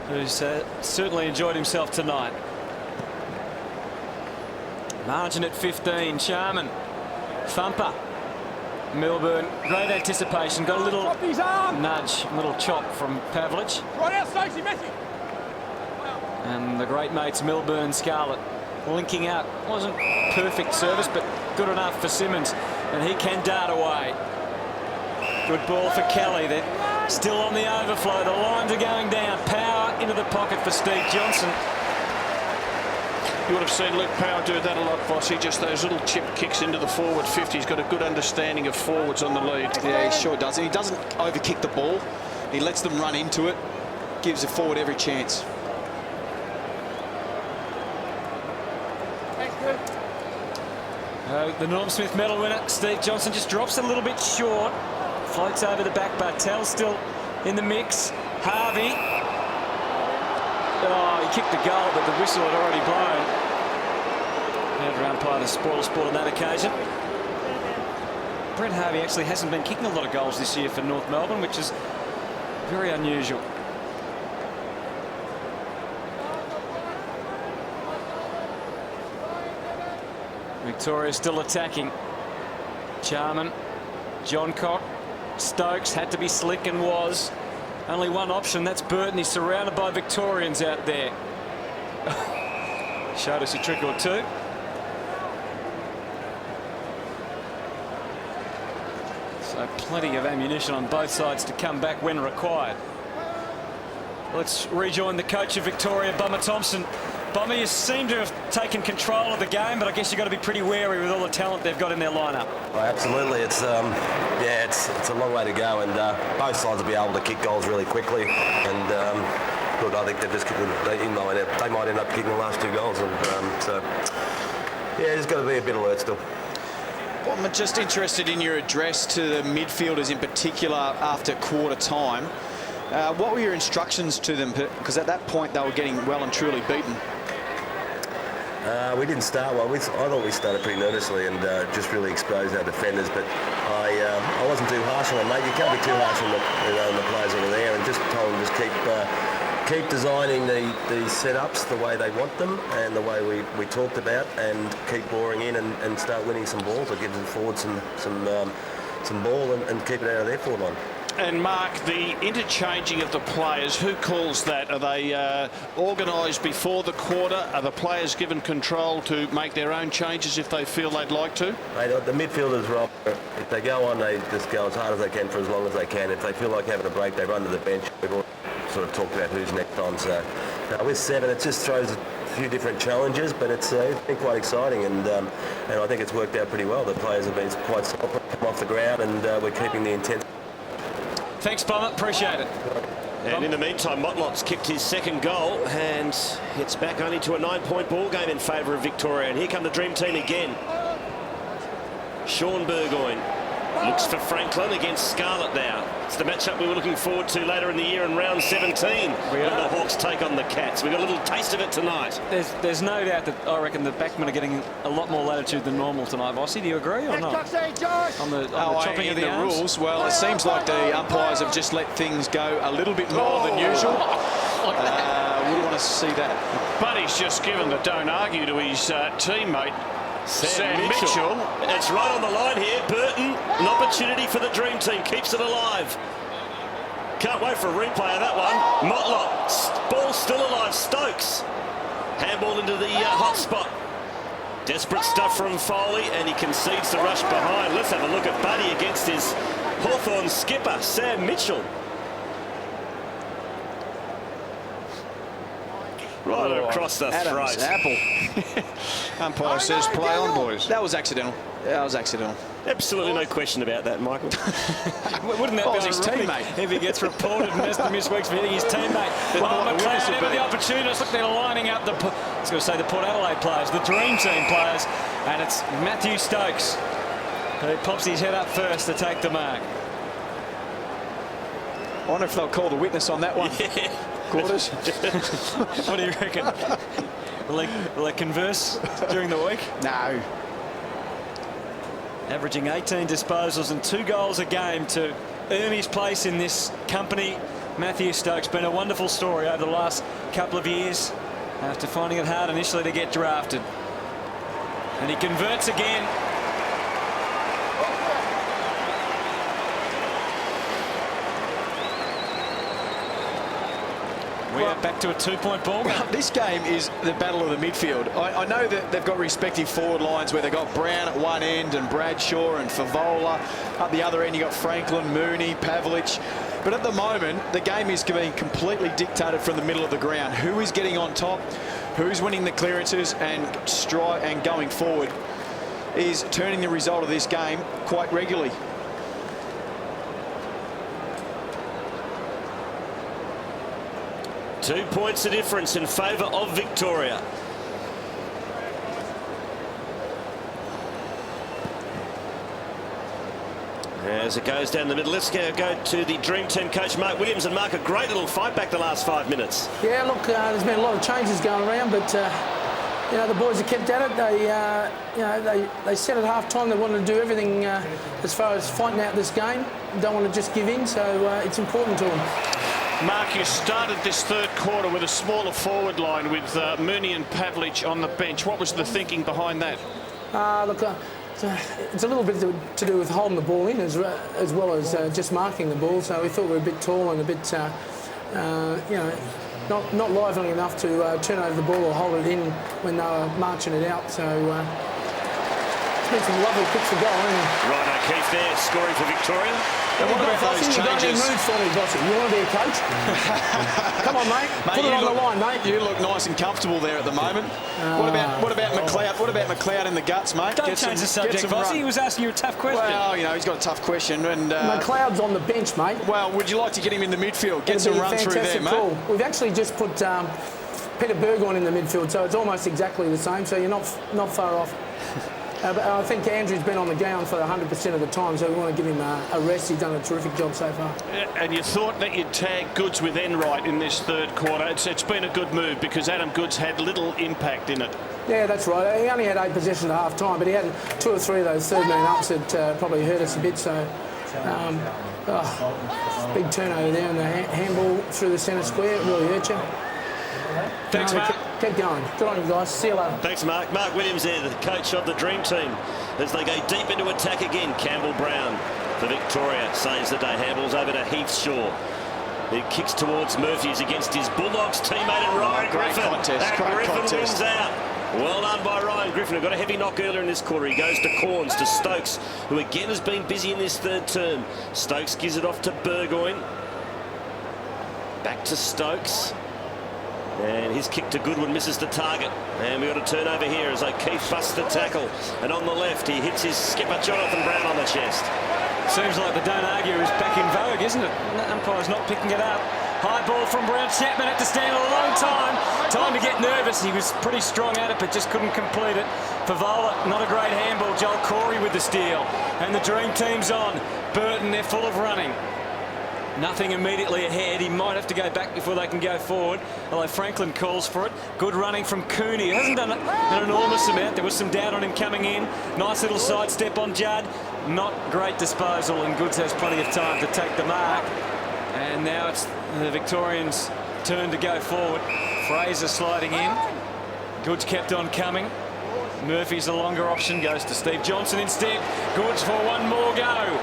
who's certainly enjoyed himself tonight. Margin at 15. Sharman, thumper. Milburn, great anticipation. Got a little nudge, a little chop from Pavlich. Right out, Stacey, Messi. And the great mates Milburn and Scarlett linking out. Wasn't perfect service, but good enough for Simmons, and he can dart away. Good ball for Kelly. They're still on the overflow. The lines are going down. Power into the pocket for Steve Johnson. You would have seen Luke Power do that a lot, Bossy. Just those little chip kicks into the forward 50. He's got a good understanding of forwards on the lead. Yeah, he sure does. He doesn't overkick the ball. He lets them run into it. Gives the forward every chance. The Norm Smith medal winner, Steve Johnson, just drops a little bit short. Floats over the back. Bartel still in the mix. Harvey. Oh, he kicked the goal, but the whistle had already blown. Head round by the spoil sport on that occasion. Brent Harvey actually hasn't been kicking a lot of goals this year for North Melbourne, which is very unusual. Victoria still attacking. Jarman, Johncock, Stokes had to be slick and was. Only one option, that's Burton. He's surrounded by Victorians out there. Showed us a trick or two. So plenty of ammunition on both sides to come back when required. Let's rejoin the coach of Victoria, Bomber Thompson. Bomber, you seem to have taken control of the game, but I guess you've got to be pretty wary with all the talent they've got in their lineup. Oh, absolutely. It's a long way to go, and both sides will be able to kick goals really quickly. And look, I think they've just kicked. They might end up kicking the last 2 goals, and so yeah, there's got to be a bit alert still. Well, I'm just interested in your address to the midfielders in particular after quarter time. What were your instructions to them? Because at that point they were getting well and truly beaten. We didn't start well. I thought we started pretty nervously and just really exposed our defenders. But I wasn't too harsh on them, mate. You can't be too harsh on the players that are there, and just told them just keep designing the setups the way they want them and the way we talked about, and keep boring in and start winning some balls. It gives the forward some ball and keep it out of their forward line. And Mark, the interchanging of the players, who calls that? Are they organised before the quarter? Are the players given control to make their own changes if they feel they'd like to? The midfielders, Rob, if they go on, they just go as hard as they can for as long as they can. If they feel like having a break, they run to the bench. We've all sort of talked about who's next on. So with 7, it just throws a few different challenges, but it's been quite exciting, and I think it's worked out pretty well. The players have been quite solid, come off the ground, and we're keeping the intent. Thanks, Bomber. Appreciate it. And in the meantime, Motlop's kicked his 2nd goal, and it's back only to a 9-point ball game in favour of Victoria. And here come the Dream Team again. Sean Burgoyne looks for Franklin against Scarlett now. It's the matchup we were looking forward to later in the year in round 17 when the Hawks take on the Cats. We got a little taste of it tonight. There's no doubt that I reckon the backmen are getting a lot more latitude than normal tonight. Bossy, do you agree or not? On the chopping of the arms? Rules, well, it seems like the umpires have just let things go a little bit more than usual. Wouldn't want to see that. But he's just given the don't argue to his teammate. Sam Mitchell. It's right on the line here. Burton, an opportunity for the Dream Team. Keeps it alive. Can't wait for a replay of that one. Motlop. Ball still alive. Stokes. Handball into the hot spot. Desperate stuff from Foley, and he concedes the rush behind. Let's have a look at Buddy against his Hawthorn skipper, Sam Mitchell. Right across the Adam's throat. apple. Umpire says play on, boys. That was accidental. That was accidental. Absolutely no question about that, Michael. Wouldn't that be his teammate? If he gets reported and has to miss weeks for hitting his teammate. McLeod ever the opportunist. Look, they're lining up the, I was going to say the Port Adelaide players, the Dream Team players, and it's Matthew Stokes who pops his head up first to take the mark. I wonder if they'll call the witness on that one. Yeah. Quarters. What do you reckon? Will they converse during the week? No. Averaging 18 disposals and 2 goals a game to earn his place in this company. Matthew Stokes, been a wonderful story over the last couple of years after finding it hard initially to get drafted. And he converts again. We are back to a 2-point ball game. This game is the battle of the midfield. I know that they've got respective forward lines where they've got Brown at one end and Bradshaw and Favola. Up the other end, you got Franklin, Mooney, Pavlich. But at the moment, the game is being completely dictated from the middle of the ground. Who is getting on top, who's winning the clearances and going forward is turning the result of this game quite regularly. Two points of difference in favour of Victoria. As it goes down the middle, let's go to the Dream Team coach Mark Williams, and Mark, a great little fight back the last 5 minutes. Yeah, look, there's been a lot of changes going around, but you know, the boys have kept at it. They said at half time they wanted to do everything as far as fighting out this game. Don't want to just give in, so it's important to them. Mark, you started this third quarter with a smaller forward line with Mooney and Pavlich on the bench. What was the thinking behind that? Look, it's a little bit to do with holding the ball in as well as just marking the ball. So we thought we were a bit tall and a bit, you know, not lively enough to turn over the ball or hold it in when they were marching it out. So it's been some lovely kicks for goal, hasn't it? Right, O'Keefe there, scoring for Victoria. And what about those changes? You don't need moves for me, Bossy. You want to be a coach? Come on, mate. Put it on the line, mate. You look nice and comfortable there at the moment. What about McLeod? What about McLeod in the guts, mate? Don't change the subject, Bossy. He was asking you a tough question. Well, you know, he's got a tough question. And McLeod's on the bench, mate. Well, would you like to get him in the midfield? Get some run through there, mate. Call. We've actually just put Peter Burgoyne in the midfield, so it's almost exactly the same. So you're not far off. But I think Andrew's been on the ground for 100% of the time, so we want to give him a rest. He's done a terrific job so far. And you thought that you'd tag Goods with Enright in this third quarter. It's been a good move because Adam Goods had little impact in it. Yeah, that's right. He only had 8 possessions at half time, but he had 2 or 3 of those third man ups that probably hurt us a bit. So big turnover there, and the handball through the centre square, it really hurt you. Thanks, Mark. Keep going. Good on you guys. See you later. Thanks, Mark. Mark Williams there, the coach of the Dream Team, as they go deep into attack again. Campbell Brown for Victoria saves the day. Handballs over to Heathshaw. He kicks towards Murphy's against his Bulldogs teammate and Ryan Great Griffin. contest. Great Griffin contest. wins out. Well done by Ryan Griffin, who got a heavy knock earlier in this quarter. He goes to Corns, to Stokes, who again has been busy in this third term. Stokes gives it off to Burgoyne. Back to Stokes. And his kick to Goodwin misses the target. And we got a turnover here as O'Keefe busts the tackle. And on the left, he hits his skipper, Jonathan Brown, on the chest. Seems like the don't argue is back in vogue, isn't it? The umpire's not picking it up. High ball from Brown. Chapman had to stand a long time. Time to get nervous. He was pretty strong at it, but just couldn't complete it. Favola, not a great handball. Joel Corey with the steal. And the Dream Team's on. Burton, they're full of running. Nothing immediately ahead. He might have to go back before they can go forward, although Franklin calls for it. Good running from Cooney. He hasn't done an enormous amount. There was some doubt on him coming in. Nice little sidestep on Judd. Not great disposal, and Goods has plenty of time to take the mark. And now it's the Victorians' turn to go forward. Fraser sliding in. Goods kept on coming. Murphy's the longer option, goes to Steve Johnson instead. Goods for one more go.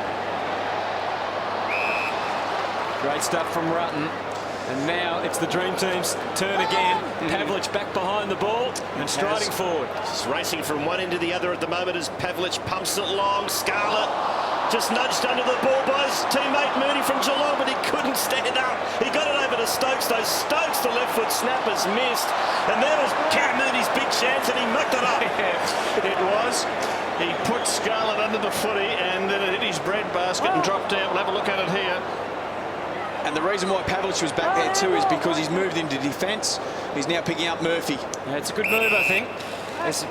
Great stuff from Rutten. And now it's the Dream Team's turn again. Pavlich back behind the ball and striding forward. Just racing from one end to the other at the moment as Pavlich pumps it long. Scarlett just nudged under the ball by his teammate Mooney from Geelong, but he couldn't stand up. He got it over to Stokes, though. Stokes, the left foot snappers, missed. And there was Cam Mooney's big chance, and he mucked it up. Yeah, it was. He put Scarlett under the footy, and then it hit his bread basket and dropped out. We'll have a look at it here. And the reason why Pavlich was back there too is because he's moved into defence. He's now picking up Murphy. Yeah, it's a good move, I think. There's a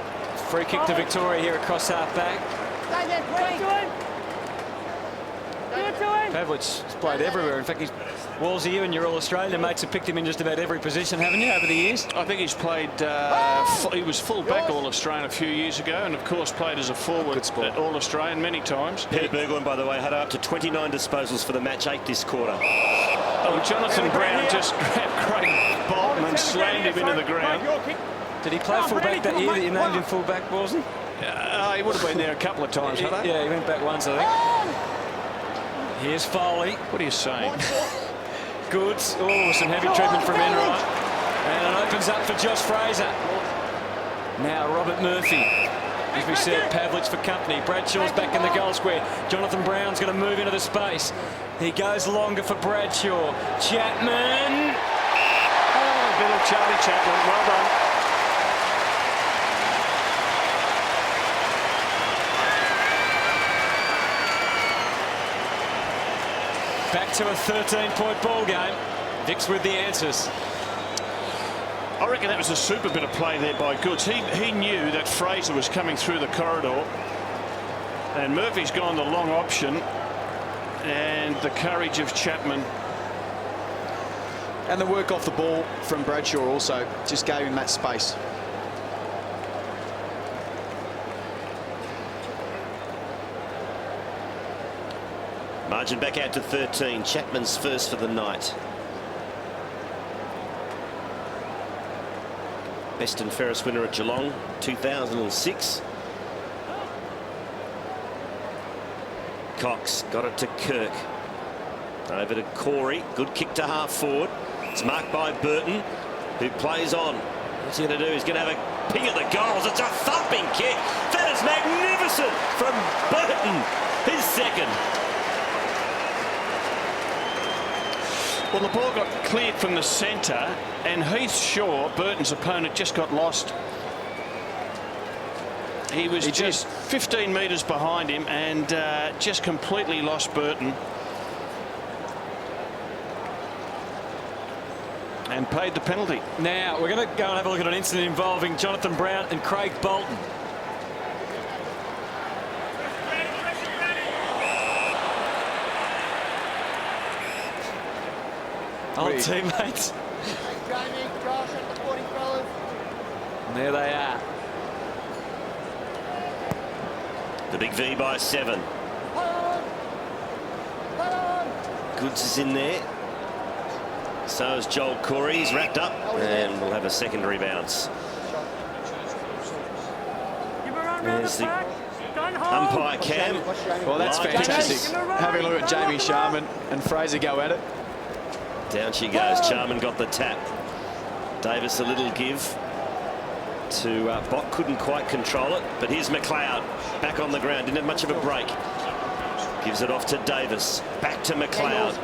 free kick to Victoria here across half back. Pavlich has played everywhere. In fact, he's Wallsy, you and your All-Australian mates have picked him in just about every position, haven't you, over the years? I think he's played, he was full-back All-Australian a few years ago, and of course played as a forward at All-Australian many times. Peter Burgoyne, by the way, had up to 29 disposals for the match, 8 this quarter. Oh, Jonathan Brown just grabbed Craig Bolton and slammed him into the ground. Did he play full-back that year that you named him full-back, Wilson? He would have been there a couple of times, hadn't he? Yeah, he went back once, I think. Here's Foley. What are you saying? Goods. Oh, some heavy treatment from Enright. And it opens up for Josh Fraser. Now Robert Murphy. As we said, Pavlich for company. Bradshaw's back in the goal square. Jonathan Brown's going to move into the space. He goes longer for Bradshaw. Chapman. Oh, little Charlie Chapman. Well done. Back to a 13-point ball game. Vic's with the answers. I reckon that was a super bit of play there by Goods. He knew that Fraser was coming through the corridor, and Murphy's gone the long option, and the courage of Chapman. And the work off the ball from Bradshaw also just gave him that space. Margin back out to 13. Chapman's first for the night. Best and fairest winner at Geelong, 2006. Cox got it to Kirk. Over to Corey. Good kick to half forward. It's marked by Burton, who plays on. What's he going to do? He's going to have a ping at the goals. It's a thumping kick. That is magnificent from Burton. His second. Well, the ball got cleared from the centre, and Heath Shaw, Burton's opponent, just got lost. He was just 15 metres behind him and just completely lost Burton. And paid the penalty. Now, we're going to go and have a look at an incident involving Jonathan Brown and Craig Bolton. Old teammates. Jamie, Josh at the 40 fellas. And there they are. The big V by 7. Goods is in there. So is Joel Corey. He's wrapped up, and we'll have a secondary bounce. There's the umpire cam. Well, that's fantastic. Having a look at Jamie Sharman and Fraser go at it. Down she goes. Charman got the tap. Davis a little give to Bott. Couldn't quite control it, but here's McLeod back on the ground. Didn't have much of a break. Gives it off to Davis. Back to McLeod.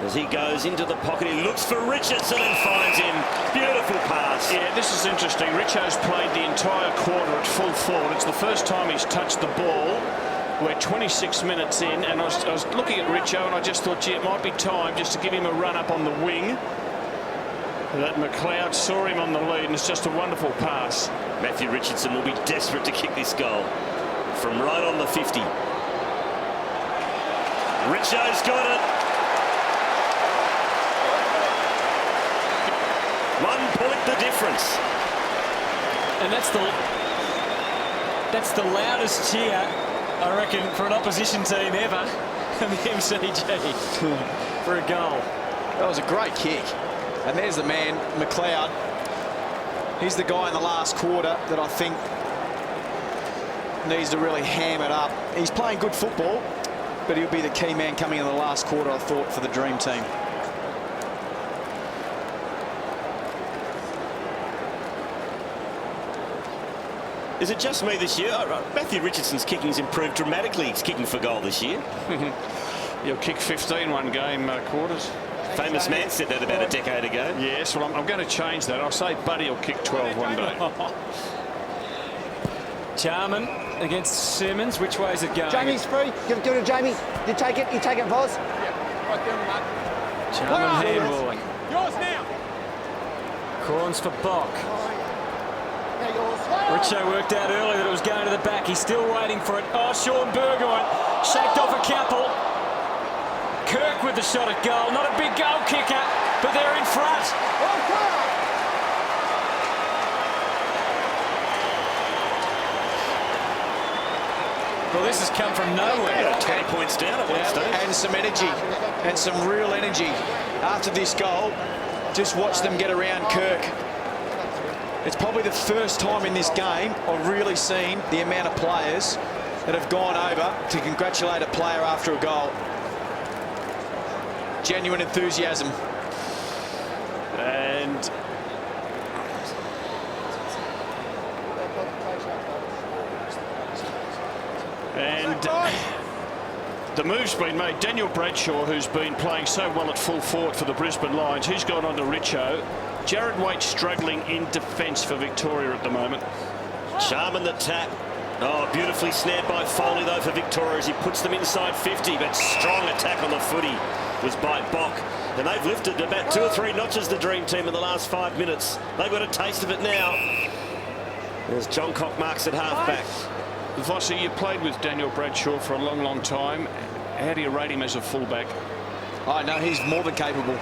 As he goes into the pocket, he looks for Richardson and finds him. Beautiful pass. Yeah, this is interesting. Richo's played the entire quarter at full forward. It's the first time he's touched the ball. We're 26 minutes in, and I was looking at Richo, and I just thought, gee, it might be time just to give him a run up on the wing. That McLeod saw him on the lead, and it's just a wonderful pass. Matthew Richardson will be desperate to kick this goal from right on the 50. Richo's got it. 1 point the difference. And that's the loudest cheer, I reckon, for an opposition team ever in the MCG for a goal. That was a great kick. And there's the man, McLeod. He's the guy in the last quarter that I think needs to really ham it up. He's playing good football, but he'll be the key man coming in the last quarter, I thought, for the Dream Team. Is it just me this year? Matthew Richardson's kicking's improved dramatically. He's kicking for goal this year. He'll kick 15 one game quarters. Famous man said that about a decade ago. Yes, well, I'm going to change that. I'll say Buddy will kick 12 one day. Charman against Simmons. Which way is it going? Jamie's free. Give it to Jamie. You take it, Voz. Charman handballing. Yours now. Corns for Bock. Richo worked out early that it was going to the back. He's still waiting for it. Oh, Sean Burgoyne shaked off a couple. Kirk with the shot at goal. Not a big goal kicker, but they're in front. Well, this has come from nowhere. 20 points down at one stage. And some energy, and some real energy. After this goal, just watch them get around Kirk. It's probably the first time in this game I've really seen the amount of players that have gone over to congratulate a player after a goal. Genuine enthusiasm. And the move's been made. Daniel Bradshaw, who's been playing so well at full forward for the Brisbane Lions, he's gone on to Richo. Jared Waite struggling in defence for Victoria at the moment. Charman the tap. Oh, beautifully snared by Foley, though, for Victoria as he puts them inside 50. But strong attack on the footy was by Bock. And they've lifted about 2 or 3 notches, the Dream Team, in the last 5 minutes. They've got a taste of it now. There's John Cock marks at half-back. Vossi, you played with Daniel Bradshaw for a long, long time. How do you rate him as a fullback? Oh, no, he's more than capable.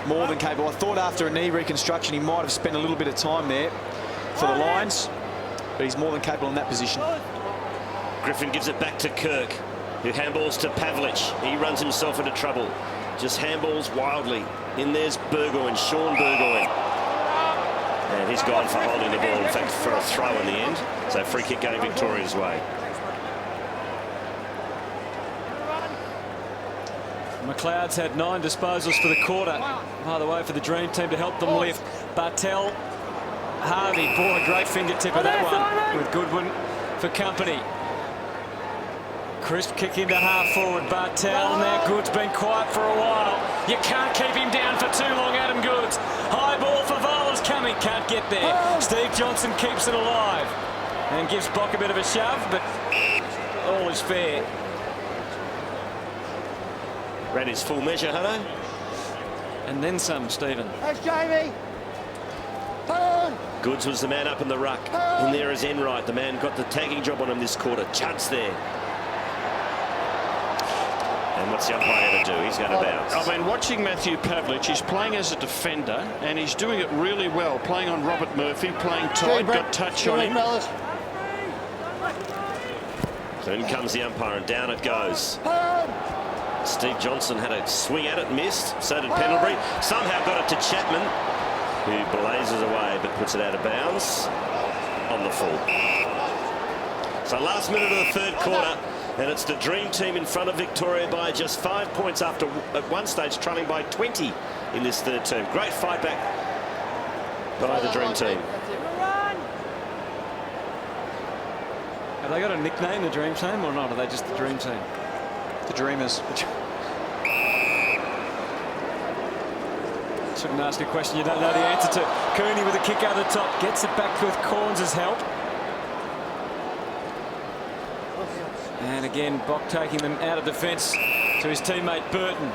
More than capable. I thought after a knee reconstruction he might have spent a little bit of time there for the Lions, but he's more than capable in that position. Griffin gives it back to Kirk, who handballs to Pavlich. He runs himself into trouble. Just handballs wildly. In there's Burgoyne, Sean Burgoyne. And he's gone for holding the ball, in fact, for a throw in the end. So free kick going Victoria's way. McLeod's had 9 disposals for the quarter. By the way, for the Dream Team to help them lift. Bartel, Harvey, boy, great fingertip of that one with Goodwin for company. Crisp kick into half forward. Bartel, now Goods been quiet for a while. You can't keep him down for too long, Adam Goods. High ball for Volas coming, can't get there. Steve Johnson keeps it alive and gives Bock a bit of a shove, but all is fair. Ran his full measure, Hutto. And then some, Stephen. That's Jamie. Goods was the man up in the ruck. In there is Enright. The man got the tagging job on him this quarter. Chuds there. And what's the umpire going to do? He's going to bounce. I've been watching Matthew Pavlich. He's playing as a defender, and he's doing it really well. Playing on Robert Murphy, playing tight, got touch on him. So in comes the umpire, and down it goes. Steve Johnson had a swing at it, missed. So did Pendlebury. Somehow got it to Chapman, who blazes away but puts it out of bounds on the full. So last minute of the third quarter, and it's the Dream Team in front of Victoria by just 5 points after at one stage trailing by 20 in this third term. Great fight back by the Dream Team. Have they got a nickname, the Dream Team, or not? Are they just the Dream Team? The Dreamers. Shouldn't ask a question you don't know the answer to. Cooney with a kick out of the top. Gets it back with Corns' help. And again, Bock taking them out of defence to his teammate Burton.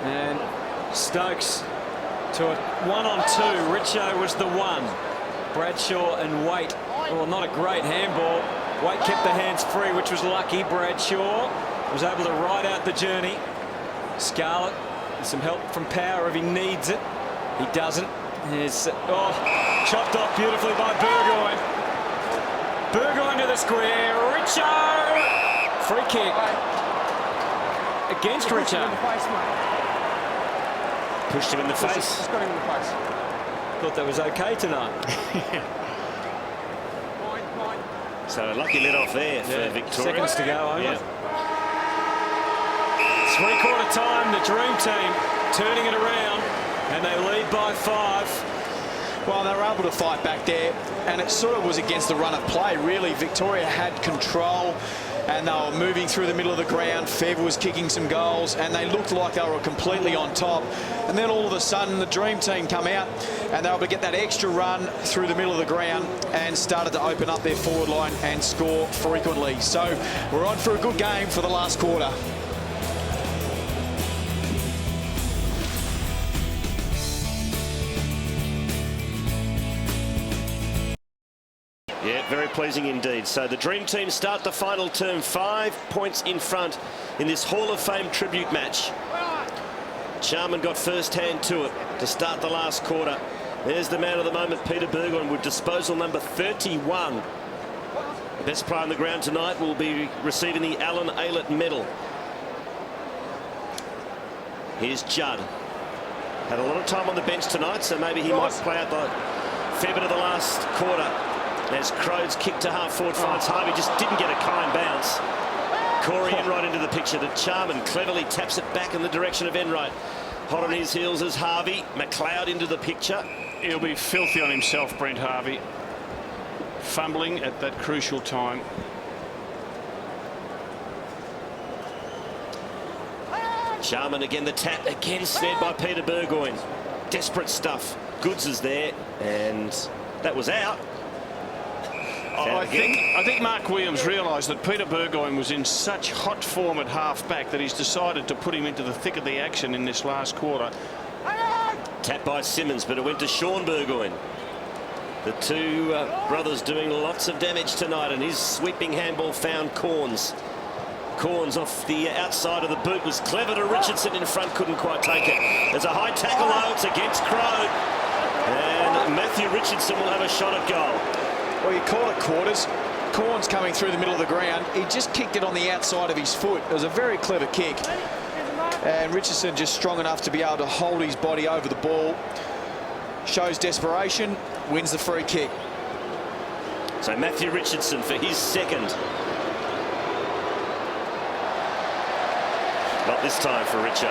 And Stokes to a 1-on-2. Richo was the one. Bradshaw and Waite. Well, not a great handball. Waite kept the hands free, which was lucky. Bradshaw was able to ride out the journey. Scarlett with some help from Power if he needs it. He doesn't. There's, chopped off beautifully by Burgoyne. Burgoyne to the square. Richo! Free kick against Richo. Pushed him in the face. Just got him in the face. Thought that was okay tonight. So a lucky let off there for Victoria. Seconds to go only. Three-quarter time, the Dream Team turning it around, and they lead by 5. Well, they were able to fight back there, and it sort of was against the run of play, really. Victoria had control, and they were moving through the middle of the ground. Fev was kicking some goals, and they looked like they were completely on top. And then all of a sudden, the Dream Team come out, and they were able to get that extra run through the middle of the ground and started to open up their forward line and score frequently. So we're on for a good game for the last quarter. Yeah, very pleasing indeed. So the Dream Team start the final term 5 points in front in this Hall of Fame tribute match. Charman got first hand to it to start the last quarter. There's the man of the moment, Peter Burgoyne, with disposal number 31. The best player on the ground tonight will be receiving the Alan Aylett medal. Here's Judd. Had a lot of time on the bench tonight, so maybe he might play out the fair bit of the last quarter. As Crode's kick to half forward finds Harvey, just didn't get a kind bounce. Corey Enright into the picture. The Charman cleverly taps it back in the direction of Enright. Hot on his heels as Harvey. McLeod into the picture. He'll be filthy on himself, Brent Harvey. Fumbling at that crucial time. Charman again, the tap, again snared by Peter Burgoyne. Desperate stuff. Goods is there, and that was out. I think Mark Williams realised that Peter Burgoyne was in such hot form at half-back that he's decided to put him into the thick of the action in this last quarter. Tap by Simmons, but it went to Sean Burgoyne. The two brothers doing lots of damage tonight, and his sweeping handball found Corns. Corns off the outside of the boot was clever to Richardson in front, couldn't quite take it. There's a high tackle though, it's against Crode. And Matthew Richardson will have a shot at goal. Well, you call it quarters. Corns coming through the middle of the ground. He just kicked it on the outside of his foot. It was a very clever kick. And Richardson just strong enough to be able to hold his body over the ball. Shows desperation, wins the free kick. So Matthew Richardson for his second. Not this time for Richo.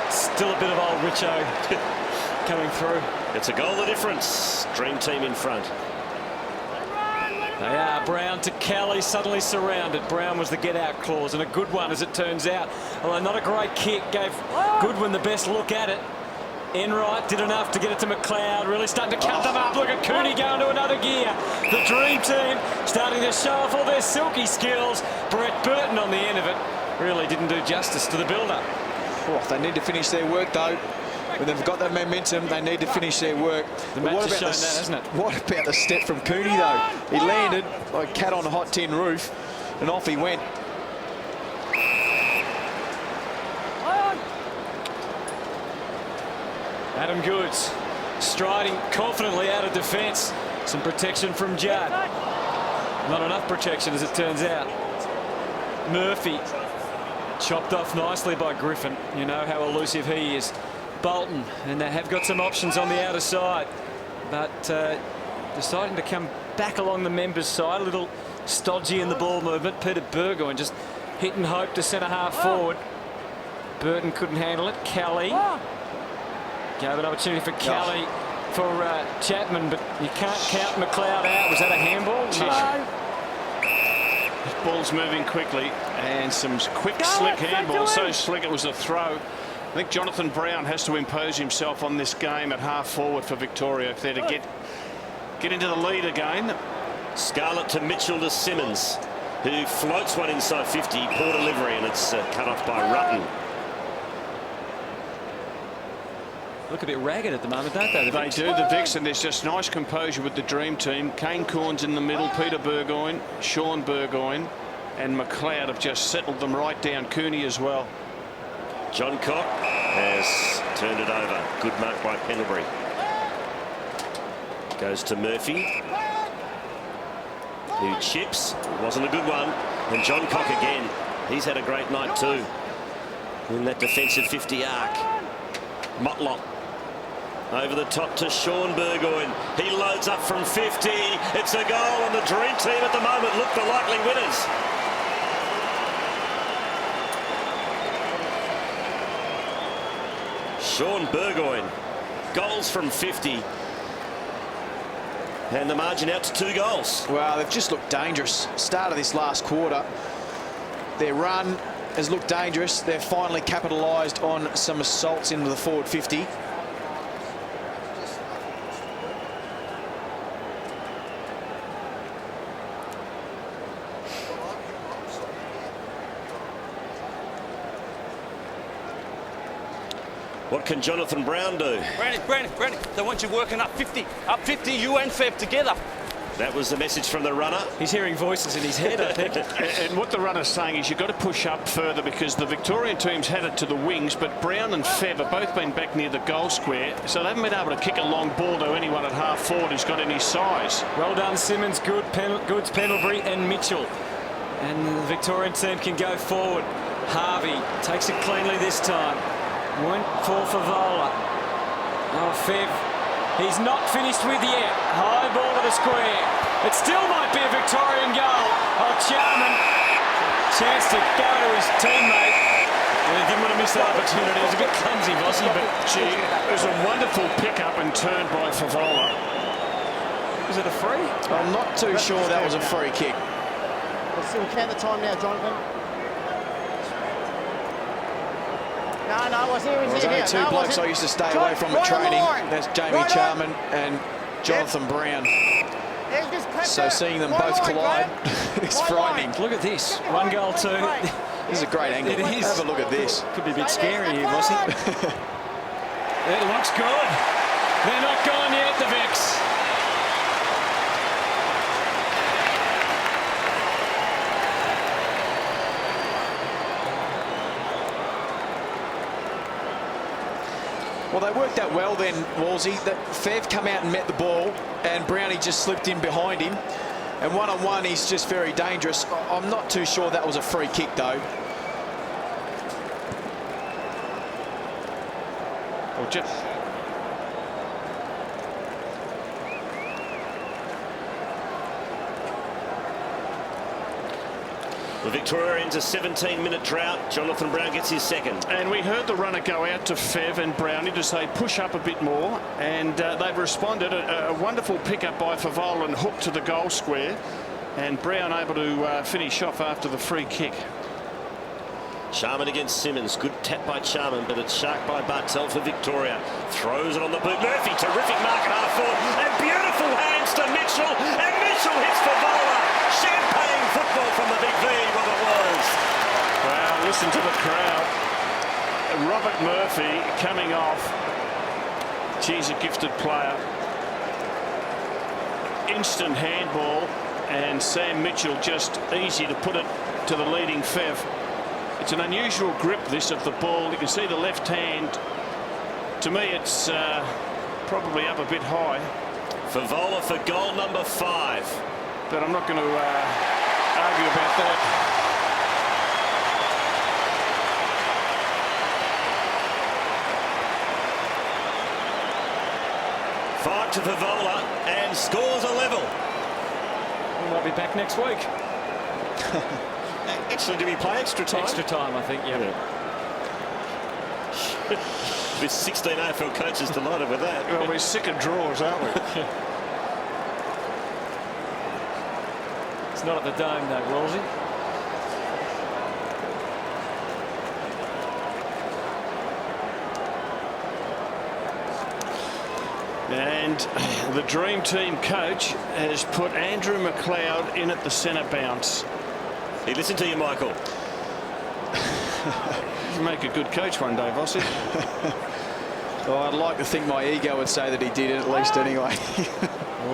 Still a bit of old Richo coming through. It's a goal of difference. Dream Team in front. They are. Brown to Kelly, suddenly surrounded. Brown was the get-out clause, and a good one as it turns out. Although not a great kick, gave Goodwin the best look at it. Enright did enough to get it to McLeod, really starting to cut them up. Look at Cooney going to another gear. The Dream Team starting to show off all their silky skills. Brett Burton on the end of it really didn't do justice to the build-up. Oh, they need to finish their work, though. When they've got that momentum, they need to finish their work. The match has shown that, hasn't it? What about the step from Cooney, though? He landed like a cat on a hot tin roof, and off he went. Adam Goods striding confidently out of defence. Some protection from Judd. Not enough protection, as it turns out. Murphy chopped off nicely by Griffin. You know how elusive he is. Bolton, and they have got some options on the outer side, but deciding to come back along the members' side, a little stodgy in the ball movement. Peter Burgoyne just hit and hope to centre half forward. Burton couldn't handle it. Kelly gave an opportunity for Kelly for Chapman, but you can't count McLeod out. Was that a handball? No. The ball's moving quickly, and some quick, slick handball. So slick it was a throw. I think Jonathan Brown has to impose himself on this game at half forward for Victoria if they're to get into the lead again. Scarlett to Mitchell to Simmons, who floats one inside 50. Poor delivery, and it's cut off by Rutten. Look a bit ragged at the moment, don't they? They do, the Vicks, and there's just nice composure with the Dream Team. Kane Corns in the middle, Peter Burgoyne, Sean Burgoyne, and McLeod have just settled them right down. Cooney as well. John Cock has turned it over. Good mark by Pendlebury. Goes to Murphy, who chips. Wasn't a good one. And John Cock again. He's had a great night too in that defensive 50 arc. Motlock Over the top to Sean Burgoyne. He loads up from 50. It's a goal, and the Dream Team at the moment look the likely winners. Sean Burgoyne. Goals from 50. And the margin out to 2 goals. Well, they've just looked dangerous. Start of this last quarter, their run has looked dangerous. They've finally capitalised on some assaults into the forward 50. What can Jonathan Brown do? Brandon, they want you working up 50, you and Fev together. That was the message from the runner. He's hearing voices in his head, I think. And what the runner's saying is you've got to push up further, because the Victorian team's had it to the wings, but Brown and Fev have both been back near the goal square, so they haven't been able to kick a long ball to anyone at half forward who's got any size. Well done, Simmons, Goods, Pendlebury and Mitchell. And the Victorian team can go forward. Harvey takes it cleanly this time. Went for Favola. Oh, Fev. He's not finished with yet. High ball to the square. It still might be a Victorian goal. Oh, Charman. Chance to go to his teammate. And he didn't want to miss that opportunity. It was a bit clumsy, Bossy, but gee, it was a wonderful pick-up and turn by Favola. Was it a free? I'm not too sure that was a free kick. Let's see, we'll count the time now, Jonathan. No, I was here. There's only 2 blokes I used to stay away from at training. That's Jamie Charman and Jonathan Brown. So seeing them both collide is frightening. Look at this. 1 goal, 2. This is a great angle. It is. Have a look at this. Could be a bit scary here, Bossy. It looks good. They're not gone yet, the Vicks. Well, they worked that well then, Wolsey. That Fev come out and met the ball, and Brownie just slipped in behind him. And one-on-one, he's just very dangerous. I'm not too sure that was a free kick, though. Well, just... The Victorians a 17-minute drought. Jonathan Brown gets his second. And we heard the runner go out to Fev and Brownie to say push up a bit more, and they've responded. A wonderful pick-up by Favola and hook to the goal square, and Brown able to finish off after the free kick. Charman against Simmons. Good tap by Charman, but it's sharked by Bartel for Victoria. Throws it on the boot. Murphy, terrific mark at half forward, and beautiful hands to Mitchell, and Mitchell hits Favola. Champagne football from the Big V, Robert Walls. Wow, listen to the crowd. Robert Murphy coming off. She's a gifted player. Instant handball, and Sam Mitchell just easy to put it to the leading Fev. It's an unusual grip, this, of the ball. You can see the left hand. To me, it's probably up a bit high. Favola for goal number 5. But I'm not going to argue about that. Five to Favola, and scores a level. We might be back next week. Actually, do we play extra time? Extra time, I think, yeah. With 16 AFL coaches delighted with that. Well, we're sick of draws, aren't we? It's not at the Dome, though, Wolsey. And the Dream Team coach has put Andrew McLeod in at the centre bounce. He listened to you, Michael. You make a good coach one day, Vossi. Well, I'd like to think my ego would say that he did, at least anyway.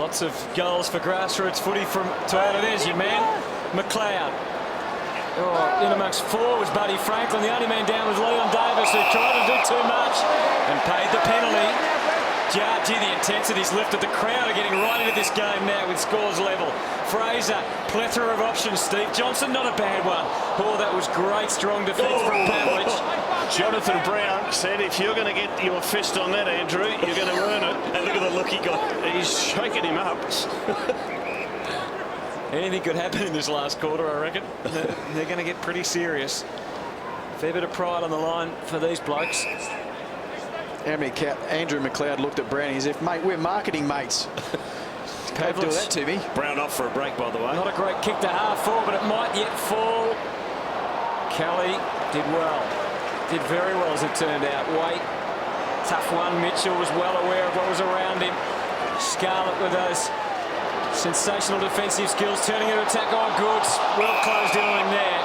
Lots of goals for grassroots footy from Toyota. There's your man, McLeod. Oh, in amongst 4 was Buddy Franklin. The only man down was Leon Davis, who tried to do too much and paid the penalty. Gee, the intensity's lifted. The crowd are getting right into this game now with scores level. Fraser, plethora of options. Steve Johnson, not a bad one. Oh, that was great, strong defence from Pavlich. Jonathan Brown said, if you're going to get your fist on that, Andrew, you're going to earn it. And look at the look he got. He's shaking him up. Anything could happen in this last quarter, I reckon. They're going to get pretty serious. Fair bit of pride on the line for these blokes. Andrew McLeod looked at Brown. He said, mate, we're marketing mates. Can't do that to me. Brown off for a break, by the way. Not a great kick to half forward, but it might yet fall. Kelly did well. Did very well, as it turned out. Waite, tough one. Mitchell was well aware of what was around him. Scarlett with those sensational defensive skills, turning it to attack. Oh, Goods, well closed in on him there.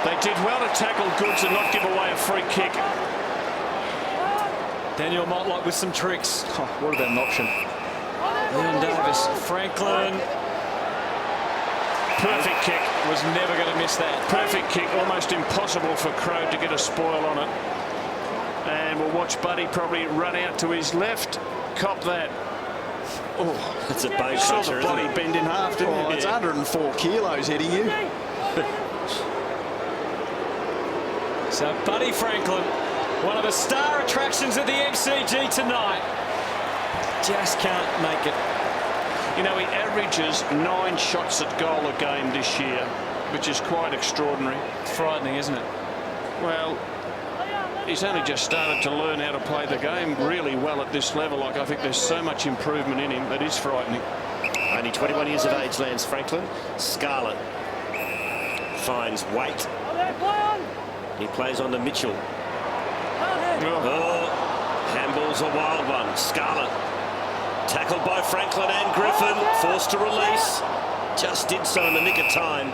They did well to tackle Goods and not give away a free kick. Daniel Motlop with some tricks. Oh, what about an option? Leon Davis, Franklin. Perfect kick. Was never going to miss that. Perfect kick. Almost impossible for Crow to get a spoil on it. And we'll watch Buddy probably run out to his left. Cop that. Oh, it's a bone saw crusher, the bloody isn't it? bend in half, didn't Oh, it? it's 104 kilos hitting you. So Buddy Franklin, one of the star attractions at the MCG tonight, just can't make it. You know, he averages 9 shots at goal a game this year, which is quite extraordinary. It's frightening, isn't it? Well, he's only just started to learn how to play the game really well at this level. Like, I think there's so much improvement in him that is frightening. Only 21 years of age, Lance Franklin. Scarlett finds Waite. He plays on to Mitchell. Oh, handball's a wild one. Scarlett tackled by Franklin and Griffin, forced to release. Just did so in the nick of time.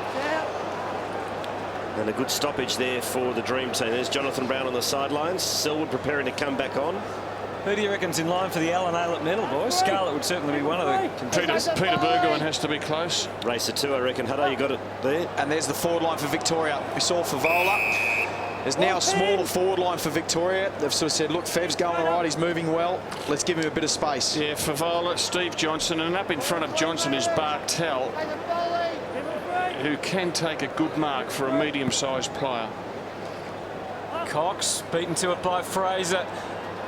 And a good stoppage there for the Dream Team. There's Jonathan Brown on the sidelines. Selwood preparing to come back on. Who do you reckon's in line for the Alan Aylett medal, boys? Scarlett would certainly be one of the contenders. Peter Burgoyne has to be close. Racer 2, I reckon. Hutto, you got it there. And there's the forward line for Victoria. We saw Favola. There's now a smaller forward line for Victoria. They've sort of said, look, Fev's going all right. He's moving well. Let's give him a bit of space. Yeah, Favola, Steve Johnson, and up in front of Johnson is Bartel, who can take a good mark for a medium-sized player. Cox beaten to it by Fraser.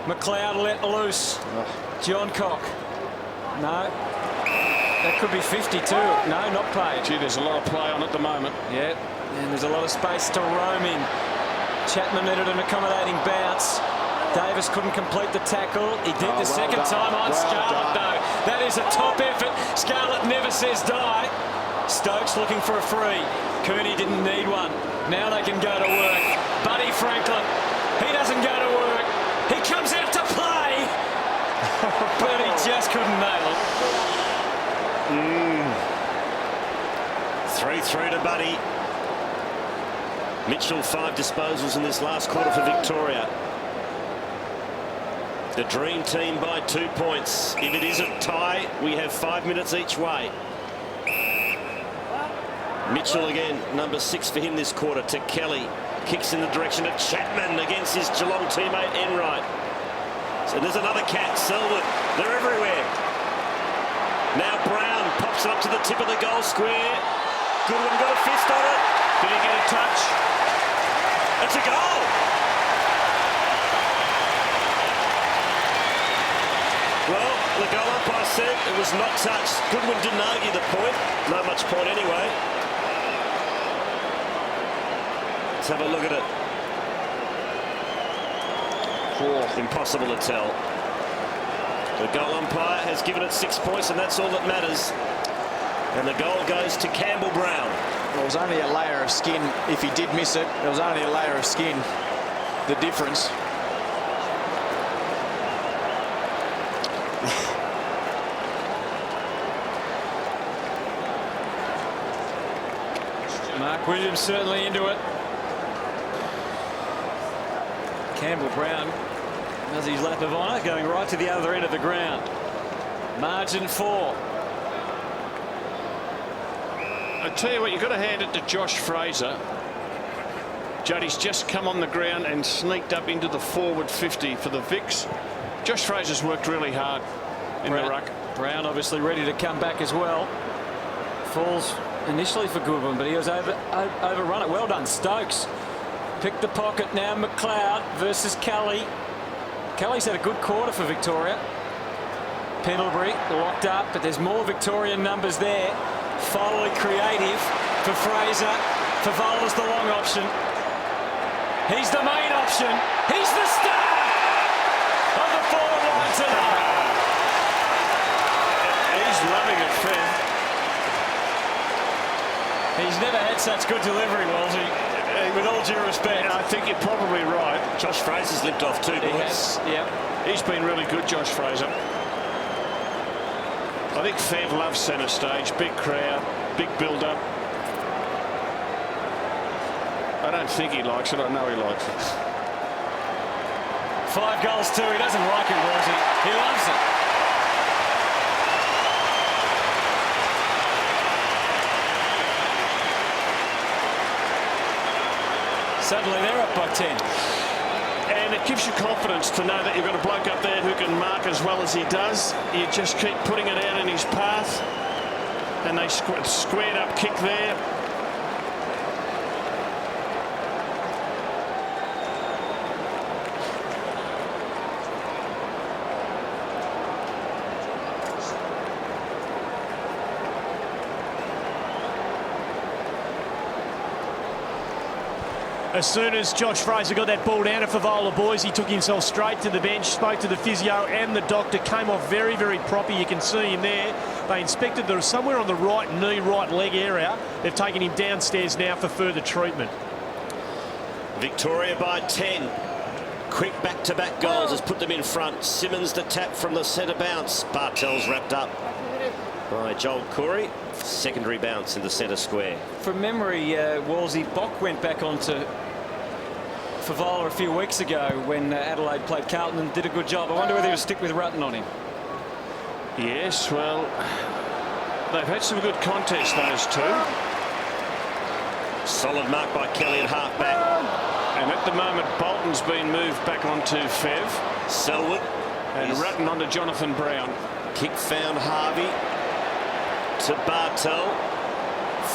McLeod let loose. John Cock. No. That could be 52. No, not paid. Gee, there's a lot of play on at the moment. Yeah, and there's a lot of space to roam in. Chapman needed an accommodating bounce. Davis couldn't complete the tackle. He did the second time on Scarlett, though. That is a top effort. Scarlett never says die. Stokes looking for a free. Kearney didn't need one. Now they can go to work. Buddy Franklin, he doesn't go to work. He comes out to play, but he just couldn't nail it. 3-3 to Buddy. Mitchell 5 disposals in this last quarter for Victoria. The Dream Team by 2 points. If it is a tie, we have 5 minutes each way. Mitchell again, number 6 for him this quarter, to Kelly. Kicks in the direction of Chapman against his Geelong teammate Enright. So there's another cat, Selwood. They're everywhere. Now Brown pops it up to the tip of the goal square. Goodwin got a fist on it. Did he get a touch? It's a goal. Well, the goal umpire said it was not touched. Goodwin didn't argue the point. Not much point anyway. Let's have a look at it. Oh, impossible to tell. The goal umpire has given it 6 points, and that's all that matters. And the goal goes to Campbell Brown. There was only a layer of skin. If he did miss it, there was only a layer of skin. The difference. Mark Williams certainly into it. Campbell Brown does his lap of honour, going right to the other end of the ground. Margin 4. I tell you what, you've got to hand it to Josh Fraser. Juddy's just come on the ground and sneaked up into the forward 50 for the Vicks. Josh Fraser's worked really hard in the ruck. Brown obviously ready to come back as well. Falls initially for Goodwin, but he was overrun it. Well done, Stokes. Pick the pocket now. McLeod versus Kelly. Kelly's had a good quarter for Victoria. Pendlebury locked up, but there's more Victorian numbers there. Foley creative for Fraser. Favola's the long option. He's the main option. He's the star of the forward line tonight. He's loving it, Fred. He's never had such good delivery, Wolsey. With all due respect. I think you're probably right. Josh Fraser's limped off too, boys. Yeah. He's been really good, Josh Fraser. I think Fev loves centre stage. Big crowd, big build-up. I don't think he likes it. I know he likes it. 5 goals too. He doesn't like it, Wolsey. He loves it. Suddenly they're up by 10. And it gives you confidence to know that you've got a bloke up there who can mark as well as he does. You just keep putting it out in his path. And they squared up kick there. As soon as Josh Fraser got that ball down to Favola, boys, he took himself straight to the bench, spoke to the physio and the doctor, came off very, very proper. You can see him there. They inspected somewhere on the right knee, right leg area. They've taken him downstairs now for further treatment. Victoria by 10. Quick back-to-back goals has put them in front. Simmons the tap from the centre bounce. Bartels wrapped up by Joel Corey. Secondary bounce in the centre square. From memory, Wolsey, Bock went back onto Favola a few weeks ago when Adelaide played Carlton and did a good job. I wonder whether he'll stick with Rutten on him. Yes, well, they've had some good contests, those two. Solid mark by Kelly at half-back. And at the moment, Bolton's been moved back onto Fev. Selwood. And Rutten onto Jonathan Brown. Kick found Harvey to Bartel.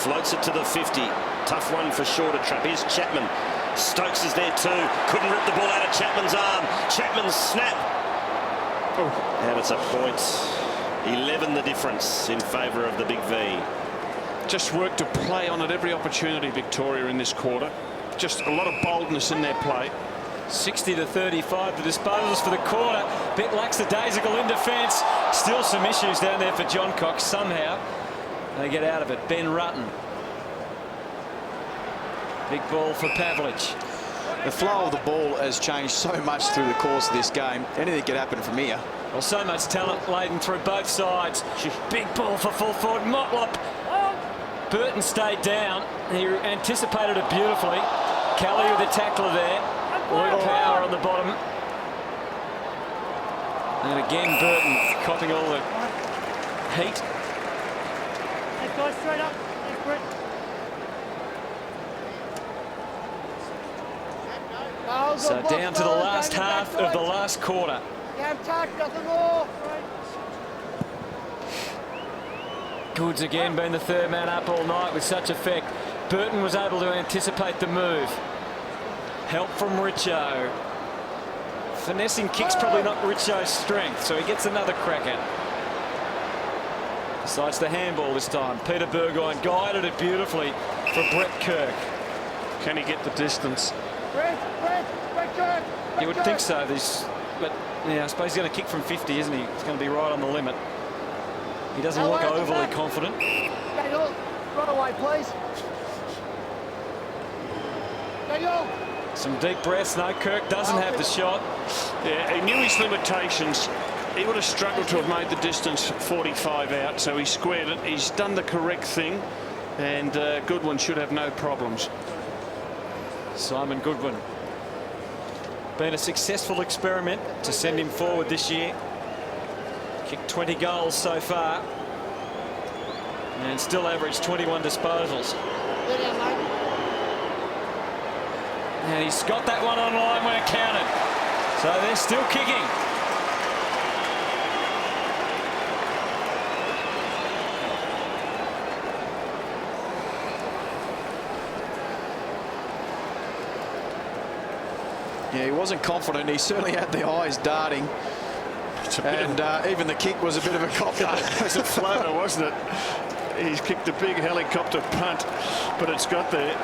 Floats it to the 50. Tough one for Shorter Trap. Here's Chapman. Stokes is there too. Couldn't rip the ball out of Chapman's arm. Chapman's snap. And it's a point. 11 the difference in favour of the Big V. Just work to play on at every opportunity, Victoria, in this quarter. Just a lot of boldness in their play. 60 to 35, the disposals for the quarter. Bit lackadaisical in defence. Still some issues down there for John Cox. Somehow they get out of it. Ben Rutten. Big ball for Pavlich. The flow of the ball has changed so much through the course of this game. Anything could happen from here. Well, so much talent laden through both sides. Big ball for full forward Motlop. Burton stayed down. He anticipated it beautifully. Kelly with the tackler there. Luke Power on the bottom. And again, Burton copping all the heat. Let's go straight up. So down to the last half of the last quarter. Nothing more. Goods again been the third man up all night with such effect. Burton was able to anticipate the move. Help from Richo. Finessing kicks probably not Richo's strength, so he gets another crack at it. Decides the handball this time. Peter Burgoyne guided it beautifully for Brett Kirk. Can he get the distance? You would think so. But yeah, I suppose he's going to kick from 50, isn't he? It's going to be right on the limit. He doesn't look overly confident. Run away, please. Some deep breaths. No, Kirk doesn't have the shot. Yeah, he knew his limitations. He would have struggled to have made the distance 45 out, so he squared it. He's done the correct thing, and Goodwin should have no problems. Simon Goodwin. Been a successful experiment to send him forward this year. Kicked 20 goals so far. And still averaged 21 disposals. And he's got that one on line when it counted. So they're still kicking. Yeah, he wasn't confident. He certainly had the eyes darting. And even the kick was a bit of a copter. It was a floater, wasn't it? He's kicked a big helicopter punt, but it's got there.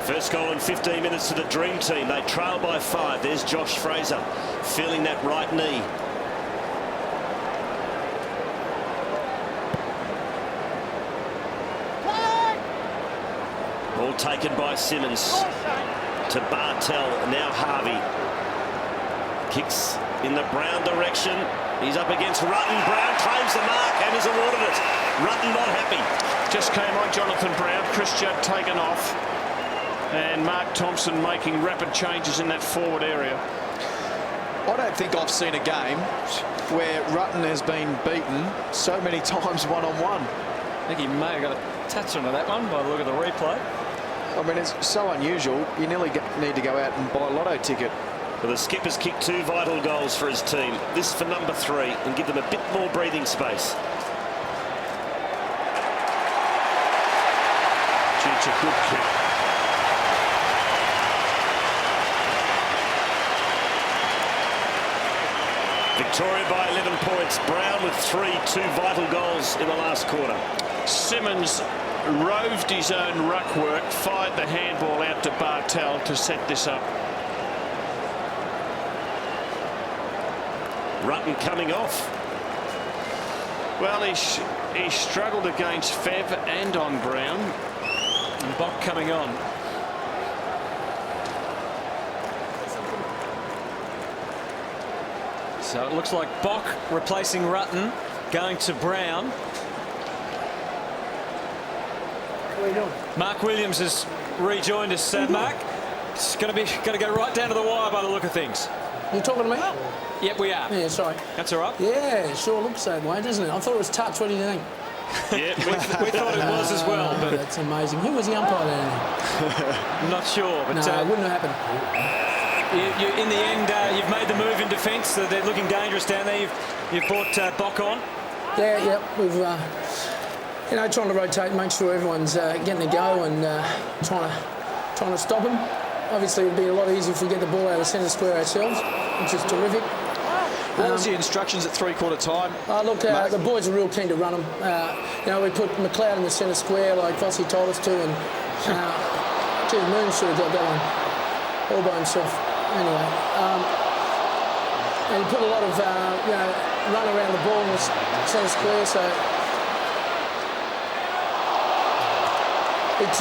First goal in 15 minutes to the Dream Team. They trail by 5. There's Josh Fraser feeling that right knee. Ball taken by Simmons to Bartel. Now Harvey kicks in the Brown direction. He's up against Rutten. Brown claims the mark and is awarded it. Rutten not happy. Just came on Jonathan Brown. Chris Judd taken off. And Mark Thompson making rapid changes in that forward area. I don't think I've seen a game where Rutten has been beaten so many times one-on-one. I think he may have got a touch onto that one by the look of the replay. I mean, it's so unusual. You nearly need to go out and buy a lotto ticket. Well, the skipper's kicked 2 vital goals for his team. This for number 3 and give them a bit more breathing space. Gee, it's a good kick. Victoria by 11 points. Brown with 2 vital goals in the last quarter. Simmons roved his own ruck work, fired the handball out to Bartel to set this up. Rutten coming off. Well, he struggled against Fev and on Brown. And Bock coming on. So it looks like Bock replacing Rutten, going to Brown. What are you doing? Mark Williams has rejoined us, Mark. It's going to go right down to the wire by the look of things. You talking to me? Yep, we are. Yeah, sorry. That's all right. Yeah, sure looks that way, doesn't it? I thought it was touch. What do you think? Yeah, we thought it was as well. But that's amazing. Who was the umpire there? I'm not sure. But no, it wouldn't have happened. In the end, you've made the move in defence. They're looking dangerous down there. You've brought Bock on. Yeah, we've trying to rotate, make sure everyone's getting a go and trying to stop them. Obviously, it'd be a lot easier if we get the ball out of centre square ourselves, which is terrific. What was the instructions at 3/4 time? Look, the boys are real keen to run them. We put McLeod in the centre square like Vossi told us to, and geez, Moon should have got that one all by himself. Anyway, and he put a lot of run around the ball in the centre square, so it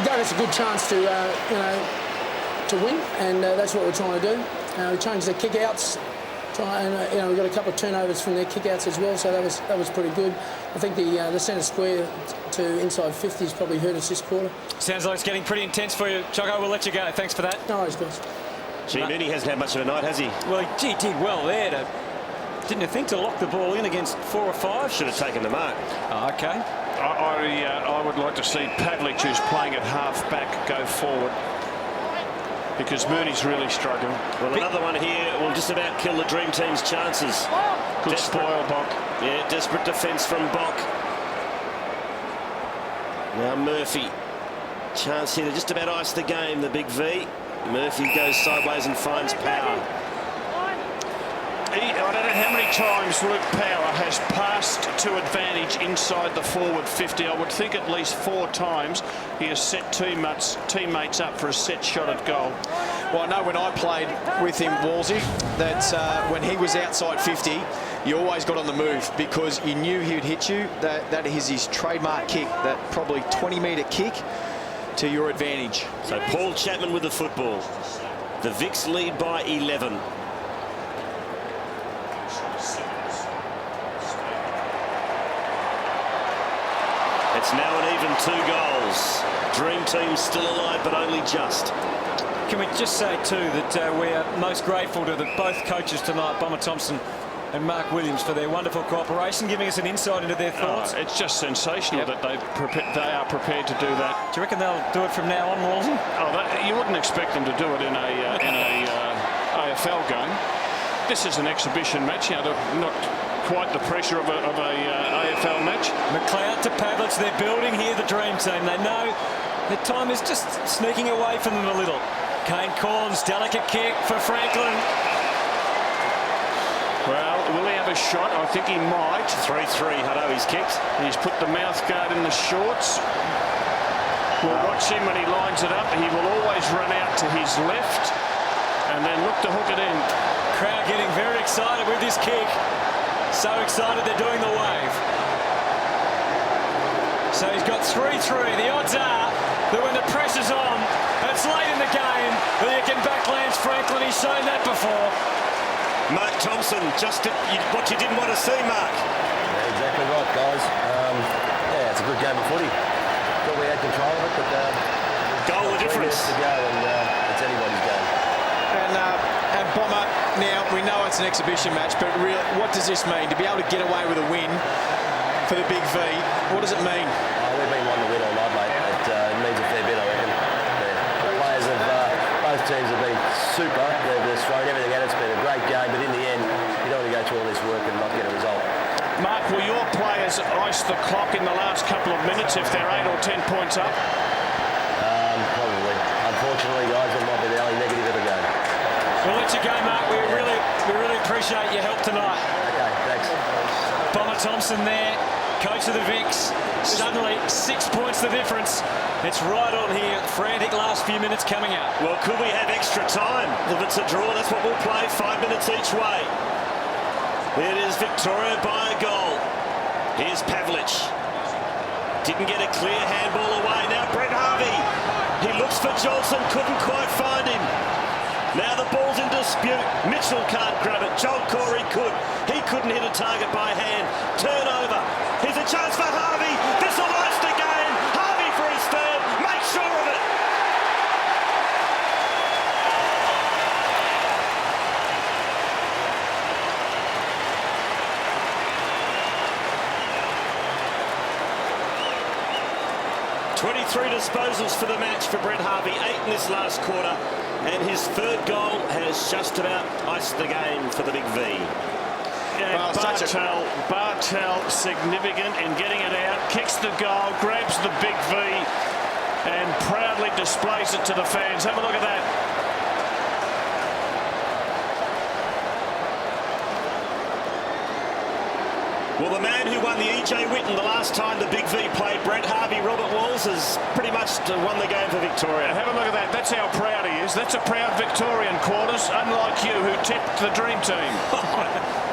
gave us a good chance to win, and that's what we're trying to do. We changed the kick-outs, and we got a couple of turnovers from their kick-outs as well, so that was pretty good. I think the centre square to inside 50 has probably hurt us this quarter. Sounds like it's getting pretty intense for you, Choco. We'll let you go. Thanks for that. No worries, guys. Gee, Mooney hasn't had much of a night, has he? Well, he did well there. Didn't you think to lock the ball in against 4 or 5? Should have taken the mark. Oh, okay. I would like to see Pavlich, who's playing at half-back, go forward, because Mooney's really struggling. Well, another one here will just about kill the Dream Team's chances. Good spoil, Bock. Yeah, desperate defence from Bock. Now Murphy. Chance here to just about ice the game, the big V. Murphy goes sideways and finds Power. I don't know how many times Luke Power has passed to advantage inside the forward 50. I would think at least 4 times he has set teammates up for a set shot at goal. Well, I know when I played with him, Wolsey, that when he was outside 50, you always got on the move because you knew he would hit you. That is his trademark kick, that probably 20-metre kick to your advantage. So Paul Chapman with the football. The Vics lead by 11. It's now an even 2 goals. Dream Team still alive, but only just. Can we just say, too, that we are most grateful to both coaches tonight, Bomber Thompson and Mark Williams, for their wonderful cooperation, giving us an insight into their thoughts. It's just sensational that they are prepared to do that. Do you reckon they'll do it from now on, Wolsey? You wouldn't expect them to do it in a AFL game. this is an exhibition match, you know, not quite the pressure of a AFL match. McLeod to Pavlich, they're building here the dream team. They know the time is just sneaking away from them a little. Kane Corns, delicate kick for Franklin. Well, will he have a shot? I think he might. 3-3, Hutto, he's kicked. He's put the mouth guard in the shorts. We'll watch him when he lines it up. He will always run out to his left and then look to hook it in. Crowd getting very excited with this kick. So excited they're doing the wave. So he's got 3-3. The odds are that when the pressure's on, it's late in the game, that you can back Lance Franklin. He's shown that before. Mark Thompson, just what you didn't want to see, Mark. Yeah, exactly right, guys. Yeah, it's a good game of footy. Thought we had control of it, but goal the difference to go, and it's anybody's game. And Bomber, now we know it's an exhibition match, but really, what does this mean? To be able to get away with a win for the Big V, what does it mean? We've been wanting to win all night, mate. It means a fair bit, I reckon. The players of both teams have been super. They've thrown everything at it. It's been a great game, but in the end, you don't want to go through all this work and not get a result. Mark, will your players ice the clock in the last couple of minutes if they're 8 or 10 points up? Probably. Unfortunately, guys, it might be the only negative of the game. We'll let you go, Mark. We really appreciate your help tonight. Okay, thanks. Bomber Thompson there, coach of the Vicks. Suddenly, 6 points the difference. It's right on here. Frantic last few minutes coming up. Well, could we have extra time? If it's a draw, that's what we'll play. 5 minutes each way. It is Victoria by a goal. Here's Pavlich. Didn't get a clear handball away. Now Brett Harvey. He looks for Johnson, couldn't quite find him. Now the ball's in dispute. Mitchell can't grab it. Joel Corey could. He couldn't hit a target by hand. Turnover. Here's a chance for Harvey. This will last the game. Harvey for his third. Make sure of it. Three disposals for the match for Brett Harvey. 8 in this last quarter. And his third goal has just about iced the game for the Big V. Yeah, Bartel significant in getting it out, kicks the goal, grabs the Big V and proudly displays it to the fans. Have a look at that. Well, the man who won the E.J. Whitten the last time the Big V played, Brett Harvey, Robert Walls, has pretty much won the game for Victoria. Have a look at that. That's how proud he is. That's a proud Victorian, Quarters, unlike you who tipped the dream team.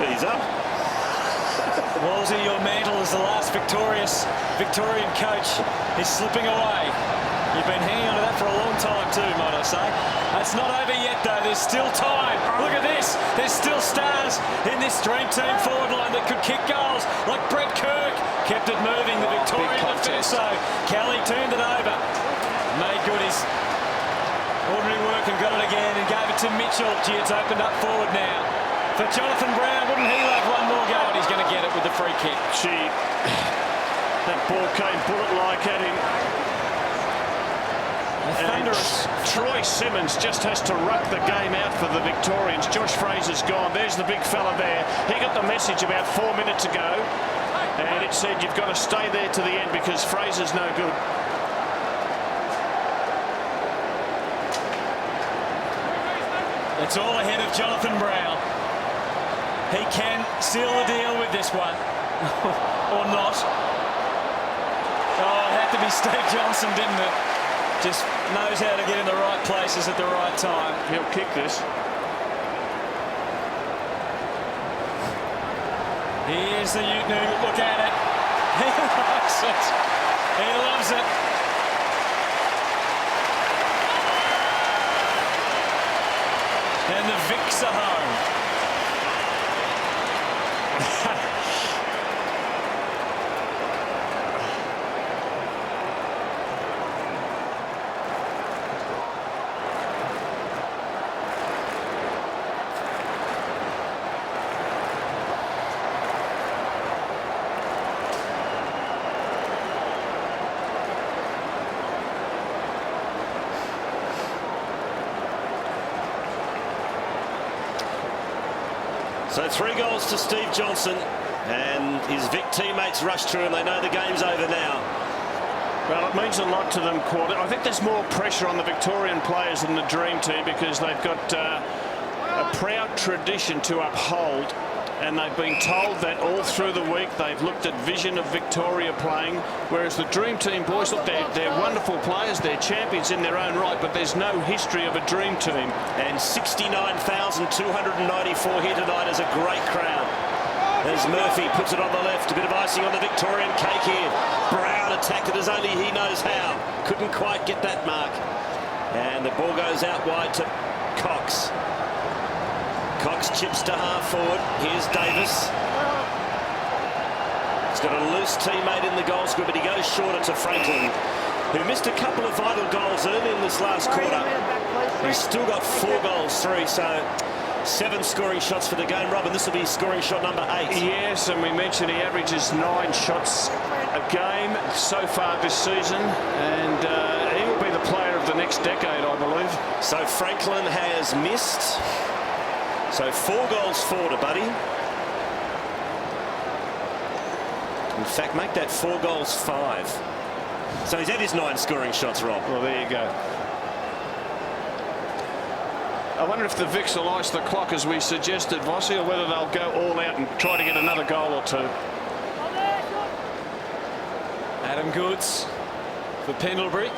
He's up. Wallsy, your mantle as the last Victorian coach is slipping away. You've been hanging on to that for a long time too, might I say. It's not over yet though, there's still time. Look at this, there's still stars in this dream team forward line that could kick goals, like Brett Kirk. Kept it moving, the Victorian defence so Kelly turned it over. Made good his ordinary work and got it again and gave it to Mitchell. Gee, it's opened up forward now. For Jonathan Brown, wouldn't he love one more go? And he's going to get it with the free kick. Gee, that ball came bullet-like at him. Thunderous. Troy Simmons just has to ruck the game out for the Victorians. Josh Fraser's gone. There's the big fella there. He got the message about 4 minutes ago, and it said you've got to stay there to the end because Fraser's no good. It's all ahead of Jonathan Brown. He can seal the deal with this one, or not. Oh, it had to be Steve Johnson, didn't it? Just knows how to get in the right places at the right time. He'll kick this. Here's the Ute. Look at it. He likes it. He loves it. And the Vicks are home. So 3 goals to Steve Johnson, and his Vic teammates rush through, and they know the game's over now. Well, it means a lot to them, Quad. I think there's more pressure on the Victorian players than the Dream Team because they've got a proud tradition to uphold, and they've been told that all through the week. They've looked at vision of Victoria playing, whereas the Dream Team boys, look, they're wonderful players, they're champions in their own right, but there's no history of a Dream Team. And 69,294 here tonight is a great crowd. As Murphy puts it on the left, a bit of icing on the Victorian cake here. Brown attacked it as only he knows how. Couldn't quite get that mark. And the ball goes out wide to Cox. Cox chips to half forward. Here's Davis. He's got a loose teammate in the goal square, but he goes shorter to Franklin, who missed a couple of vital goals early in this last quarter. He's still got 4 goals through, so 7 scoring shots for the game. Robin, this will be scoring shot number 8. Yes, and we mentioned he averages 9 shots a game so far this season, and he will be the player of the next decade, I believe. So Franklin has missed. So 4 goals for to Buddy. In fact, make that 4 goals 5. So he's had his 9 scoring shots, Rob. Well, there you go. I wonder if the Vics will ice the clock as we suggested, Vossi, or whether they'll go all out and try to get another goal or 2. Adam Goods for Pendlebury.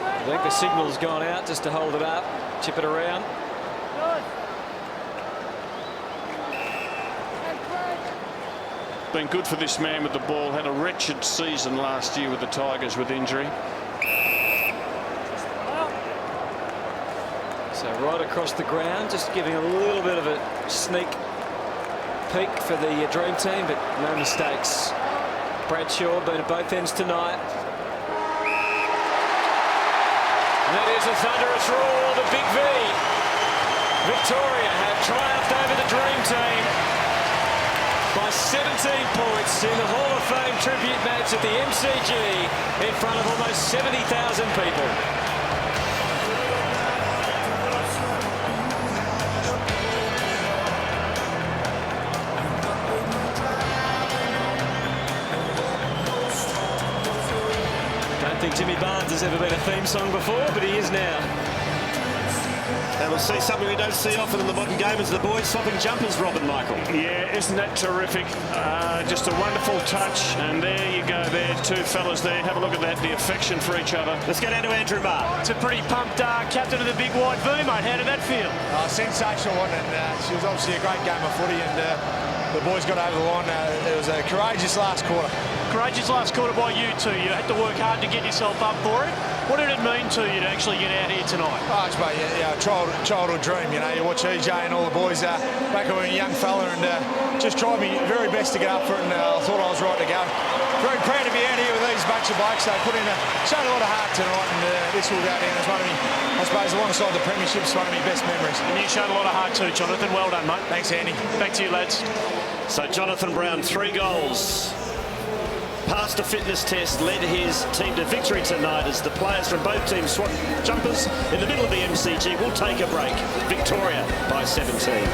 I think the signal's gone out just to hold it up, chip it around. Been good for this man with the ball. Had a wretched season last year with the Tigers with injury. So right across the ground, just giving a little bit of a sneak peek for the Dream Team, but no mistakes. Bradshaw been at both ends tonight. And that is a thunderous roar, the Big V. Victoria have triumphed over the Dream Team by 17 points in the Hall of Fame tribute match at the MCG in front of almost 70,000 people. I don't think Jimmy Barnes has ever been a theme song before, but he is now. And we'll see something we don't see often in the modern game as the boys swapping jumpers, Robin Michael. Yeah, isn't that terrific? Just a wonderful touch. And there you go there, 2 fellas there. Have a look at that, the affection for each other. Let's go down to Andrew Marr. It's a pretty pumped captain of the Big White V, mate. How did that feel? Sensational one, and she was obviously a great game of footy, and the boys got over the line. It was a courageous last quarter. Courageous last quarter by you two. You had to work hard to get yourself up for it. What did it mean to you to actually get out here tonight? Oh, it's a childhood dream, you know. You watch EJ and all the boys back when we were a young fella, and just tried my very best to get up for it, and I thought I was right to go. Very proud to be out here with these bunch of blokes. They showed a lot of heart tonight, and this will go down as one of me, I suppose, alongside the premierships, one of my best memories. And you showed a lot of heart too, Jonathan. Well done, mate. Thanks, Andy. Back to you, lads. So Jonathan Brown, 3 goals. Passed a fitness test, led his team to victory tonight as the players from both teams swap jumpers in the middle of the MCG. We'll take a break. Victoria by 17.